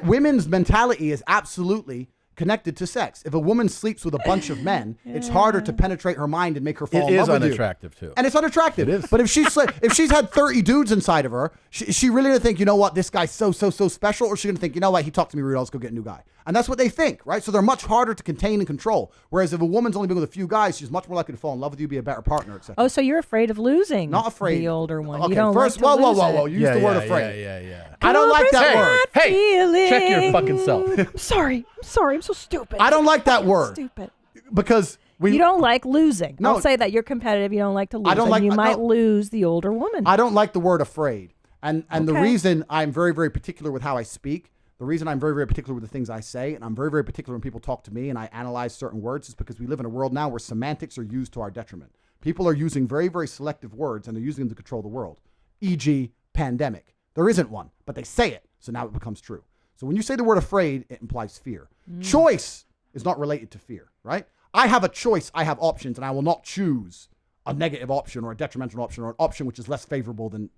women's mentality is absolutely connected to sex. If a woman sleeps with a bunch of men, it's harder to penetrate her mind and make her fall in love with you. It is unattractive too. And it's unattractive. It is. But if she's had 30 dudes inside of her, she really gonna think, you know what, this guy's so special, or she's gonna think, you know what, he talked to me rude, I'll just go get a new guy. And that's what they think, right? So they're much harder to contain and control. Whereas if a woman's only been with a few guys, she's much more likely to fall in love with you, be a better partner, etc. Oh, so you're afraid of losing? Not afraid. The older one. Okay, you don't first, like to lose whoa. it. Use the word afraid. Yeah. I don't like that word. Hey, check your fucking self. I'm sorry. I'm so stupid. I don't like that word. Stupid. Because you don't like losing. No. Don't say that. You're competitive. You don't like to lose. I don't and like- you might no. lose the older woman. I don't like the word afraid. And the Okay. reason I'm very, very particular with how I speak, the reason I'm very, very particular with the things I say, and I'm very, very particular when people talk to me and I analyze certain words is because we live in a world now where semantics are used to our detriment. People are using very, very selective words and they're using them to control the world. E.g., pandemic. There isn't one, but they say it, so now it becomes true. So when you say the word afraid, it implies fear. Choice is not related to fear, right? I have a choice, I have options, and I will not choose a negative option or a detrimental option or an option which is less favorable than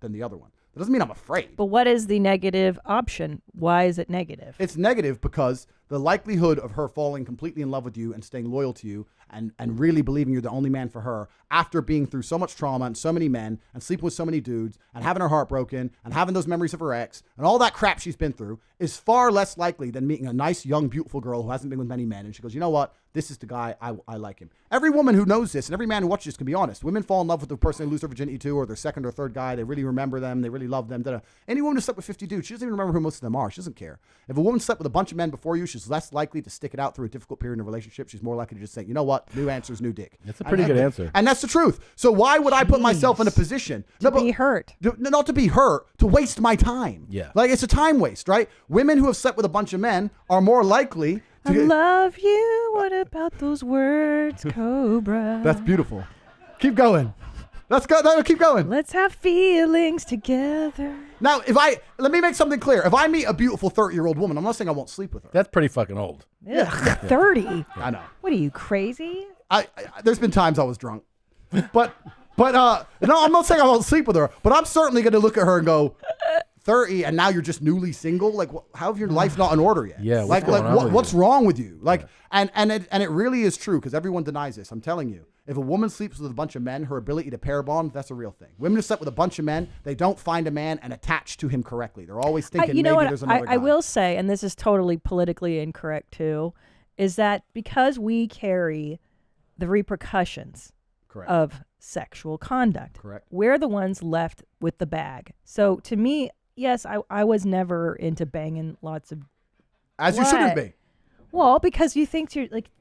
the other one. That doesn't mean I'm afraid. But what is the negative option? Why is it negative? It's negative because the likelihood of her falling completely in love with you and staying loyal to you and really believing you're the only man for her after being through so much trauma and so many men and sleeping with so many dudes and having her heart broken and having those memories of her ex and all that crap she's been through is far less likely than meeting a nice, young, beautiful girl who hasn't been with many men. And she goes, you know what? This is the guy. I like him. Every woman who knows this and every man who watches this can be honest. Women fall in love with the person they lose their virginity to or their second or third guy. They really remember them. They really love them. Da-da. Any woman who slept with 50 dudes, she doesn't even remember who most of them are. She doesn't care. If a woman slept with a bunch of men before you, she's less likely to stick it out through a difficult period in a relationship. She's more likely to just say, you know what? New answers, new dick. That's a pretty good answer. And that's the truth. So why would I put myself in a position to be hurt? Not to be hurt, to waste my time. Yeah. Like it's a time waste, right? Women who have slept with a bunch of men are more likely I love you. What about those words, Cobra? That's beautiful. Keep going. Let's go. No, keep going. Let's have feelings together. Now, let me make something clear. If I meet a beautiful 30-year-old woman, I'm not saying I won't sleep with her. That's pretty fucking old. Yeah. 30. I know. What are you, crazy? There's been times I was drunk, but no, I'm not saying I won't sleep with her, but I'm certainly going to look at her and go, 30, and now you're just newly single. Like, how have your life not in order yet? Yeah. What's wrong with you? Like, and it really is true because everyone denies this. I'm telling you, if a woman sleeps with a bunch of men, her ability to pair bond, that's a real thing. Women who slept with a bunch of men, they don't find a man and attach to him correctly. They're always thinking there's another guy. I will say, and this is totally politically incorrect too, is that because we carry the repercussions of sexual conduct, we're the ones left with the bag. So to me, yes, I was never into banging lots of. As you shouldn't be. Well, because you think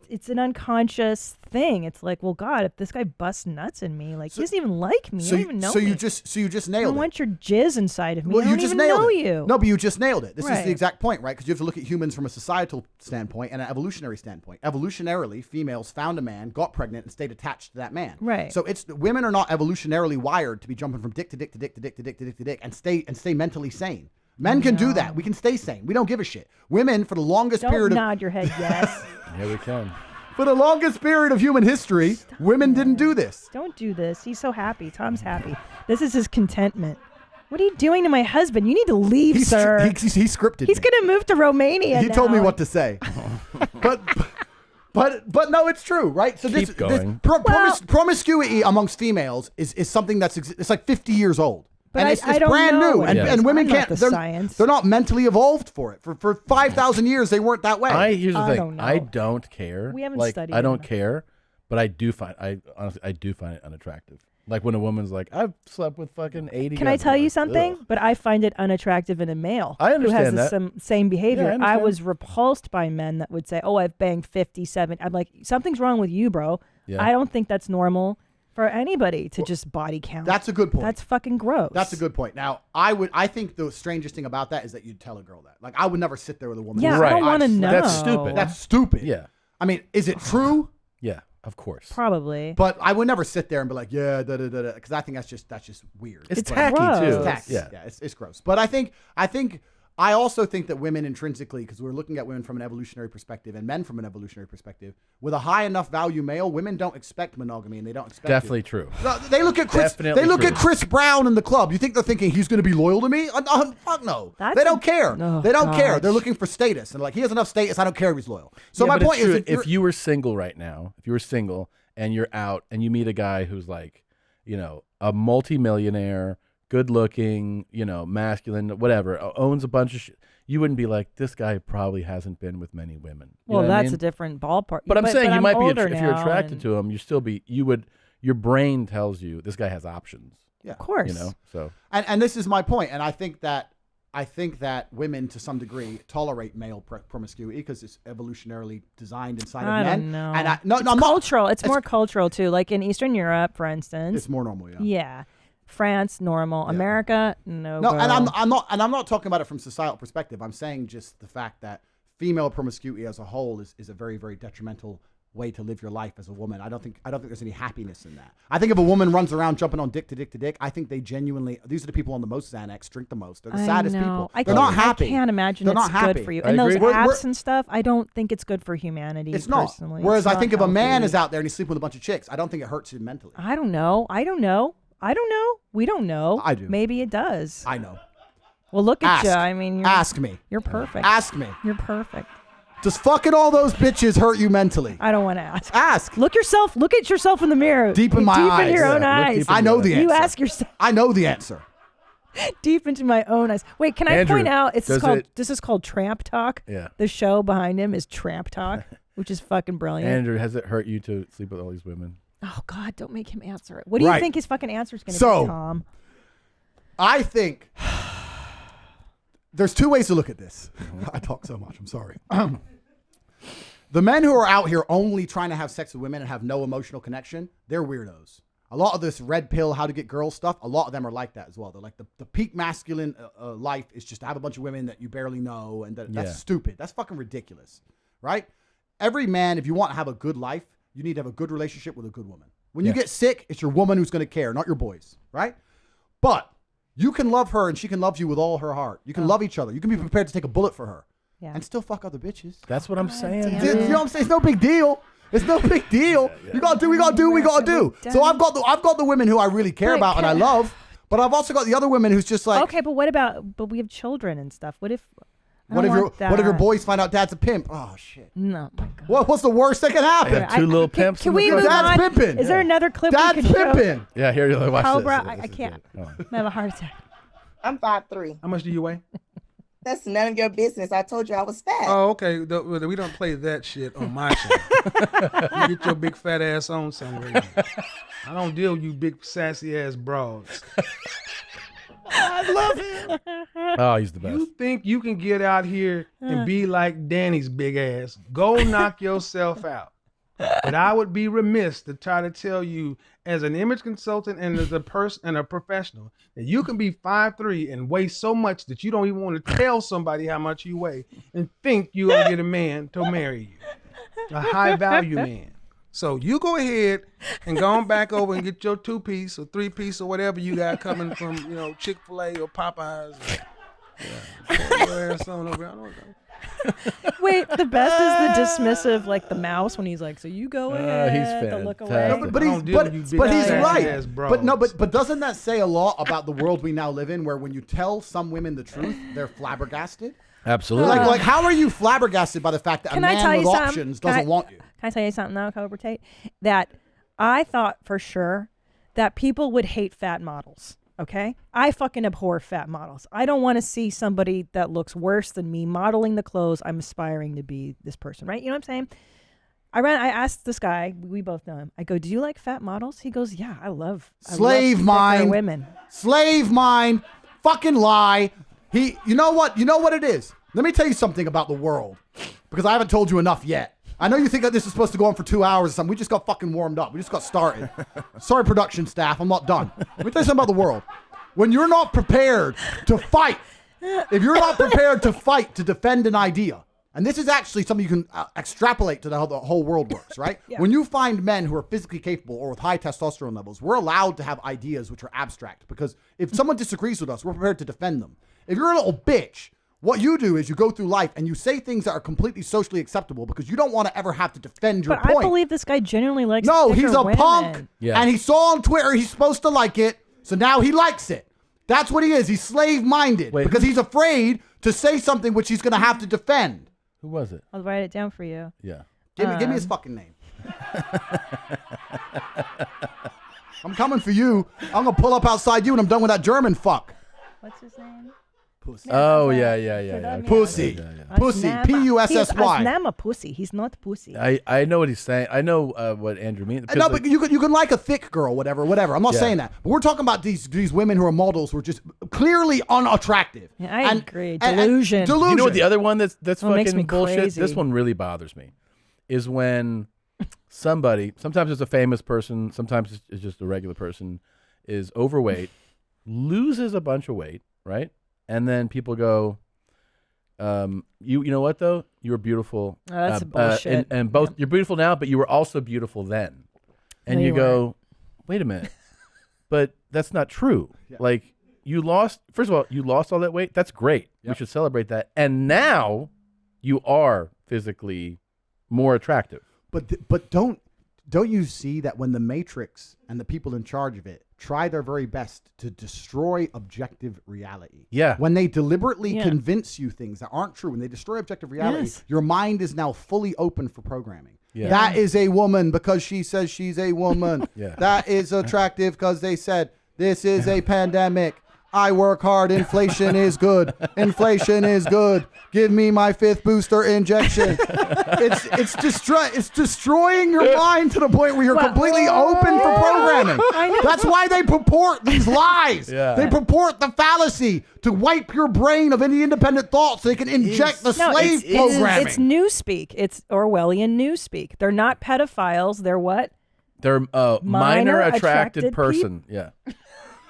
it's an unconscious thing. It's like, well, God, if this guy busts nuts in me, he doesn't even like me. You don't even know me. You just nailed it. I don't want your jizz inside of me. Well, I you don't just even nailed know it. you. No, but you just nailed it. This is Right. the exact point, right? Because you have to look at humans from a societal standpoint and an evolutionary standpoint. Evolutionarily, females found a man, got pregnant, and stayed attached to that man. Right. So women are not evolutionarily wired to be jumping from dick to dick to dick to dick to dick to dick to dick and stay mentally sane. Men can do that. We can stay sane. We don't give a shit. Women, for the longest period of... Don't nod your head yes. Yeah, we can. For the longest period of human history, women didn't do this. Don't do this. He's so happy. Tom's happy. This is his contentment. What are you doing to my husband? You need to leave, sir. He scripted He's going to move to Romania He now. told me what to say. But no, it's true, right? So Keep going. Promiscuity amongst females is something it's like 50 years old. But and it's I don't brand know new, what it is. and women I'm not can't. the They're, science. they're not mentally evolved for it. For 5,000 years, they weren't that way. Here's the I thing. don't know. I don't care. We haven't like, studied I don't enough. care, but I do find it unattractive. Like when a woman's like, I've slept with fucking 80 Can I guys." tell I'm you like, something? "Ugh." But I find it unattractive in a male I who has understand the that. same behavior. Yeah, I I understand. was repulsed by men that would say, "Oh, I've banged 57." I'm like, something's wrong with you, bro. Yeah. I don't think that's normal for anybody to just body count. That's a good point. That's fucking gross. That's a good point. Now, I think the strangest thing about that is that you'd tell a girl that. Like, I would never sit there with a woman. Yeah, and say, I don't want to know. That's stupid. That's stupid. Yeah. I mean, is it true? Yeah. Of course. Probably. But I would never sit there and be like, yeah, because I think that's just weird. It's tacky too. It's tacky. Yeah, it's gross. But I also think that women intrinsically, because we're looking at women from an evolutionary perspective and men from an evolutionary perspective, with a high enough value male, women don't expect monogamy and they don't expect Definitely true. They look at Chris. They look at Chris Brown in the club. You think they're thinking he's going to be loyal to me? Fuck no. They don't care. They don't care. They're looking for status and like he has enough status. I don't care if he's loyal. So my point is, if you were single right now, if you were single and you're out and you meet a guy who's like, a multimillionaire, good looking, masculine, whatever, owns a bunch of shit. You wouldn't be like, this guy probably hasn't been with many women. Well, that's a different ballpark. But I'm saying you might be, if you're attracted to him, your brain tells you this guy has options. Yeah. Of course. So. And this is my point. And I think that women, to some degree, tolerate male promiscuity because it's evolutionarily designed inside of men. I don't know. And it's cultural. It's more cultural too. Like in Eastern Europe, for instance, it's more normal. Yeah. Yeah. France, normal. Yeah. America, no. No, and I'm not talking about it from societal perspective. I'm saying just the fact that female promiscuity as a whole is a very, very detrimental way to live your life as a woman. I don't think there's any happiness in that. I think if a woman runs around jumping on dick to dick to dick, I think they genuinely, these are the people on the most Xanax, drink the most. They're the saddest people. They're not happy. I can't imagine it's good for you. And those apps and stuff, I don't think it's good for humanity. It's personally. Not. Whereas I think if a man is out there and he's sleeping with a bunch of chicks, I don't think it hurts him mentally. I don't know. We don't know. I do. Maybe it does. I know. Well, look at you. I mean, ask me. You're perfect. Ask me. You're perfect. Does fucking all those bitches hurt you mentally? I don't want to ask. Ask. Look at yourself in the mirror. Deep in my eyes. Deep in your own eyes. I know the answer. You ask yourself. I know the answer. Deep into my own eyes. Wait, can I point out this is called Tramp Talk? Yeah. The show behind him is Tramp Talk, which is fucking brilliant. Andrew, has it hurt you to sleep with all these women? Oh God, don't make him answer it. What do you think his fucking answer is going to be, Tom? I think there's two ways to look at this. I talk so much. I'm sorry. The men who are out here only trying to have sex with women and have no emotional connection, they're weirdos. A lot of this red pill, how to get girls stuff, a lot of them are like that as well. They're like the peak masculine life is just to have a bunch of women that you barely know, and that's stupid. That's fucking ridiculous, right? Every man, if you want to have a good life, you need to have a good relationship with a good woman. When you get sick, it's your woman who's going to care, not your boys, right? But you can love her and she can love you with all her heart. You can love each other. You can be prepared to take a bullet for her and still fuck other bitches. That's what I'm saying. You know what I'm saying? It's no big deal. It's no big deal. You gotta do. We gotta do. We gotta do. So I've got the women who I really care about and I love, but I've also got the other women who's just like. Okay, but what about? But we have children and stuff. What if? What if your boys find out dad's a pimp? Oh shit! No, my God. What's the worst that can happen? Two little pimps. Can we move dad's on? pimping. Is there another clip? Dad's we could pimping. Show? Yeah, here you watch Cobra, this. I can't. I have a heart attack. I'm 5'3". How much do you weigh? That's none of your business. I told you I was fat. Oh, okay. We don't play that shit on my show. You get your big fat ass on somewhere. I don't deal with you big sassy ass broads. I love him. Oh, he's the best. You think you can get out here and be like Danny's big ass? Go knock yourself out. But I would be remiss to try to tell you, as an image consultant and as a person and a professional, that you can be 5'3" and weigh so much that you don't even want to tell somebody how much you weigh and think you're going to get a man to marry you, a high value man. So you go ahead and go on back over and get your 2-piece or 3-piece or whatever you got coming from, Chick-fil-A or Popeyes. Wait, the best is the dismissive, like the mouse when he's like, "So you go ahead." He's to look away. fantastic. But he's right. But doesn't that say a lot about the world we now live in, where when you tell some women the truth, they're flabbergasted? Absolutely. Like how are you flabbergasted by the fact that a man with options doesn't want you? Can I tell you something though, Cobra Tate? That I thought for sure that people would hate fat models. Okay? I fucking abhor fat models. I don't want to see somebody that looks worse than me modeling the clothes I'm aspiring to be this person, right? You know what I'm saying? I asked this guy, we both know him. I go, "Do you like fat models?" He goes, "Yeah, I love slave mind women. Slave mind. Fucking lie. You know what it is? Let me tell you something about the world, because I haven't told you enough yet. I know you think that this is supposed to go on for 2 hours or something. We just got fucking warmed up. We just got started. Sorry, production staff. I'm not done. Let me tell you something about the world. When you're not prepared to fight, if you're not prepared to fight to defend an idea, And this is actually something you can extrapolate to how the whole world works, right? Yeah. When you find men who are physically capable or with high testosterone levels, we're allowed to have ideas which are abstract, because if someone disagrees with us, we're prepared to defend them. If you're a little bitch, what you do is you go through life and you say things that are completely socially acceptable because you don't want to ever have to defend your But point. I believe this guy genuinely likes No, thicker he's a women. punk. Yeah. And he saw on Twitter he's supposed to like it, so now he likes it. That's what he is. He's slave-minded because he's afraid to say something which he's going to have to defend. Who was it? I'll write it down for you. Yeah. Give me his fucking name. I'm coming for you. I'm going to pull up outside you when I'm done with that German fuck. What's his name? Pussy. Oh, yeah. Pussy. Pussy. P-U-S-S-Y. He's a pussy. He's not pussy. I know what he's saying. I know what Andrew means. No, but you can like a thick girl, whatever. I'm not saying that. But we're talking about these women who are models who are just clearly unattractive. Yeah, I agree. Delusion. Delusion. You know what the other one that's makes fucking me bullshit? crazy. This one really bothers me. Is when somebody, sometimes it's a famous person, sometimes it's just a regular person, is overweight, loses a bunch of weight, right? And then people go, you know what though? You were beautiful. Oh, that's bullshit. And both you're beautiful now, but you were also beautiful then. And No, you you go, wait a minute, but that's not true. Yeah. Like you lost. First of all, you lost all that weight. That's great. Yep. We should celebrate that. And now you are physically more attractive. But don't you see that when the Matrix and the people in charge of it try their very best to destroy objective reality? Yeah. When they deliberately convince you things that aren't true, when they destroy objective reality, your mind is now fully open for programming. Yeah. That is a woman because she says she's a woman. Yeah. That is attractive because they said this is a pandemic. I work hard. Inflation is good. Inflation is good. Give me my 5th booster injection. It's destroying your mind to the point where you're completely open for programming. That's why they purport these lies. Yeah. They purport the fallacy to wipe your brain of any independent thoughts so they can inject the slave programming. It's newspeak. It's Orwellian newspeak. They're not pedophiles. They're what? They're minor attracted person. Yeah.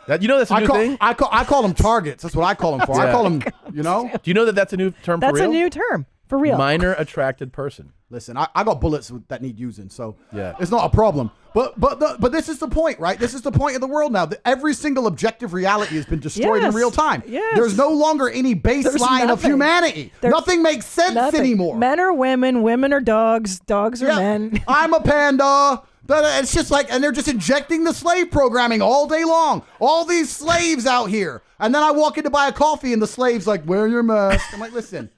That, you know that's a new thing? I call them targets. That's what I call them for. I call them, you know? Do you know that that's a new term for real? That's a new term. For real. Minor attracted person. Listen, I got bullets that need using, so yeah. It's not a problem. But this is the point, right? This is the point of the world now. That every single objective reality has been destroyed in real time. Yes. There's no longer any baseline of humanity. Nothing makes sense anymore. Men are women. Women are dogs. Dogs are men. I'm a panda. It's just like, and they're just injecting the slave programming all day long. All these slaves out here. And then I walk in to buy a coffee and the slave's like, wear your mask. I'm like, listen,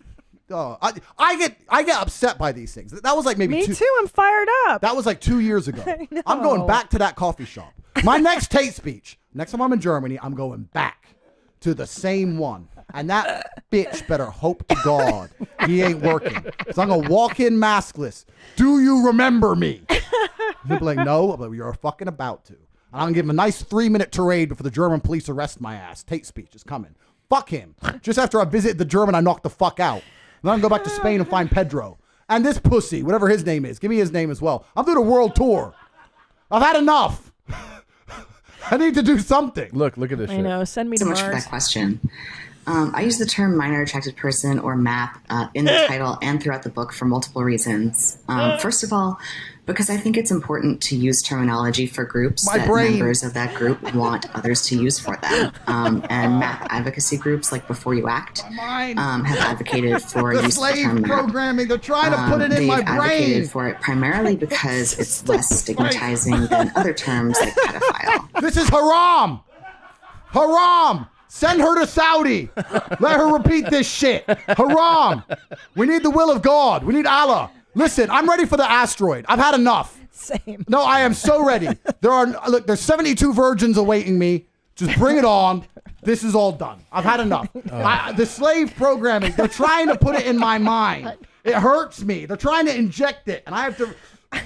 I get upset by these things. That was like maybe Me too. I'm fired up. That was like 2 years ago. I'm going back to that coffee shop. My next Tate speech, next time I'm in Germany, I'm going back to the same one. And that bitch better hope to God he ain't working. So I'm going to walk in maskless. Do you remember me? He'll be like, no, but you're fucking about to. And I'm going to give him a nice 3-minute tirade before the German police arrest my ass. Tate speech is coming. Fuck him. Just after I visited the German, I knocked the fuck out. Then I'm going to go back to Spain and find Pedro. And this pussy, whatever his name is, give me his name as well. I'm doing a world tour. I've had enough. I need to do something. Look at this shit. I know. Send me to Mars. So much for that question. I use the term minor attracted person or MAP in the title and throughout the book for multiple reasons. First of all, because I think it's important to use terminology for groups that members of that group want others to use for them. And MAP advocacy groups like Before You Act have advocated for the use of the slave term MAP. programming. They're trying to put it in my They've brain. advocated for it primarily because it's less stigmatizing than other terms like pedophile. This is haram. Haram. Send her to Saudi. Let her repeat this shit. Haram. We need the will of God. We need Allah. Listen, I'm ready for the asteroid. I've had enough. Same. No, I am so ready. There's 72 virgins awaiting me. Just bring it on. This is all done. I've had enough. The slave programming, they're trying to put it in my mind. It hurts me. They're trying to inject it, and I have to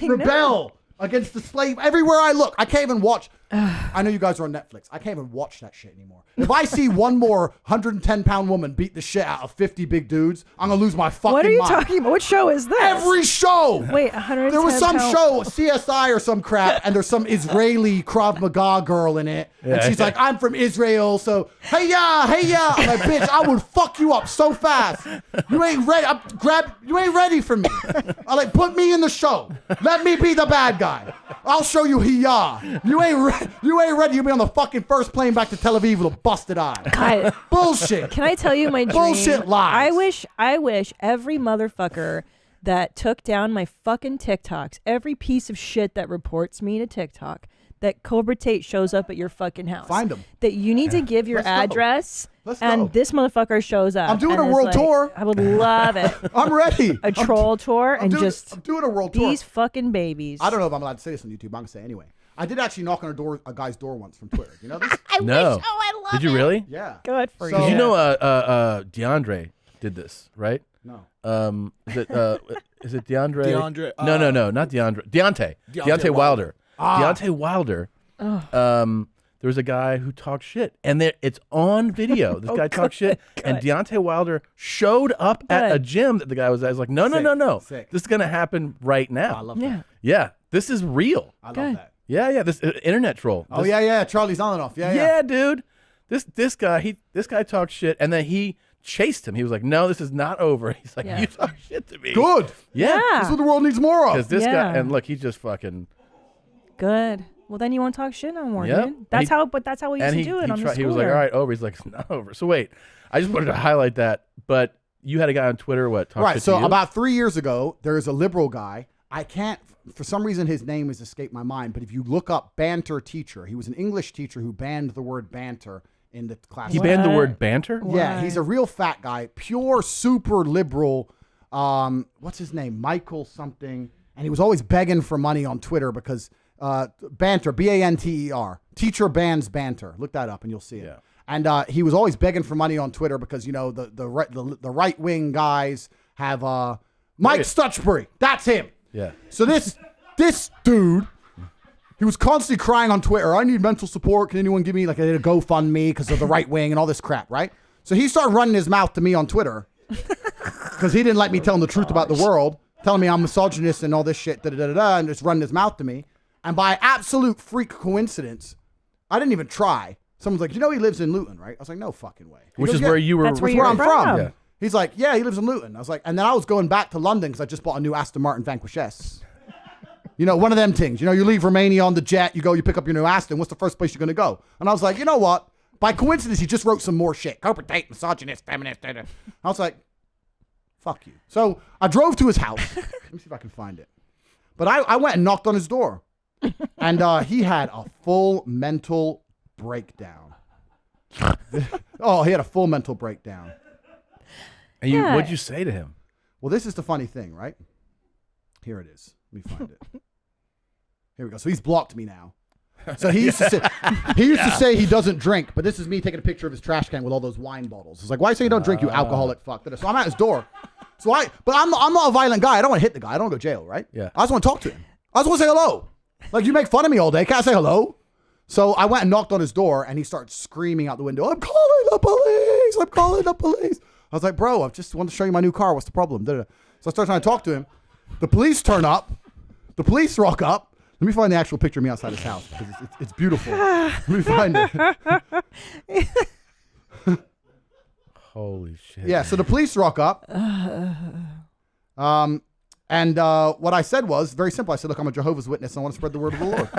rebel against the slave. Everywhere I look, I can't even watch. I know you guys are on Netflix. I can't even watch that shit anymore. If I see one more 110-pound woman beat the shit out of 50 big dudes, I'm gonna lose my fucking mind. What are you talking about? What show is this? Every show. Wait, 110 There was some pound- show, CSI or some crap, and there's some Israeli Krav Maga girl in it, and she's like, "I'm from Israel, so hey ya." I'm like, "Bitch, I would fuck you up so fast. You ain't ready. You ain't ready for me. I like put me in the show. Let me be the bad guy. I'll show you hiya. You ain't ready. You'll be on the fucking first plane back to Tel Aviv with a busted eye. God. Bullshit. Can I tell you my dream? Bullshit lies. I wish every motherfucker that took down my fucking TikToks, every piece of shit that reports me to TikTok, that Cobra Tate shows up at your fucking house. Find him. That you need to give your Let's go. address. Let's and go. this motherfucker shows up. I'm doing and a is world like, tour. I would love it. I'm ready. A troll tour I'm and doing a world tour. these fucking babies. I don't know if I'm allowed to say this on YouTube. I'm gonna say it anyway. I did actually knock on a guy's door once from Twitter. You know this? No. I love Did you really? Yeah. Good for So- you. You know, DeAndre did this, right? No. Is it DeAndre? DeAndre, No, not DeAndre. Deontay Wilder. Deontay Wilder. There was a guy who talked shit, and it's on video. This guy talked shit, and Deontay Wilder showed up at a gym that the guy was at. I was like, no. Sick. This is gonna happen right now. I love that. Yeah, this is real. I love that. Yeah, this internet troll. Oh This- yeah. Charlie's on and off. Yeah. yeah, dude. This guy talked shit, and then he chased him. He was like, "No, this is not over." He's like, "You talk shit to me." Good. Yeah. This is what the world needs more of. Because this Yeah. guy, and look, he just fucking. Good. Well, then you won't talk shit no more, Yep. dude. That's how we used to do it on the school. He was like, "All right, over." He's like, "It's not over." So wait, I just wanted to highlight that. But you had a guy on Twitter, talk Right. shit So to you? about 3 years ago, there is a liberal guy. I can't, for some reason, his name has escaped my mind. But if you look up banter teacher, he was an English teacher who banned the word banter in the class. He banned the word banter. Yeah, he's a real fat guy, pure super liberal. What's his name? Michael something. And he was always begging for money on Twitter because banter, banter, teacher bans banter. Look that up and you'll see it. Yeah. And he was always begging for money on Twitter because the right wing guys have Mike Stutchbury. That's him. Yeah. So this dude. He was constantly crying on Twitter, "I need mental support. Can anyone give me a GoFundMe because of the right wing and all this crap," right? So he started running his mouth to me on Twitter because he didn't like me telling the truth about the world, telling me I'm misogynist and all this shit, and just running his mouth to me. And by absolute freak coincidence, I didn't even try. Someone's like, "You know he lives in Luton, right?" I was like, "No fucking way." Which is where you were. That's where Where I'm you're from. from. Yeah. He's like, "Yeah, he lives in Luton." I was like, and then I was going back to London because I just bought a new Aston Martin Vanquish S. You know, one of them things. You know, you leave Romania on the jet, you pick up your new Aston. What's the first place you're going to go? And I was like, you know what? By coincidence, he just wrote some more shit. Cobra Tate, misogynist, feminist. I was like, fuck you. So I drove to his house. Let me see if I can find it. But I went and knocked on his door. And he had a full mental breakdown. Oh, he had a full mental breakdown. And what'd you say to him? Well, this is the funny thing, right? Here it is. Let me find it. Here we go. So he's blocked me now. So he used to say he doesn't drink, but this is me taking a picture of his trash can with all those wine bottles. It's like, why say you don't drink, you alcoholic fuck? So I'm at his door. But I'm not a violent guy. I don't want to hit the guy. I don't want to go to jail, right? Yeah. I just want to talk to him. I just want to say hello. Like, you make fun of me all day. Can't I say hello? So I went and knocked on his door, and he started screaming out the window, "I'm calling the police! I'm calling the police!" I was like, "Bro, I just want to show you my new car. What's the problem?" So I started trying to talk to him. The police turn up. The police rock up. Let me find the actual picture of me outside his house because it's beautiful. Let me find it. Holy shit. Yeah, so the police rock up. And what I said was very simple. I said, "Look, I'm a Jehovah's Witness. I want to spread the word of the Lord."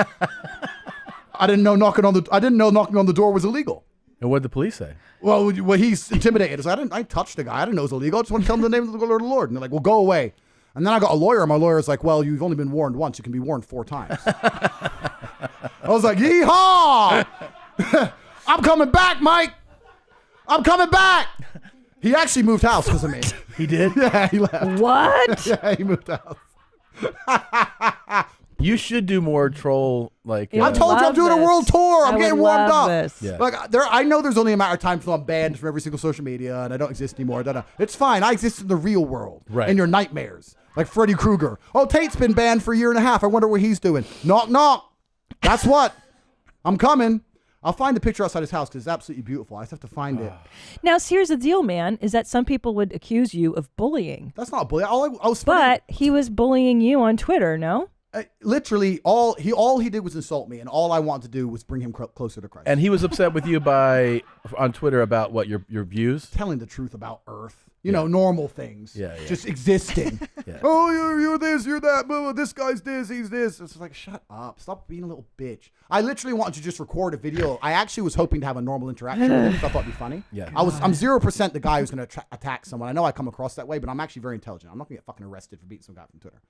I didn't know knocking on the door was illegal. And what did the police say? Well, he's intimidated. So I touched the guy. I didn't know it was illegal. I just want to tell him the name of the Lord. And they're like, "Well, go away." And then I got a lawyer. My lawyer's like, "Well, you've only been warned once. You can be warned 4 times." I was like, "Yeehaw! I'm coming back, Mike. I'm coming back." He actually moved house because of me. He did? Yeah, he left. What? Yeah, he moved house. You should do more troll I told you I'm doing a world tour. I'm getting warmed up. Yeah. Like I know there's only a matter of time until I'm banned from every single social media and I don't exist anymore. It's fine. I exist in the real world. Right. In your nightmares. Like Freddy Krueger. "Oh, Tate's been banned for 1.5 years. I wonder what he's doing." Knock, knock. That's what. I'm coming. I'll find the picture outside his house because it's absolutely beautiful. I just have to find it. Now, here's the deal, man, is that some people would accuse you of bullying. That's not bullying. But he was bullying you on Twitter, no? Literally, all he did was insult me, and all I wanted to do was bring him closer to Christ. And he was upset with you on Twitter about what, your views? Telling the truth about Earth. You know, normal things. Yeah. Just existing. Yeah. Oh, you're this, you're that. Blah, blah, this guy's this, he's this. It's like, shut up. Stop being a little bitch. I literally wanted to just record a video. I actually was hoping to have a normal interaction with him because I thought it'd be funny. Yeah. I'm 0% the guy who's going to attack someone. I know I come across that way, but I'm actually very intelligent. I'm not going to get fucking arrested for beating some guy from Twitter.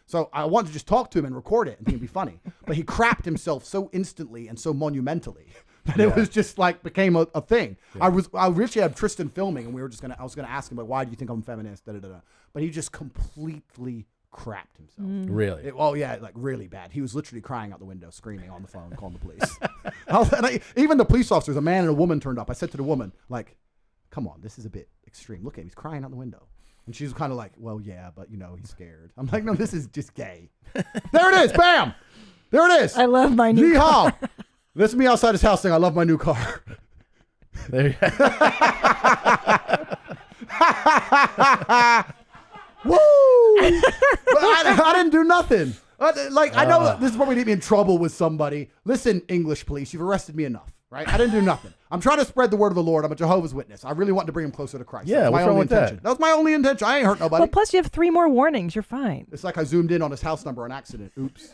So I wanted to just talk to him and record it and think it'd be funny. But he crapped himself so instantly and so monumentally that it was just like became a thing. Yeah. I originally had Tristan filming, and I was gonna ask him, like, why do you think I'm a feminist? Da, da, da, da. But he just completely crapped himself. Really? Like really bad. He was literally crying out the window, screaming on the phone, calling the police. Even the police officers, a man and a woman turned up. I said to the woman, like, come on, this is a bit extreme. Look at him, he's crying out the window. And she's kind of like, well, yeah, but he's scared. I'm like, no, this is just gay. There it is, bam! There it is. I love my new car. This is me outside his house saying, I love my new car. There you Woo! But I didn't do nothing. I know this is probably get me in trouble with somebody. Listen, English police, you've arrested me enough, right? I didn't do nothing. I'm trying to spread the word of the Lord. I'm a Jehovah's Witness. I really want to bring him closer to Christ. Yeah, what's wrong with that? That was my only intention. I ain't hurt nobody. Well, plus you have 3 more warnings. You're fine. It's like I zoomed in on his house number on accident. Oops.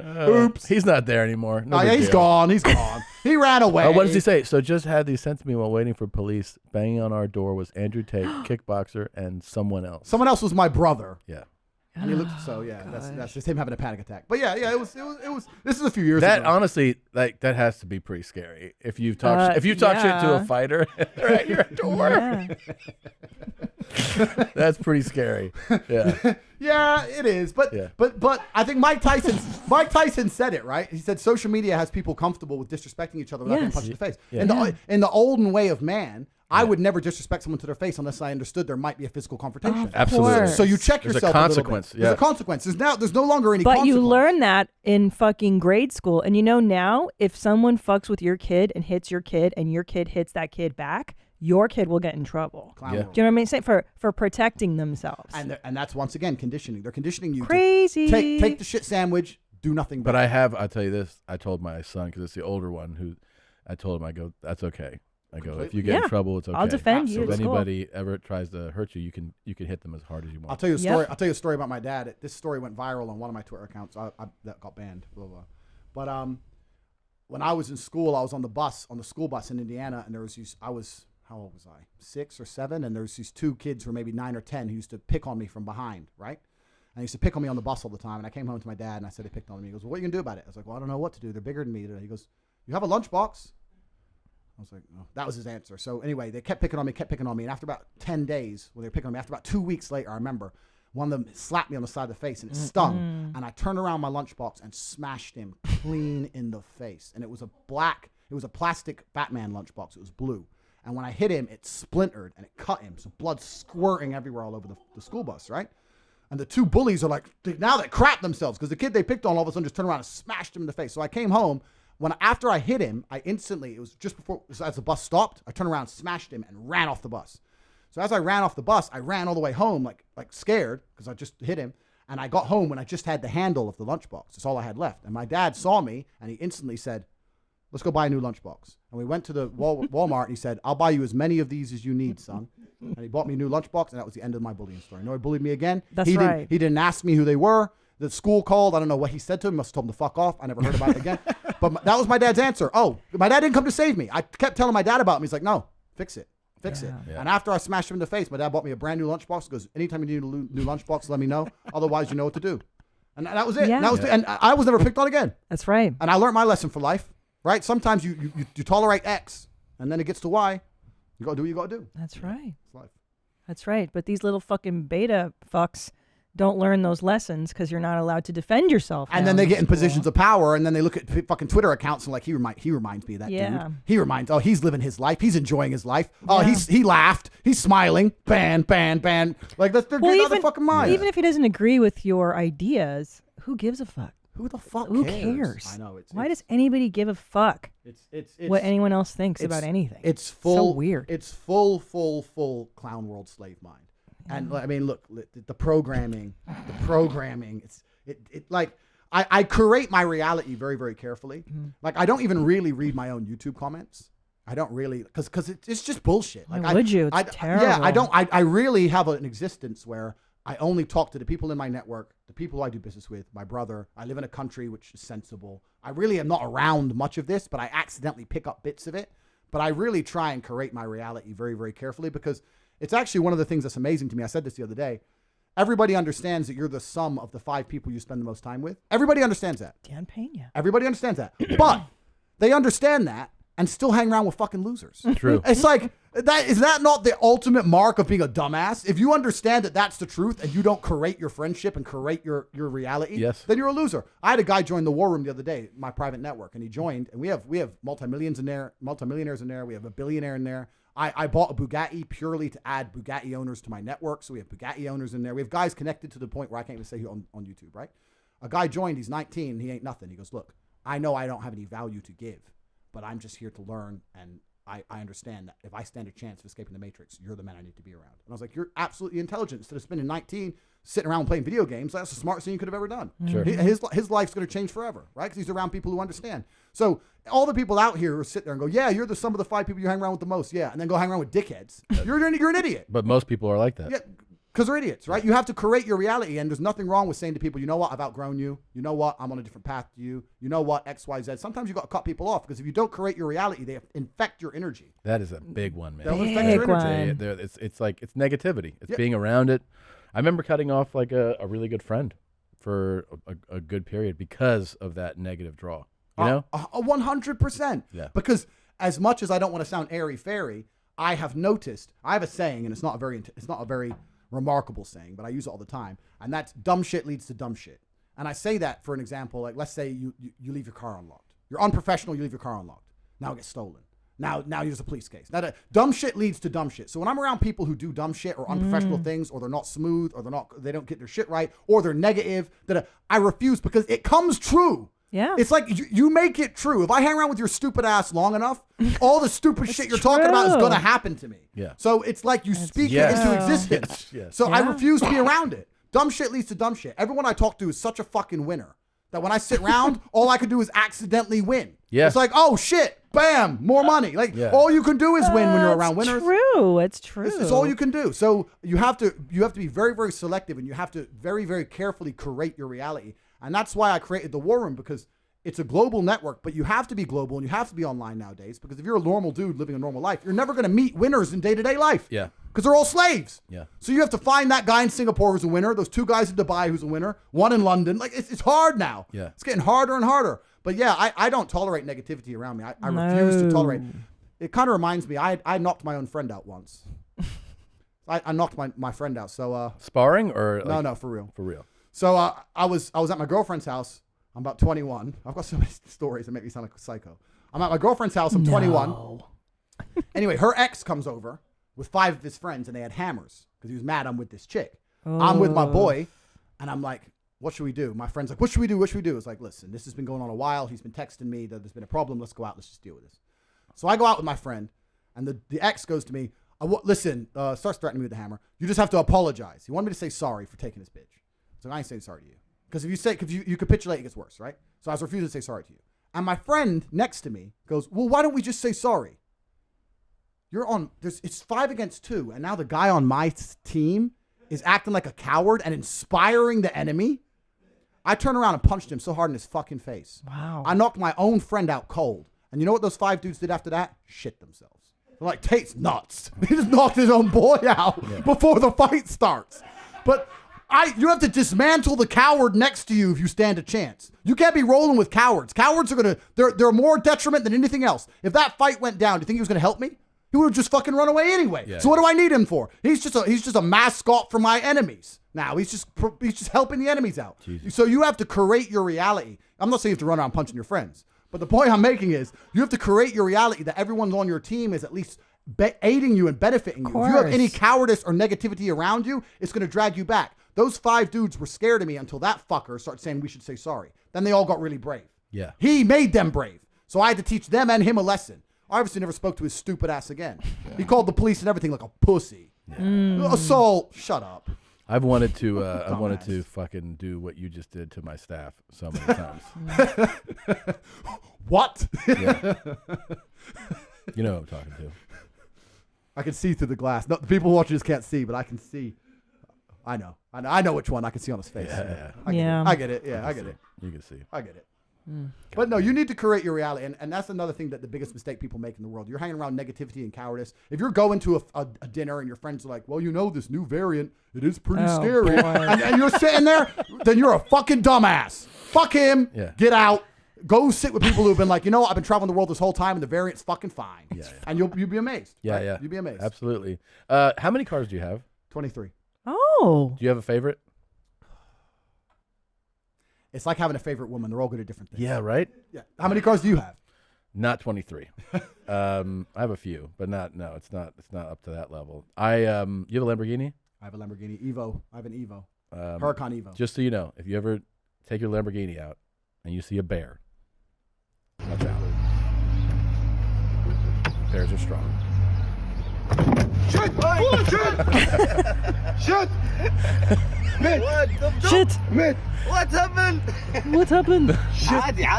Oops. He's not there anymore. No big he's deal. gone. He's gone. He ran away. Oh, what does he say? So just had these sent to me while waiting for police. Banging on our door was Andrew Tate, kickboxer, and someone else. Someone else was my brother. Yeah. And he looked that's just him having a panic attack. But yeah, it was this is a few years that ago. Honestly, that has to be pretty scary. If you talk shit to a fighter they're at your door. Yeah. That's pretty scary. Yeah. Yeah, it is. But I think Mike Tyson said it, right? He said social media has people comfortable with disrespecting each other without getting punched in the face. Yeah. In the olden way of man, I would never disrespect someone to their face unless I understood there might be a physical confrontation. Absolutely. So you check There's yourself a consequence. A little bit. There's a consequence. There's no longer any But consequence. you learn that in fucking grade school. And now, if someone fucks with your kid and hits your kid and your kid hits that kid back, your kid will get in trouble. Yeah. Do you know what I mean? Say for protecting themselves. And that's once again conditioning. They're conditioning you Crazy. to take the shit sandwich, do nothing But bad. I'll tell you this, I told my son, because it's the older one, I told him, I go, that's okay. I go, if you get in trouble, it's okay. I'll defend you. So if anybody ever tries to hurt you, you can hit them as hard as you want. I'll tell you a story. I'll tell you a story about my dad. This story went viral on one of my Twitter accounts. That got banned. Blah, blah. But when I was in school, I was on the school bus in Indiana, and there was these. How old was I? 6 or 7, and there was these 2 kids who were maybe 9 or 10 who used to pick on me from behind, right? And they used to pick on me on the bus all the time. And I came home to my dad, and I said they picked on me. He goes, well, what are you gonna do about it? I was like, well, I don't know what to do. They're bigger than me. He goes, you have a lunchbox? I was like, no. That was his answer. So anyway, they kept picking on me. And after about 10 days, when they were picking on me, after about 2 weeks later, I remember one of them slapped me on the side of the face, and it stung. And I turned around my lunchbox and smashed him clean in the face. And it was a plastic Batman lunchbox. It was blue. And when I hit him, it splintered and it cut him. So blood squirting everywhere all over the school bus, right? And the 2 bullies are like, now they crap themselves because the kid they picked on all of a sudden just turned around and smashed him in the face. So I came home. After I hit him, it was just before, as the bus stopped, I turned around, smashed him, and ran off the bus. So as I ran off the bus, I ran all the way home, like scared, because I just hit him. And I got home when I just had the handle of the lunchbox. That's all I had left. And my dad saw me, and he instantly said, let's go buy a new lunchbox. And we went to the Walmart, and he said, I'll buy you as many of these as you need, son. And he bought me a new lunchbox, and that was the end of my bullying story. He bullied me again. He didn't ask me who they were. The school called. I don't know what he said to him. Must have told him to fuck off. I never heard about it again. But that was my dad's answer. Oh, my dad didn't come to save me. I kept telling my dad about him. He's like, no, fix it. Yeah. And after I smashed him in the face, my dad bought me a brand new lunchbox. He goes, anytime you need a new lunchbox, let me know. Otherwise, you know what to do. And that was it. Yeah. And I was never picked on again. That's right. And I learned my lesson for life, right? Sometimes you tolerate X, and then it gets to Y. You got to do what you got to do. That's right. It's life. That's right. But these little fucking beta fucks don't learn those lessons because you're not allowed to defend yourself. And then they get in positions of power, and then they look at fucking Twitter accounts and like, he reminds me of that dude. He's living his life. He's enjoying his life. Oh, he laughed. He's smiling. Ban. Like they're getting out of their fucking mind. Even if he doesn't agree with your ideas, who gives a fuck? Who the fuck Who cares? cares? I know. Why does anybody give a fuck? It's what anyone else thinks it's- about anything. It's full. So weird. It's full clown world slave mind. And I mean, look, the programming. It's like I curate my reality very, very carefully. Like I don't even really read my own YouTube comments. I don't really, because it's just bullshit. Like, Why would you? It's terrible. Yeah, I don't. I really have an existence where I only talk to the people in my network, the people I do business with, my brother. I live in a country which is sensible. I really am not around much of this, but I accidentally pick up bits of it. But I really try and curate my reality very, very carefully because it's actually one of the things that's amazing to me. I said this the other day. Everybody understands that you're the sum of the 5 people you spend the most time with. Everybody understands that. Dan Pena. Everybody understands that. But they understand that and still hang around with fucking losers. True. It's like, is that not the ultimate mark of being a dumbass? If you understand that that's the truth and you don't curate your friendship and curate your reality, Yes. then you're a loser. I had a guy join the War Room the other day, my private network, and he joined, and we have multimillionaires in there, we have a billionaire in there. I bought a Bugatti purely to add Bugatti owners to my network, so we have Bugatti owners in there. We have guys connected to the point where I can't even say on YouTube, right? A guy joined, he's 19, he ain't nothing. He goes, look, I know I don't have any value to give, but I'm just here to learn, and I understand that if I stand a chance of escaping the Matrix, you're the man I need to be around. And I was like, you're absolutely intelligent. Instead of spending 19 sitting around playing video games, that's the smartest thing you could have ever done. Sure. His life's going to change forever, right? Because he's around people who understand. So all the people out here who sit there and go, yeah, you're the sum of the 5 people you hang around with the most, yeah, and then go hang around with dickheads. You're an idiot. But most people are like that. Yeah, because they're idiots, right? You have to create your reality, and there's nothing wrong with saying to people, you know what, I've outgrown you. You know what, I'm on a different path to you. You know what, X, Y, Z. Sometimes you got to cut people off because if you don't create your reality, they infect your energy. That is a big one, man. They'll infect your energy. It's like it's negativity. It's Yeah. being around it. I remember cutting off like a really good friend for a good period because of that negative draw. You know? 100%. Yeah. Because as much as I don't want to sound airy-fairy, I have noticed, I have a saying, and it's not a very remarkable saying, but I use it all the time, and that's dumb shit leads to dumb shit. And I say that for an example, like let's say you leave your car unlocked. You're unprofessional, you leave your car unlocked. Now it gets stolen. Now there's a police case. Now dumb shit leads to dumb shit. So when I'm around people who do dumb shit or unprofessional things, or they're not smooth, or they don't get their shit right, or they're negative, I refuse because it comes true. Yeah. It's like you make it true. If I hang around with your stupid ass long enough, all the stupid shit you're talking about is going to happen to me. Yeah. So it's like you speak it into existence. Yes. So I refuse to be around it. Dumb shit leads to dumb shit. Everyone I talk to is such a fucking winner that when I sit around, all I can do is accidentally win. Yeah. It's like, oh shit, bam, more money. Like all you can do is win when you're around winners. True. It's true. It's all you can do. So you have to be very, very selective, and you have to very, very carefully curate your reality. And that's why I created the War Room, because it's a global network, but you have to be global and you have to be online nowadays, because if you're a normal dude living a normal life, you're never going to meet winners in day-to-day life. Yeah. Because they're all slaves. Yeah. So you have to find that guy in Singapore who's a winner, those 2 guys in Dubai who's a winner, one in London. Like it's hard now. Yeah. It's getting harder and harder. But yeah, I don't tolerate negativity around me. I refuse to tolerate. It kind of reminds me, I knocked my own friend out once. I knocked my friend out. So Sparring or no, for real. For real. So I was at my girlfriend's house. I'm about 21. I've got so many stories that make me sound like a psycho. I'm at my girlfriend's house. I'm 21. Anyway, her ex comes over with 5 of his friends, and they had hammers because he was mad I'm with this chick. I'm with my boy, and I'm like, what should we do? My friend's like, what should we do? What should we do? It's like, listen, this has been going on a while. He's been texting me that there's been a problem. Let's go out. Let's just deal with this. So I go out with my friend, and the ex goes to me, listen, starts threatening me with the hammer. You just have to apologize. He wanted me to say sorry for taking his bitch. So I ain't saying sorry to you. Because if you capitulate, it gets worse, right? So I was refusing to say sorry to you. And my friend next to me goes, well, why don't we just say sorry? It's 5 against 2, and now the guy on my team is acting like a coward and inspiring the enemy. I turned around and punched him so hard in his fucking face. Wow. I knocked my own friend out cold. And you know what those 5 dudes did after that? Shit themselves. They're like, Tate's nuts. He just knocked his own boy out before the fight starts. But you have to dismantle the coward next to you if you stand a chance. You can't be rolling with cowards. Cowards are they're more detriment than anything else. If that fight went down, do you think he was gonna help me? He would have just fucking run away anyway. Yeah, so what do I need him for? He's just a mascot for my enemies. Now he's just helping the enemies out. Jesus. So you have to create your reality. I'm not saying you have to run around punching your friends, but the point I'm making is you have to create your reality that everyone on your team is at least aiding you and benefiting you. If you have any cowardice or negativity around you, it's going to drag you back. Those 5 dudes were scared of me until that fucker started saying we should say sorry. Then they all got really brave. Yeah. He made them brave. So I had to teach them and him a lesson. I obviously never spoke to his stupid ass again. He called the police and everything like a pussy. Assault. Shut up. I've wanted to fucking do what you just did to my staff so many times. What? Yeah. You know who I'm talking to. I can see through the glass. No, the people watching this can't see, but I can see. I know which one I can see on his face. Yeah. I get it. Yeah, I get it. You can see. I get it. But no, you need to create your reality. And that's another thing that the biggest mistake people make in the world. You're hanging around negativity and cowardice. If you're going to a dinner and your friends are like, well, this new variant, it is pretty scary. And you're sitting there, then you're a fucking dumbass. Fuck him. Yeah. Get out. Go sit with people who've been like, I've been traveling the world this whole time and the variant's fucking fine. Yeah. And you'll be amazed. Yeah, right? yeah. You'll be amazed. Absolutely. How many cars do you have? 23. Oh. Do you have a favorite? It's like having a favorite woman. They're all good at different things. Yeah, right? Yeah. How many cars do you have? Not 23. I have a few, but it's not up to that level. You have a Lamborghini? I have a Lamborghini Evo. I have an Evo. Huracan Evo. Just so you know, if you ever take your Lamborghini out and you see a bear, watch out. Bears are strong. Shit! Shit! Shit! Mate! Shit! Mate! What happened? What happened?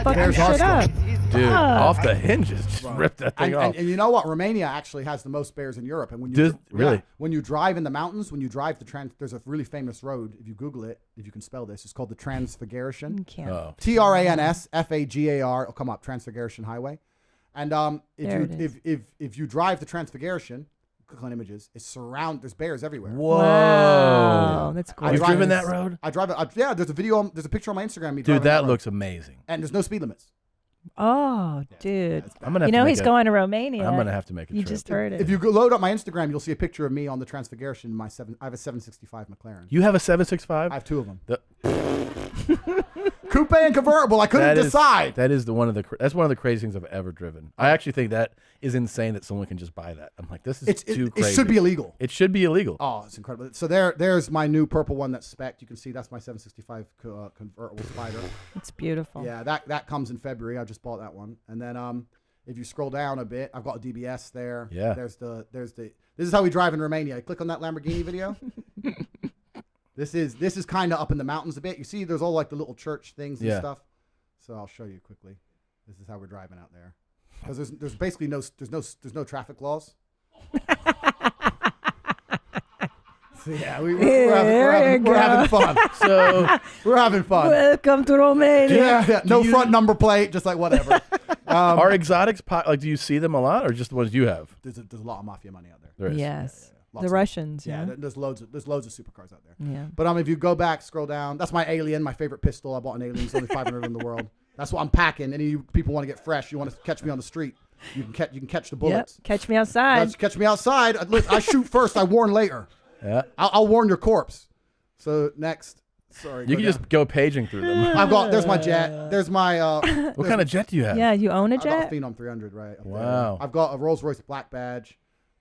Bears are strong. Dude, off the hinges. Just rip that thing off. And you know what? Romania actually has the most bears in Europe. And when when you drive in the mountains, when you drive there's a really famous road. If you Google it, if you can spell this, it's called the Transfiguration. Transfagar. It'll come up. Transfiguration Highway. And if you drive the Transfiguration, click on images. It's there's bears everywhere. Whoa, wow, that's cool. You've driven that road? I drive it. Yeah, there's a picture on my Instagram. Dude, that looks amazing. And there's no speed limits. Oh, dude. I'm gonna he's going to Romania. I'm gonna have to make a trip. You just heard it. If you load up my Instagram, you'll see a picture of me on the Transfiguration. I have a 765 McLaren. You have a 765? I have two of them. Coupe and convertible. I couldn't decide. That's one of the craziest things I've ever driven. I actually think that is insane that someone can just buy that. I'm like, this is too crazy. It should be illegal. It should be illegal. Oh, it's incredible. So there's my new purple one that's spec'd. You can see that's my 765 convertible Spider. It's beautiful. Yeah, that comes in February. I just bought that one. And then if you scroll down a bit, I've got a DBS there. Yeah. This is how we drive in Romania. Click on that Lamborghini video. This is kind of up in the mountains a bit. You see, there's all like the little church things and stuff. So I'll show you quickly. This is how we're driving out there. Because there's basically no traffic laws. So yeah, we're having fun. So we're having fun. Welcome to Romania. Yeah. No front number plate, just like whatever. Are exotics do you see them a lot, or just the ones you have? There's a lot of mafia money out there. There is. Yes. Yeah. The Russians. Yeah, there's loads of supercars out there. Yeah. But if you go back, scroll down, that's my Alien, my favorite pistol. I bought an Alien. It's only 500 in the world. That's what I'm packing. Any of you people want to get fresh, you want to catch me on the street, you can catch the bullets. Yep. Catch me outside. Catch me outside. I shoot first. I warn later. Yeah. I'll warn your corpse. So next. Sorry. You can just go paging through them. There's my jet. There's my. What kind of jet do you have? Yeah, you own a jet? I've got a Phenom 300 right up Wow. there. I've got a Rolls Royce Black Badge.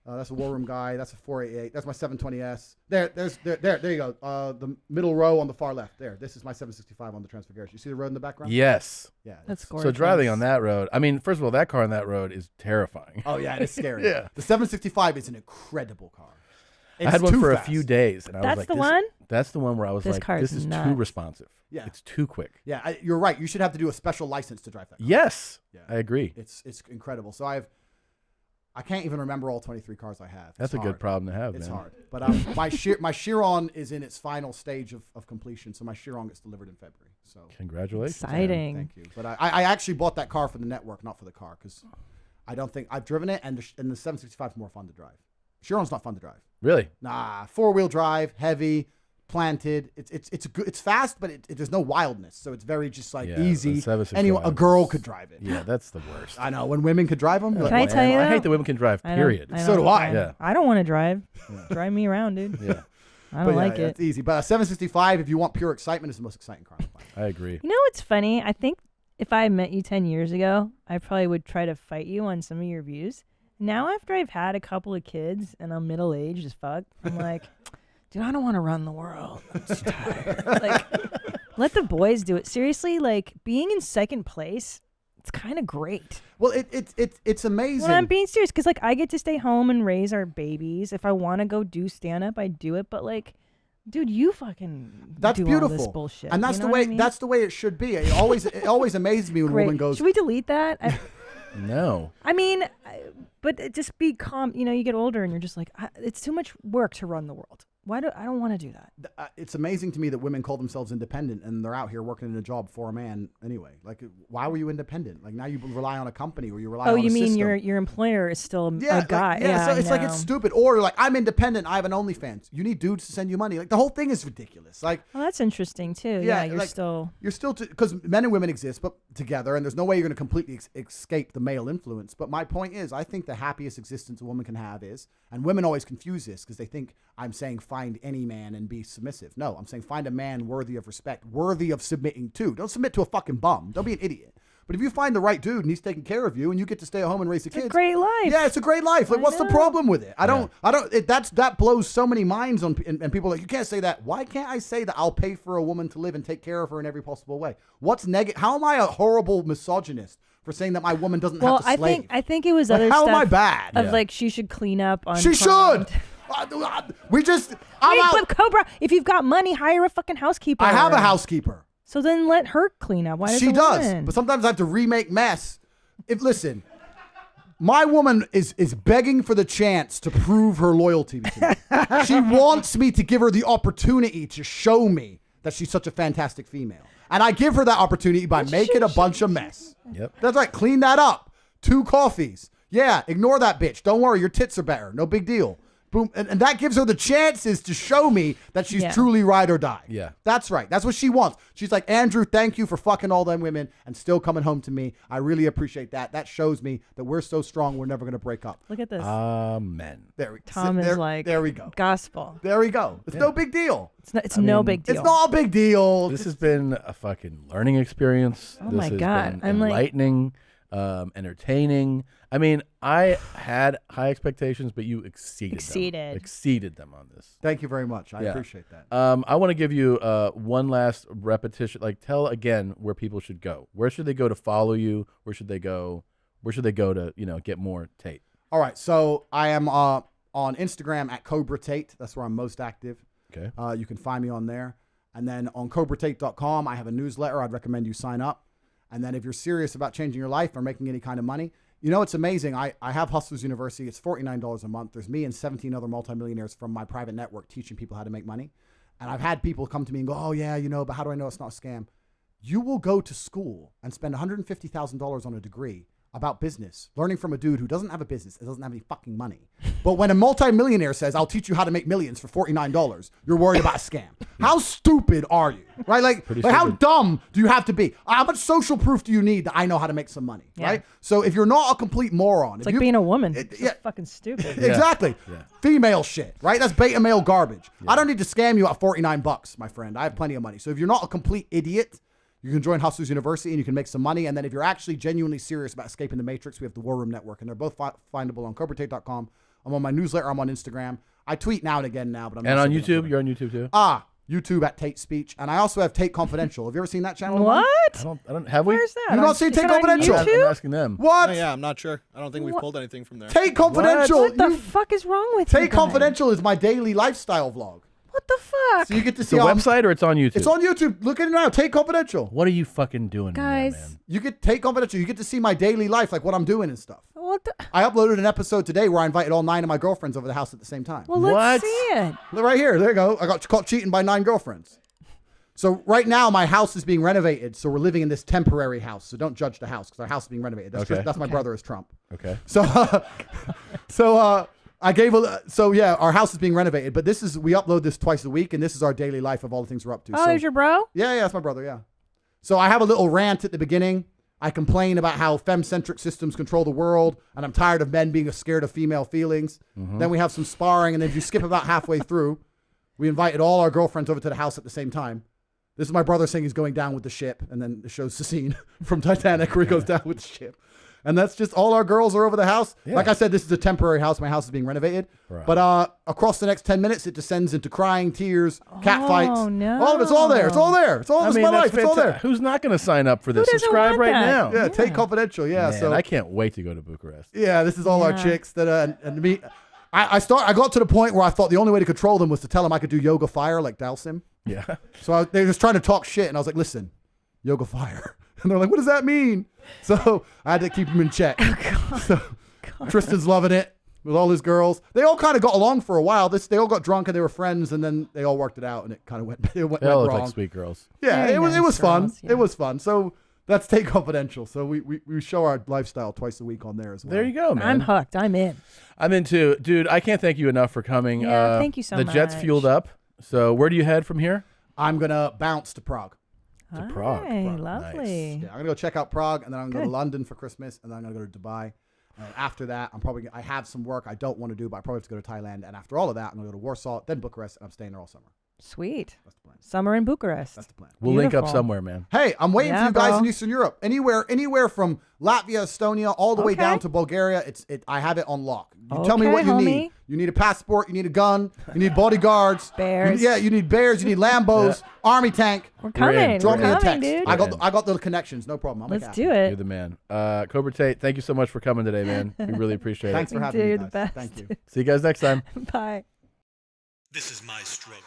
That's a War Room Guy. That's a 488. That's my 720S. There you go. The middle row on the far left. There. This is my 765 on the Transfiguration. You see the road in the background? Yes. Yeah. That's gorgeous. So driving on that road, first of all, that car on that road is terrifying. Oh yeah, it's scary. Yeah. The 765 is an incredible car. I had one for a few days, and I was like, "That's the one." That's the one where I was like, "This is too responsive. Yeah, it's too quick." Yeah, you're right. You should have to do a special license to drive that car. Yes, yeah. I agree. It's incredible. So I can't even remember all 23 cars I have. That's a good problem to have. It's man. hard. But my Chiron is in its final stage of completion. So my Chiron gets delivered in February. So congratulations. Exciting. Thank you. But I actually bought that car for the network, not for the car, because I don't think I've driven it, and the 765 is more fun to drive. Chiron's not fun to drive. Really? Nah, 4-wheel drive, heavy, planted. It's fast, but there's no wildness. So it's very just easy. A girl could drive it. Yeah, that's the worst. I know when women could drive them. Can I tell you? I hate that women can drive. Period. So do I. Yeah. I don't want to drive. Drive me around, dude. Yeah. I don't like it. It's easy. But a 765, if you want pure excitement, is the most exciting car on the planet. I agree. You know what's funny? I think if I met you 10 years ago, I probably would try to fight you on some of your views. Now, after I've had a couple of kids and I'm middle-aged as fuck, I'm like, dude, I don't want to run the world. I'm just tired. Let the boys do it. Seriously, like being in second place, it's kind of great. Well, it's amazing. Well, I'm being serious because like I get to stay home and raise our babies. If I want to go do stand up, I do it. But like, dude, you fucking That's do beautiful. all this bullshit. And that's you the know way what I mean? that's the way it should be. It always amazes me when a Great. woman goes, Should we delete that? No. I mean, but just be calm. You know, you get older and you're just like, it's too much work to run the world. I don't want to do that. It's amazing to me that women call themselves independent and they're out here working in a job for a man anyway. Like, why were you independent? Like now you rely on a company or you rely on a system. Oh, you mean your employer is still a guy? So it's like it's stupid. Or like I'm independent, I have an OnlyFans. You need dudes to send you money. Like the whole thing is ridiculous. Like, well, that's interesting too. Yeah, you're still because men and women exist, but together, and there's no way you're going to completely escape the male influence. But my point is, I think the happiest existence a woman can have is, and women always confuse this because they think I'm saying find any man and be submissive. No, I'm saying find a man worthy of respect, worthy of submitting to. Don't submit to a fucking bum. Don't be an idiot. But if you find the right dude and he's taking care of you and you get to stay at home and raise the kids, it's a great life. Yeah, it's a great life. Like, what's the problem with it? That blows so many minds on, and people are like, you can't say that. Why can't I say that I'll pay for a woman to live and take care of her in every possible way? What's negative? How am I a horrible misogynist for saying that my woman doesn't have to slave? I think it was other how stuff. Am I bad? Of like she should clean up on. She should. But Cobra, if you've got money, hire a fucking housekeeper. I have a housekeeper. So then let her clean up. Why does she does? woman? But sometimes I have to remake mess. Listen, my woman is begging for the chance to prove her loyalty to me. She wants me to give her the opportunity to show me that she's such a fantastic female. And I give her that opportunity by making a bunch of mess. Yep. That's right. Clean that up. 2 coffees. Yeah, ignore that bitch. Don't worry. Your tits are better. No big deal. Boom. And that gives her the chances to show me that she's truly ride or die. Yeah. That's right. That's what she wants. She's like, Andrew, thank you for fucking all them women and still coming home to me. I really appreciate that. That shows me that we're so strong, we're never going to break up. Look at this. Amen. Tom is like, there we go. Gospel. There we go. It's no big deal. It's no big deal. It's not a big deal. This has been a fucking learning experience. Oh this my has God. been I'm like- enlightening, entertaining. I mean, I had high expectations, but you exceeded them on this. Thank you very much. I appreciate that. I want to give you one last repetition. Like, tell again where people should go. Where should they go to follow you? Where should they go? Where should they go to get more Tate? All right. So I am on Instagram at Cobra Tate. That's where I'm most active. Okay. You can find me on there. And then on CobraTate.com, I have a newsletter. I'd recommend you sign up. And then if you're serious about changing your life or making any kind of money, it's amazing. I have Hustlers University. It's $49 a month. There's me and 17 other multimillionaires from my private network teaching people how to make money. And I've had people come to me and go, oh, yeah, but how do I know it's not a scam? You will go to school and spend $150,000 on a degree about business, learning from a dude who doesn't have a business and doesn't have any fucking money. But when a multimillionaire says, I'll teach you how to make millions for $49, you're worried about a scam. How stupid are you? Right? Like how dumb do you have to be? How much social proof do you need that I know how to make some money? Yeah. Right? So if you're not a complete moron. It's like being a woman. It's just fucking stupid. Exactly. Yeah. Female shit, right? That's beta male garbage. Yeah. I don't need to scam you at $49, my friend. I have plenty of money. So if you're not a complete idiot, you can join Hustlers University and you can make some money. And then if you're actually genuinely serious about escaping the matrix, we have the War Room Network, and they're both findable on CobraTate.com. I'm on my newsletter. I'm on Instagram. I tweet now and again now, but I'm and not on so good YouTube. You're on YouTube too. YouTube at Tate Speech, and I also have Tate Confidential. Have you ever seen that channel? What? I don't. Have we? Where's that? You've not seen Tate Confidential? I'm asking them. What? Oh, yeah, I'm not sure. I don't think we've pulled anything from there. Tate Confidential. What the fuck is wrong with you Tate guys? Confidential is my daily lifestyle vlog. What the fuck? So you get to It's see a website or it's on YouTube? It's on YouTube. Look at it now. Tate Confidential. What are you fucking doing, guys? man? You get Tate Confidential. You get to see my daily life, like what I'm doing and stuff. What the? I uploaded an episode today where I invited all 9 of my girlfriends over the house at the same time. Well, let's see it. Look right here. There you go. I got caught cheating by 9 girlfriends. So right now my house is being renovated. So we're living in this temporary house. So don't judge the house because our house is being renovated. That's my brother as Trump. Okay. So, our house is being renovated, but we upload this twice a week, and this is our daily life of all the things we're up to. Oh, there's your bro? Yeah, that's my brother, yeah. So I have a little rant at the beginning. I complain about how femme-centric systems control the world, and I'm tired of men being scared of female feelings. Mm-hmm. Then we have some sparring, and then if you skip about halfway through, we invited all our girlfriends over to the house at the same time. This is my brother saying he's going down with the ship, and then it shows the scene from Titanic where he goes down with the ship. And that's just all our girls are over the house. Yeah. Like I said, this is a temporary house. My house is being renovated. Right. But across the next 10 minutes, it descends into crying, tears, cat fights. no. All of it's all there. It's all there. It's all I this is mean, my that's life. It's all there. Who's not going to sign up for this? doesn't Subscribe want right that? now. Yeah, Tate Confidential. Yeah. Man, So I can't wait to go to Bucharest. yeah, this is all our chicks that and me. I got to the point where I thought the only way to control them was to tell them I could do yoga fire like Dalsim. Yeah. So they were just trying to talk shit, and I was like, listen, yoga fire. And they're like, what does that mean? So I had to keep them in check. So Tristan's loving it with all his girls. They all kind of got along for a while. They all got drunk and they were friends, and then they all worked it out, and it kind of went They all wrong. look like sweet girls. Yeah, Very it was nice fun. girls, yeah. It was fun. So that's Tate Confidential. So we show our lifestyle twice a week on there as well. There you go, man. I'm hooked. I'm in. I'm into, dude. I can't thank you enough for coming. Yeah, thank you so The jet's much. fueled up. So where do you head from here? I'm gonna bounce to Prague. To Prague. Hey, lovely. Yeah, I'm gonna go check out Prague, and then I'm gonna go to Good. London for Christmas, and then I'm gonna go to Dubai. And after that, I have some work I don't want to do, but I probably have to go to Thailand. And after all of that, I'm gonna go to Warsaw, then Bucharest, and I'm staying there all summer. Sweet. That's the plan. Summer in Bucharest. That's the plan. We'll link up Beautiful. somewhere, man. Hey, I'm waiting for you guys bro. in Eastern Europe. Anywhere from Latvia, Estonia, all the way Okay. down to Bulgaria. I have it on lock. You tell me Okay, what you homie. need. You need a passport. You need a gun. You need bodyguards. Bears. You need bears. You need Lambos. Army tank. We're coming. Drop We're me a coming, text. dude. I got the connections. No problem. I'll make Let's it do happen. it. You're the man. Cobra Tate, thank you so much for coming today, man. We really appreciate Thanks it. for having Dude, me, you're guys. the best. Thank you. See you guys next time. Bye. This is my struggle.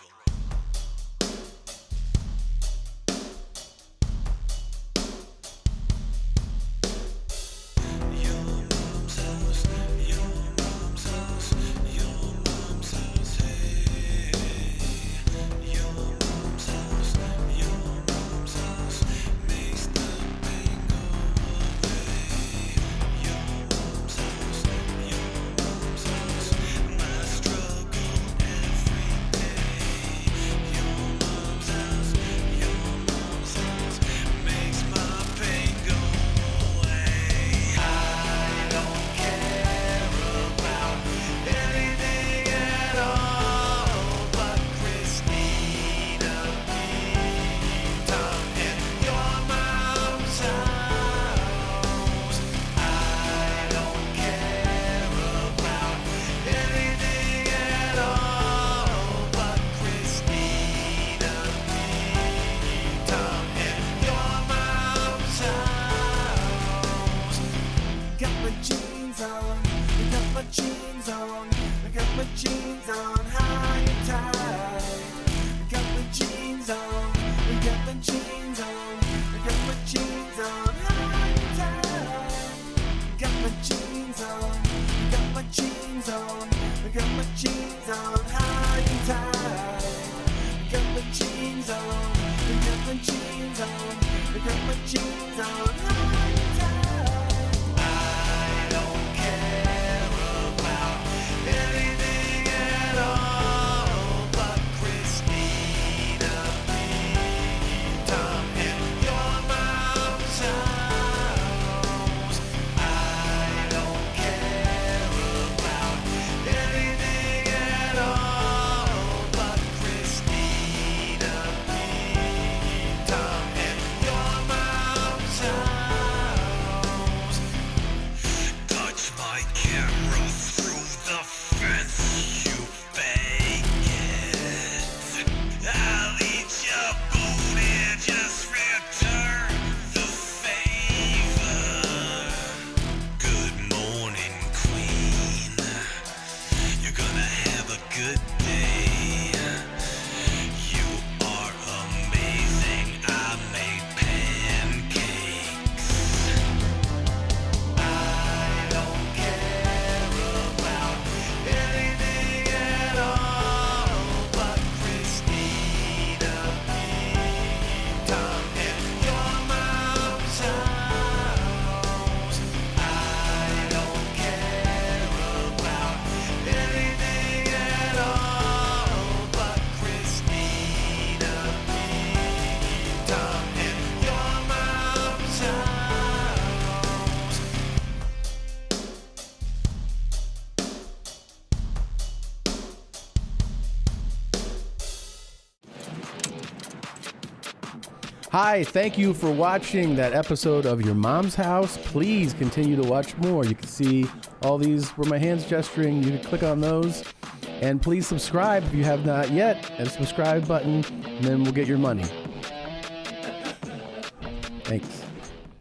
I don't care about anything at all. Hi, thank you for watching that episode of Your Mom's House. Please continue to watch more. You can see all these where my hand's gesturing. You can click on those. And please subscribe if you have not yet. And subscribe button, and then we'll get your money. Thanks.